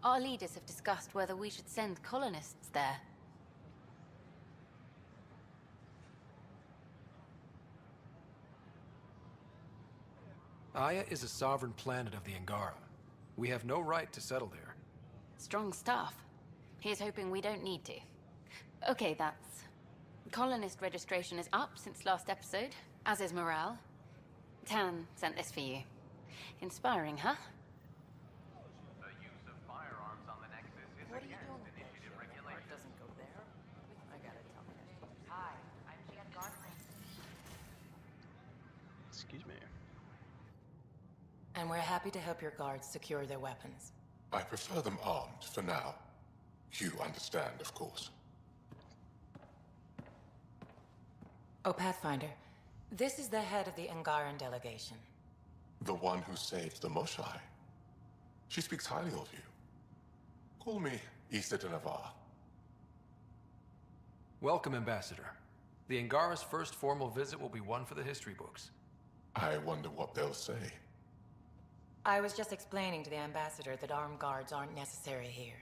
Our leaders have discussed whether we should send colonists there. Aya is a sovereign planet of the Angara. We have no right to settle there. Strong stuff. Here's hoping we don't need to. Okay, that's... Colonist registration is up since last episode, as is morale. Tan sent this for you. Inspiring, huh? The use of firearms on the Nexus is against initiative regulations. Doesn't go there. I gotta tell her. Hi, I'm Jan Gardner. Excuse me. And we're happy to help your guards secure their weapons. I prefer them armed for now. You understand, of course. Oh, Pathfinder, this is the head of the Angaran delegation. The one who saved the Moshai. She speaks highly of you. Call me Issa de Navarre. Welcome, Ambassador. The Angara's first formal visit will be one for the history books. I wonder what they'll say. I was just explaining to the Ambassador that armed guards aren't necessary here.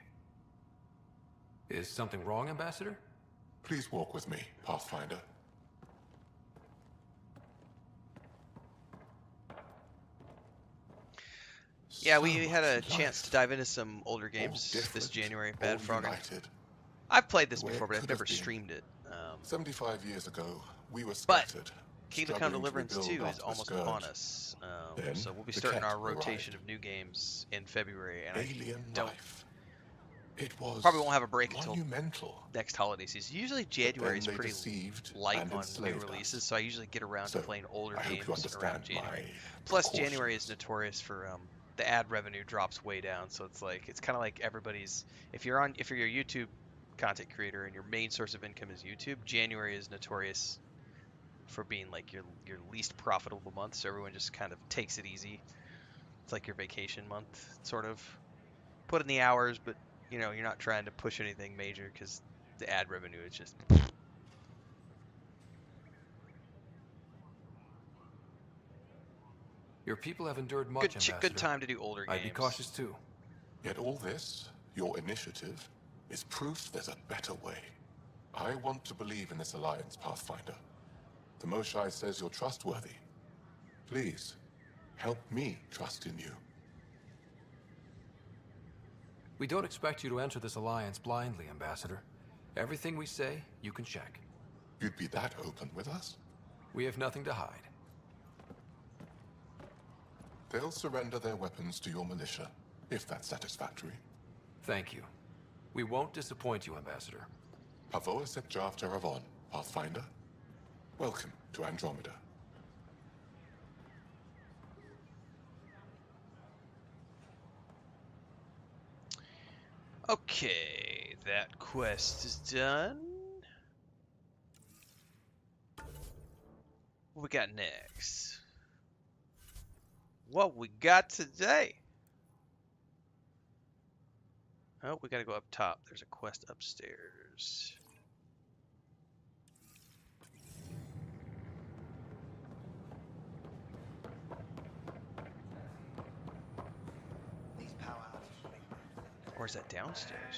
Is something wrong, Ambassador? Please walk with me, Pathfinder. Yeah, we had a chance to dive into some older games this January. Bad Frog. I've played this before, but I've never streamed it. 75 years ago, we were scattered. Kingdom Come Deliverance 2 is almost upon us. So we'll be starting our rotation of new games in February, and Alien Life. It was probably won't have a break until monumental. next holiday season. Usually January is pretty light on new enslaved releases, so I usually get around to playing older I hope you games understand around January. my Plus, precautions. January is notorious for the ad revenue drops way down, so it's kind of like everybody's. If you're a YouTube content creator and your main source of income is YouTube, January is notorious for being like your least profitable month, so everyone just kind of takes it easy. It's like your vacation month, sort of. Put in the hours, but you're not trying to push anything major because the ad revenue is just. Your people have endured much, Ambassador. Good time to do older games. I'd be cautious too. Yet all this, your initiative, is proof there's a better way. I want to believe in this alliance, Pathfinder. The Moshai says you're trustworthy. Please, help me trust in you. We don't expect you to enter this alliance blindly, Ambassador. Everything we say, you can check. You'd be that open with us? We have nothing to hide. They'll surrender their weapons to your militia, if that's satisfactory. Thank you. We won't disappoint you, Ambassador. Pavoa Sek Jav Teravon, Pathfinder. Welcome to Andromeda. Okay, that quest is done. What we got next? What we got today? Oh, we gotta go up top. There's a quest upstairs. Or is that downstairs?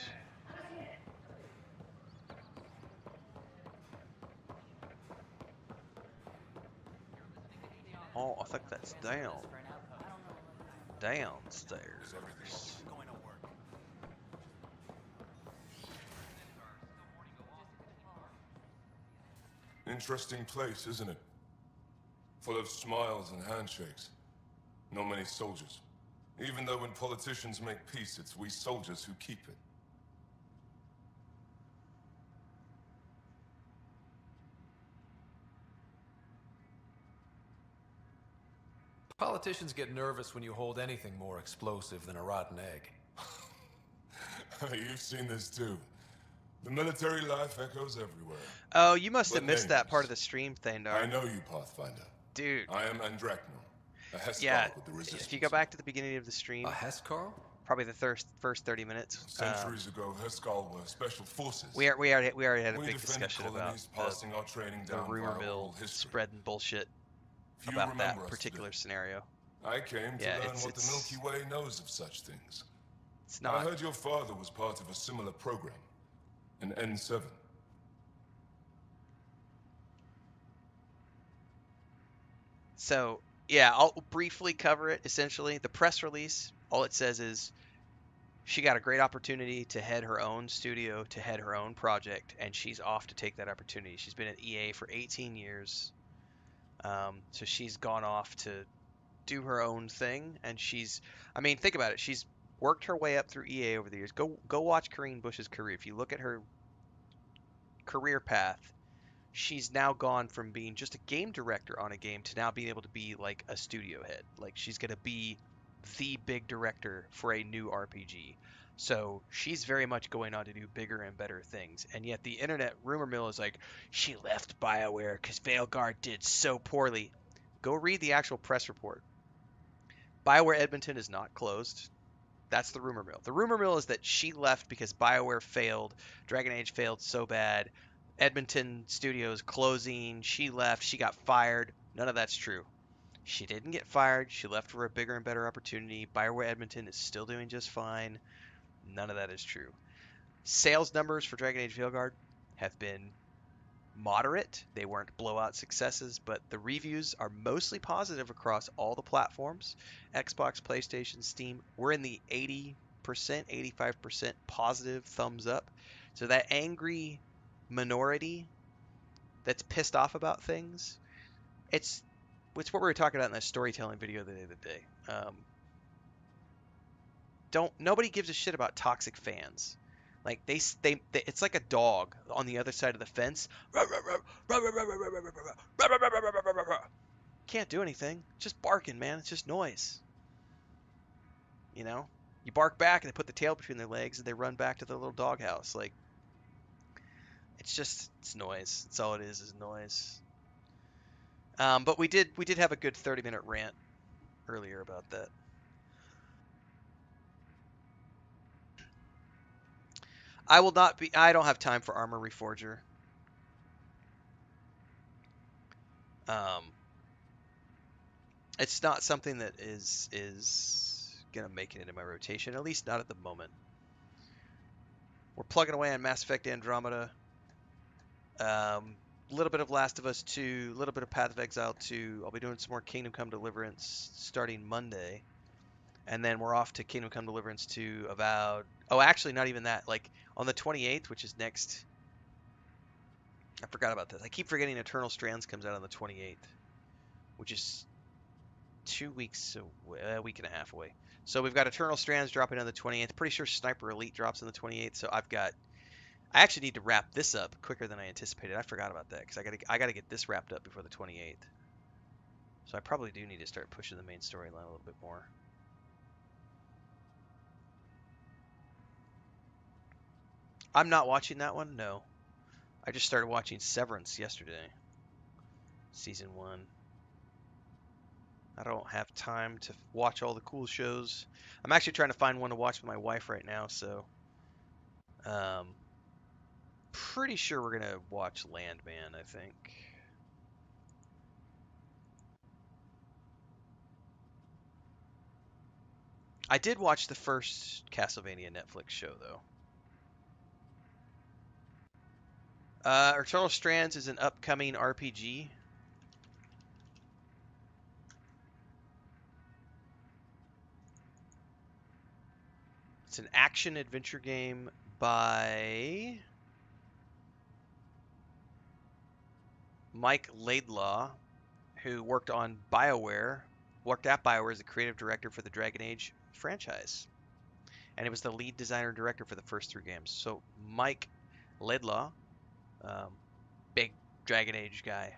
Oh, I think that's down. Downstairs. Interesting place, isn't it? Full of smiles and handshakes. Not many soldiers. Even though when politicians make peace, it's we soldiers who keep it. Politicians get nervous when you hold anything more explosive than a rotten egg. You've seen this too. The military life echoes everywhere. Oh, you must have But missed that part of names. the stream, Thandar. I know you, Pathfinder. Dude. I am Andraknor, a Yeah, Heskar with the Resistance. if you go back to the beginning of the stream, A Heskar? probably the first 30 minutes. Centuries ago, Heskar were special forces. We already had a We big defended discussion about colonies, passing our training the down rumor via mill oral history. spreading bullshit Few about that remember us particular today. scenario. I came to Yeah, learn what the Milky Way knows of such things. It's I not. heard your father was part of a similar program, an N7. So, yeah, I'll briefly cover it. Essentially, the press release, all it says is she got a great opportunity to head her own studio, to head her own project, and she's off to take that opportunity. She's been at EA for 18 years. So she's gone off to do her own thing, and I mean, think about it. She's worked her way up through EA over the years. Go watch Corrine Bush's career. If you look at her career path, she's now gone from being just a game director on a game to now being able to be like a studio head. Like she's going to be the big director for a new RPG. So she's very much going on to do bigger and better things. And yet the internet rumor mill is like, she left BioWare because Veilguard did so poorly. Go read the actual press report. BioWare Edmonton is not closed. That's the rumor mill. The rumor mill is that she left because BioWare failed, Dragon Age failed so bad, Edmonton Studios closing, she left, she got fired. None of that's true. She didn't get fired. She left for a bigger and better opportunity. BioWare Edmonton is still doing just fine. None of that is true. Sales numbers for Dragon Age Veilguard have been moderate. They weren't blowout successes, but the reviews are mostly positive across all the platforms. Xbox, PlayStation, Steam. We're in the 80%, 85% positive thumbs up. So that angry minority that's pissed off about things, it's what we were talking about in that storytelling video the other day. Nobody gives a shit about toxic fans. Like they it's like a dog on the other side of the fence. Can't do anything. Just barking, man. It's just noise. You know? You bark back and they put the tail between their legs and they run back to their little doghouse. Like it's noise. That's all it is noise. But we did have a good 30-minute rant earlier about that. I don't have time for Armor Reforger. It's not something that is gonna make it into my rotation, at least not at the moment. We're plugging away on Mass Effect Andromeda. A little bit of Last of Us 2, a little bit of Path of Exile 2. I'll be doing some more Kingdom Come Deliverance starting Monday. And then we're off to Kingdom Come Deliverance 2 about... Oh, actually, not even that. Like, on the 28th, which is next... I forgot about this. I keep forgetting Eternal Strands comes out on the 28th, which is 2 weeks away, a week and a half away. So we've got Eternal Strands dropping on the 28th. Pretty sure Sniper Elite drops on the 28th. So I actually need to wrap this up quicker than I anticipated. I forgot about that because I gotta get this wrapped up before the 28th. So I probably do need to start pushing the main storyline a little bit more. I'm not watching that one. No, I just started watching Severance yesterday, season 1. I don't have time to watch all the cool shows. I'm actually trying to find one to watch with my wife right now, so pretty sure we're gonna watch Landman, I think. I did watch the first Castlevania Netflix show, though. Eternal Strands is an upcoming RPG. It's an action-adventure game by Mike Laidlaw, who worked at BioWare as the creative director for the Dragon Age franchise. And he was the lead designer and director for the first 3 games. So Mike Laidlaw, big Dragon Age guy,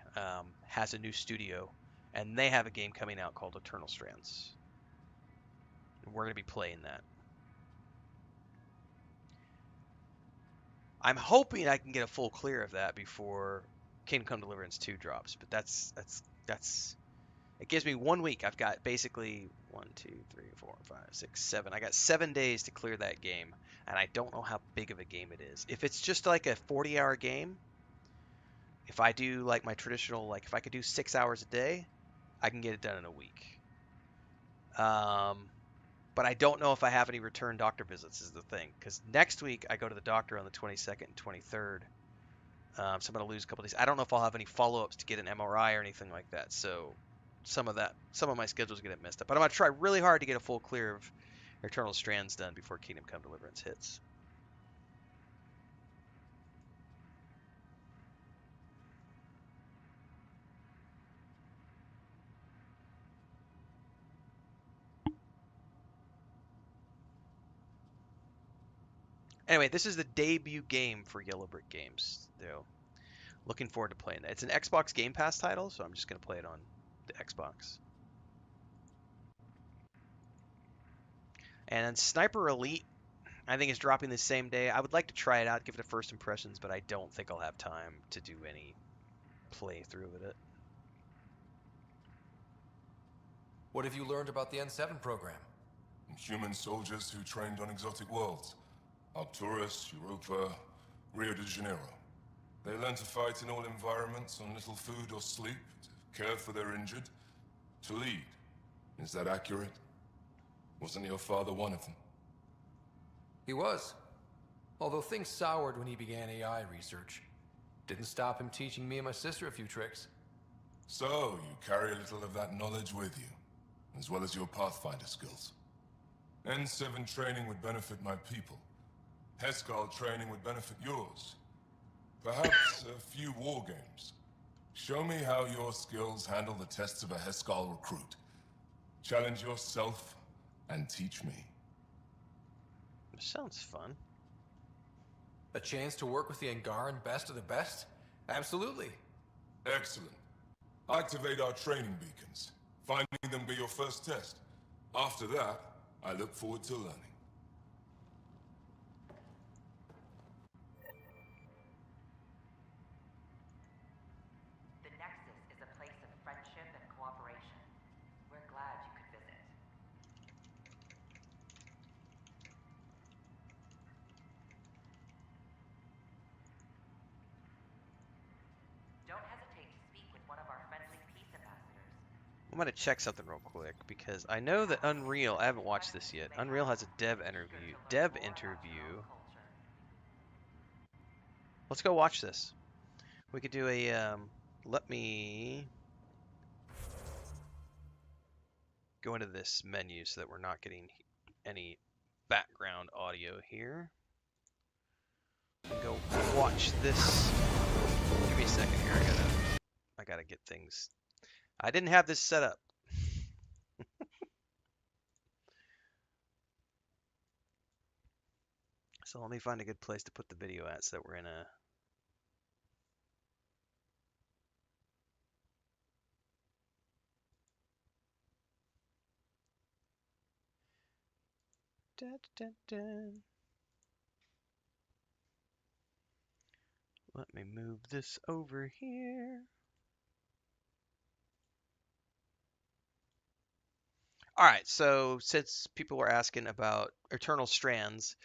has a new studio, and they have a game coming out called Eternal Strands. And we're going to be playing that. I'm hoping I can get a full clear of that before Kingdom Come Deliverance 2 drops, but that's it gives me 1 week. I've got basically 1, 2, 3, 4, 5, 6, 7. I got 7 days to clear that game, and I don't know how big of a game it is. If it's just like a 40-hour game, if I do like my traditional, like if I could do 6 hours a day, I can get it done in a week. But I don't know if I have any return doctor visits is the thing, because next week I go to the doctor on the 22nd and 23rd. So I'm going to lose a couple days. I don't know if I'll have any follow-ups to get an MRI or anything like that. So some of my schedules get messed up. But I'm going to try really hard to get a full clear of Eternal Strands done before Kingdom Come Deliverance hits. Anyway, this is the debut game for Yellow Brick Games. Though, looking forward to playing that. It's an Xbox Game Pass title, so I'm just going to play it on the Xbox. And then Sniper Elite, I think, is dropping the same day. I would like to try it out, give it a first impressions, but I don't think I'll have time to do any playthrough with it. What have you learned about the N7 program? Human soldiers who trained on exotic worlds. Arcturus, Europa, Rio de Janeiro. They learn to fight in all environments on little food or sleep, to care for their injured, to lead. Is that accurate? Wasn't your father one of them? He was. Although things soured when he began AI research. Didn't stop him teaching me and my sister a few tricks. So, you carry a little of that knowledge with you, as well as your Pathfinder skills. N7 training would benefit my people. Heskal training would benefit yours. Perhaps a few war games. Show me how your skills handle the tests of a Heskal recruit. Challenge yourself and teach me. Sounds fun. A chance to work with the Angaran best of the best? Absolutely. Excellent. Activate our training beacons. Finding them be your first test. After that, I look forward to learning. The Nexus is a place of friendship and cooperation. We're glad you could visit. Don't hesitate to speak with one of our friendly peace ambassadors. I'm going to check something real quick because I know that Unreal, I haven't watched this yet. Unreal has a dev interview. Let's go watch this. We could do a, let me go into this menu so that we're not getting any background audio here. Go watch this. Give me a second here. I gotta get things. I didn't have this set up. So let me find a good place to put the video at so that we're in a... Dun, dun, dun. Let me move this over here. All right, so since people were asking about Eternal Strands,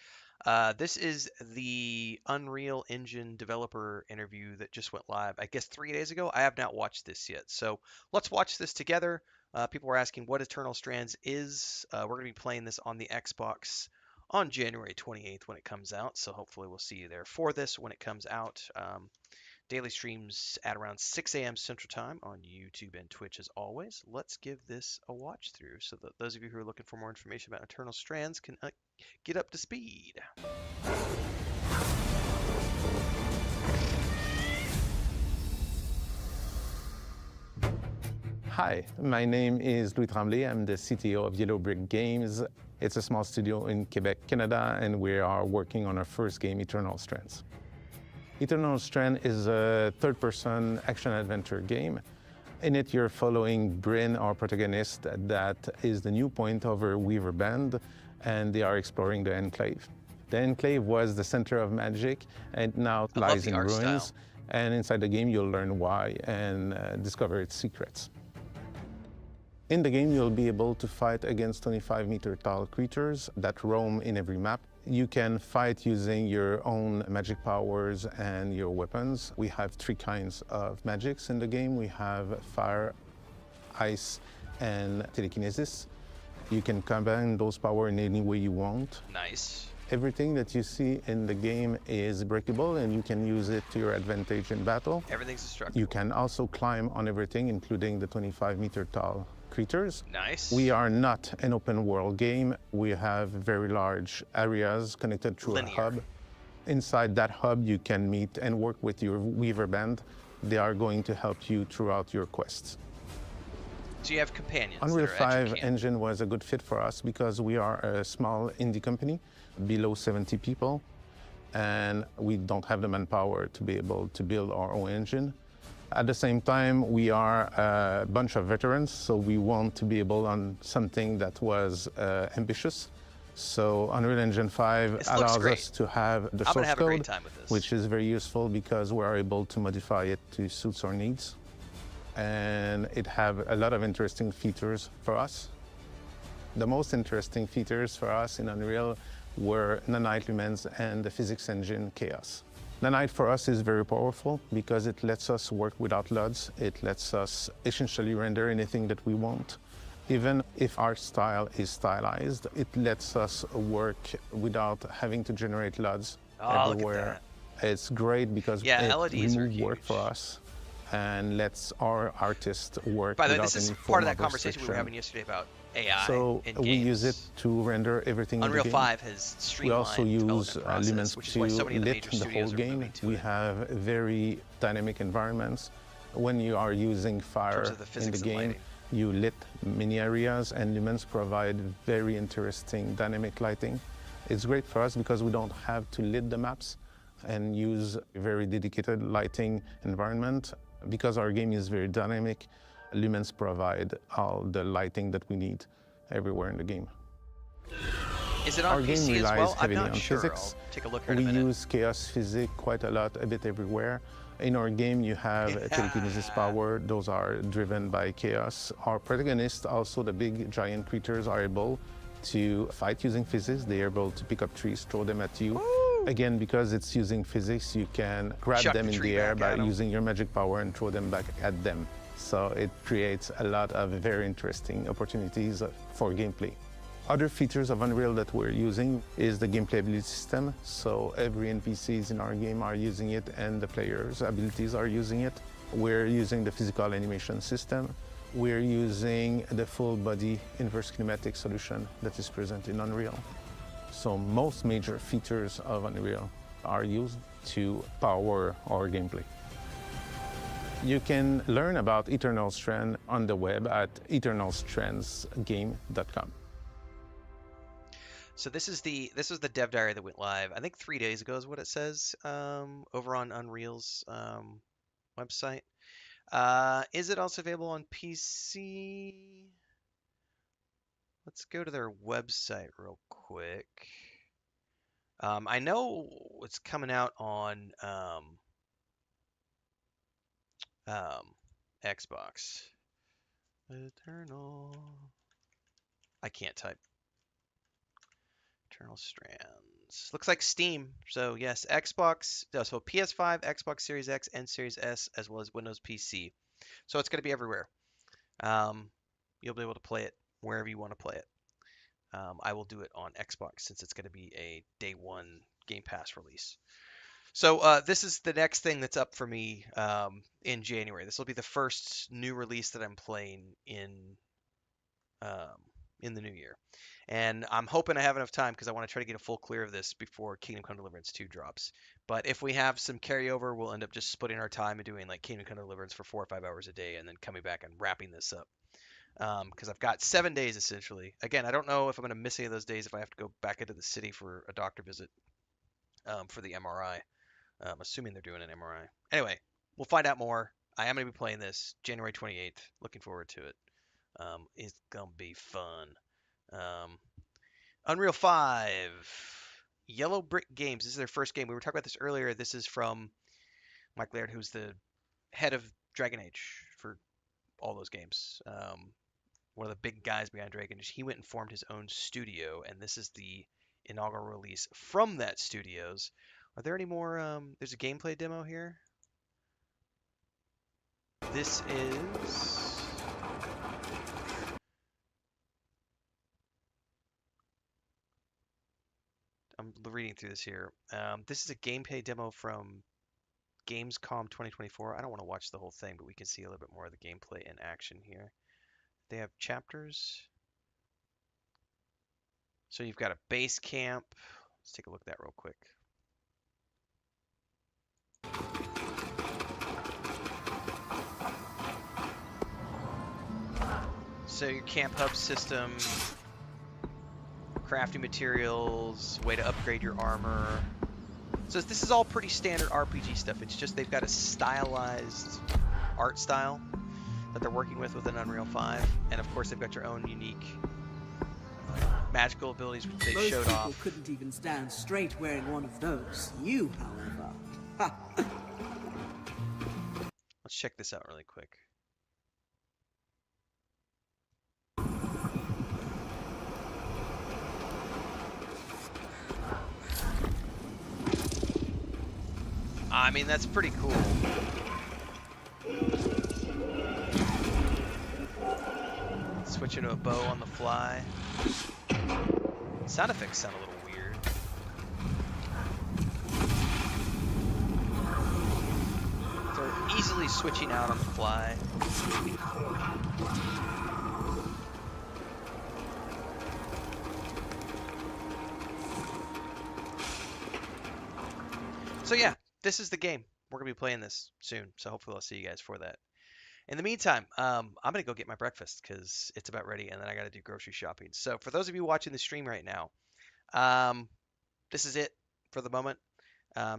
this is the Unreal Engine developer interview that just went live, I guess 3 days ago. I have not watched this yet, so let's watch this together. People were asking what Eternal Strands is. We're going to be playing this on the Xbox on January 28th when it comes out, so hopefully we'll see you there for this when it comes out. Daily streams at around 6 a.m. Central Time on YouTube and Twitch as always. Let's give this a watch through so that those of you who are looking for more information about Eternal Strands can get up to speed. Hi, my name is Louis Tremblay. I'm the CTO of Yellow Brick Games. It's a small studio in Quebec, Canada, and we are working on our first game, Eternal Strands. Eternal Strand is a third-person action-adventure game. In it, you're following Bryn, our protagonist, that is the new point of her Weaver band, and they are exploring the Enclave. The Enclave was the center of magic, and now it I love lies the in art ruins. style. And inside the game, you'll learn why and discover its secrets. In the game, you'll be able to fight against 25-meter tall creatures that roam in every map. You can fight using your own magic powers and your weapons. We have 3 kinds of magics in the game. We have fire, ice, and telekinesis. You can combine those powers in any way you want. Nice. Everything that you see in the game is breakable, and you can use it to your advantage in battle. Everything's destructible. You can also climb on everything, including the 25-meter tall creatures. Nice. We are not an open world game. We have very large areas connected through Linear. a hub. Inside that hub, you can meet and work with your Weaver band. They are going to help you throughout your quests. So you have companions. Unreal that are at your 5 camp. engine was a good fit for us because we are a small indie company, below 70 people, and we don't have the manpower to be able to build our own engine. At the same time, we are a bunch of veterans, so we want to be able on something that was ambitious. So Unreal Engine 5 This looks allows great. us to have the I'm gonna source have a great code, time with this. which is very useful because we are able to modify it to suit our needs. And it have a lot of interesting features for us. The most interesting features for us in Unreal were nanite lumens and the physics engine Chaos. Nanite for us is very powerful because it lets us work without LUDs. It lets us essentially render anything that we want. Even if our style is stylized, it lets us work without having to generate LUDs everywhere. It's great because it LEDs are removes work huge. for us and lets our artists work By the way, without this is any part form of that conversation we were restriction. having yesterday about AI So in we games. use it to render everything in Unreal the game. 5 has We streamlined also use development process, Lumens which is to why so many of the lit major the whole studios are game. moving to We it. have very dynamic environments. When you are using fire of the in physics the and game, lighting. you lit many areas, and Lumens provide very interesting dynamic lighting. It's great for us because we don't have to lit the maps and use a very dedicated lighting environment. Because our game is very dynamic, Lumens provide all the lighting that we need everywhere in the game. Is it on Our game PC as relies well? I'm heavily not on sure. physics. I'll take a look here in We a minute. use chaos physics quite a lot, a bit everywhere. In our game, you have a telekinesis power. Those are driven by chaos. Our protagonists, also the big giant creatures, are able to fight using physics. They are able to pick up trees, throw them at you. Again, because it's using physics, you can grab Chuck them the in tree the air back by at 'em. using your magic power and throw them back at them. So it creates a lot of very interesting opportunities for gameplay. Other features of Unreal that we're using is the gameplay ability system. So every NPCs in our game are using it and the players' abilities are using it. We're using the physical animation system. We're using the full body inverse kinematic solution that is present in Unreal. So most major features of Unreal are used to power our gameplay. You can learn about Eternal Strand on the web at eternalstrandsgame.com. So this is the dev diary that went live. I think 3 days ago is what it says over on Unreal's website. Is it also available on PC? Let's go to their website real quick. I know it's coming out on Xbox. Eternal. I can't type. Eternal Strands. Looks like Steam. So yes, Xbox. So PS5, Xbox Series X, and Series S, as well as Windows PC. So it's going to be everywhere. You'll be able to play it wherever you want to play it. I will do it on Xbox since it's going to be a day one Game Pass release. So this is the next thing that's up for me in January. This will be the first new release that I'm playing in the new year. And I'm hoping I have enough time because I want to try to get a full clear of this before Kingdom Come Deliverance 2 drops. But if we have some carryover, we'll end up just splitting our time and doing like Kingdom Come Deliverance for 4 or 5 hours a day and then coming back and wrapping this up. Because I've got 7 days essentially. Again, I don't know if I'm going to miss any of those days if I have to go back into the city for a doctor visit for the MRI. Assuming they're doing an MRI. Anyway, we'll find out more. I am going to be playing this January 28th. Looking forward to it. It's going to be fun. Unreal 5. Yellow Brick Games. This is their first game. We were talking about this earlier. This is from Mike Laird, who's the head of Dragon Age for all those games. One of the big guys behind Dragon Age. He went and formed his own studio, and this is the inaugural release from that studios. Are there any more? There's a gameplay demo here. This is... I'm reading through this here. This is a gameplay demo from Gamescom 2024. I don't want to watch the whole thing, but we can see a little bit more of the gameplay in action here. They have chapters. So you've got a base camp. Let's take a look at that real quick. So your camp hub system, crafting materials, way to upgrade your armor. So this is all pretty standard RPG stuff. It's just they've got a stylized art style that they're working with an Unreal 5. And of course they've got your own unique magical abilities which they've showed off. Most people couldn't even stand straight wearing one of those. You, however. Let's check this out really quick. I mean, that's pretty cool. Switching to a bow on the fly. Sound effects sound a little weird. They're easily switching out on the fly. So yeah, this is the game. We're going to be playing this soon, so hopefully I'll see you guys for that. In the meantime, I'm going to go get my breakfast because it's about ready, and then I got to do grocery shopping. So for those of you watching the stream right now, this is it for the moment.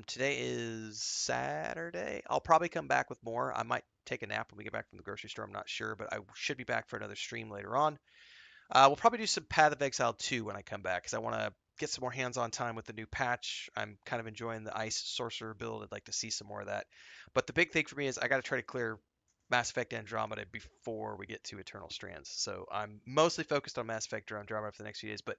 Today is Saturday. I'll probably come back with more. I might take a nap when we get back from the grocery store. I'm not sure, but I should be back for another stream later on. We'll probably do some Path of Exile 2 when I come back because I want to get some more hands-on time with the new patch. I'm kind of enjoying the Ice Sorcerer build. I'd like to see some more of that. But the big thing for me is I got to try to clear Mass Effect Andromeda before we get to Eternal Strands. So I'm mostly focused on Mass Effect Andromeda for the next few days, but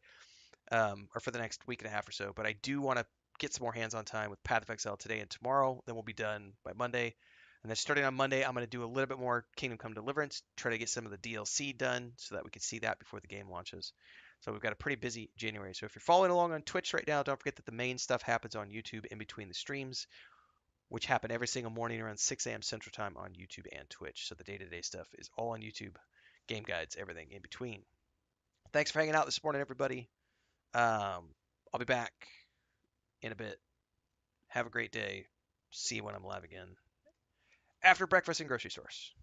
or for the next week and a half or so. But I do want to get some more hands-on time with Path of Exile today and tomorrow. Then we'll be done by Monday. And then starting on Monday, I'm going to do a little bit more Kingdom Come Deliverance, try to get some of the DLC done so that we can see that before the game launches. So we've got a pretty busy January. So if you're following along on Twitch right now, don't forget that the main stuff happens on YouTube in between the streams, which happen every single morning around 6 a.m. Central Time on YouTube and Twitch. So the day-to-day stuff is all on YouTube, game guides, everything in between. Thanks for hanging out this morning, everybody. I'll be back in a bit. Have a great day. See you when I'm live again. After breakfast in grocery stores.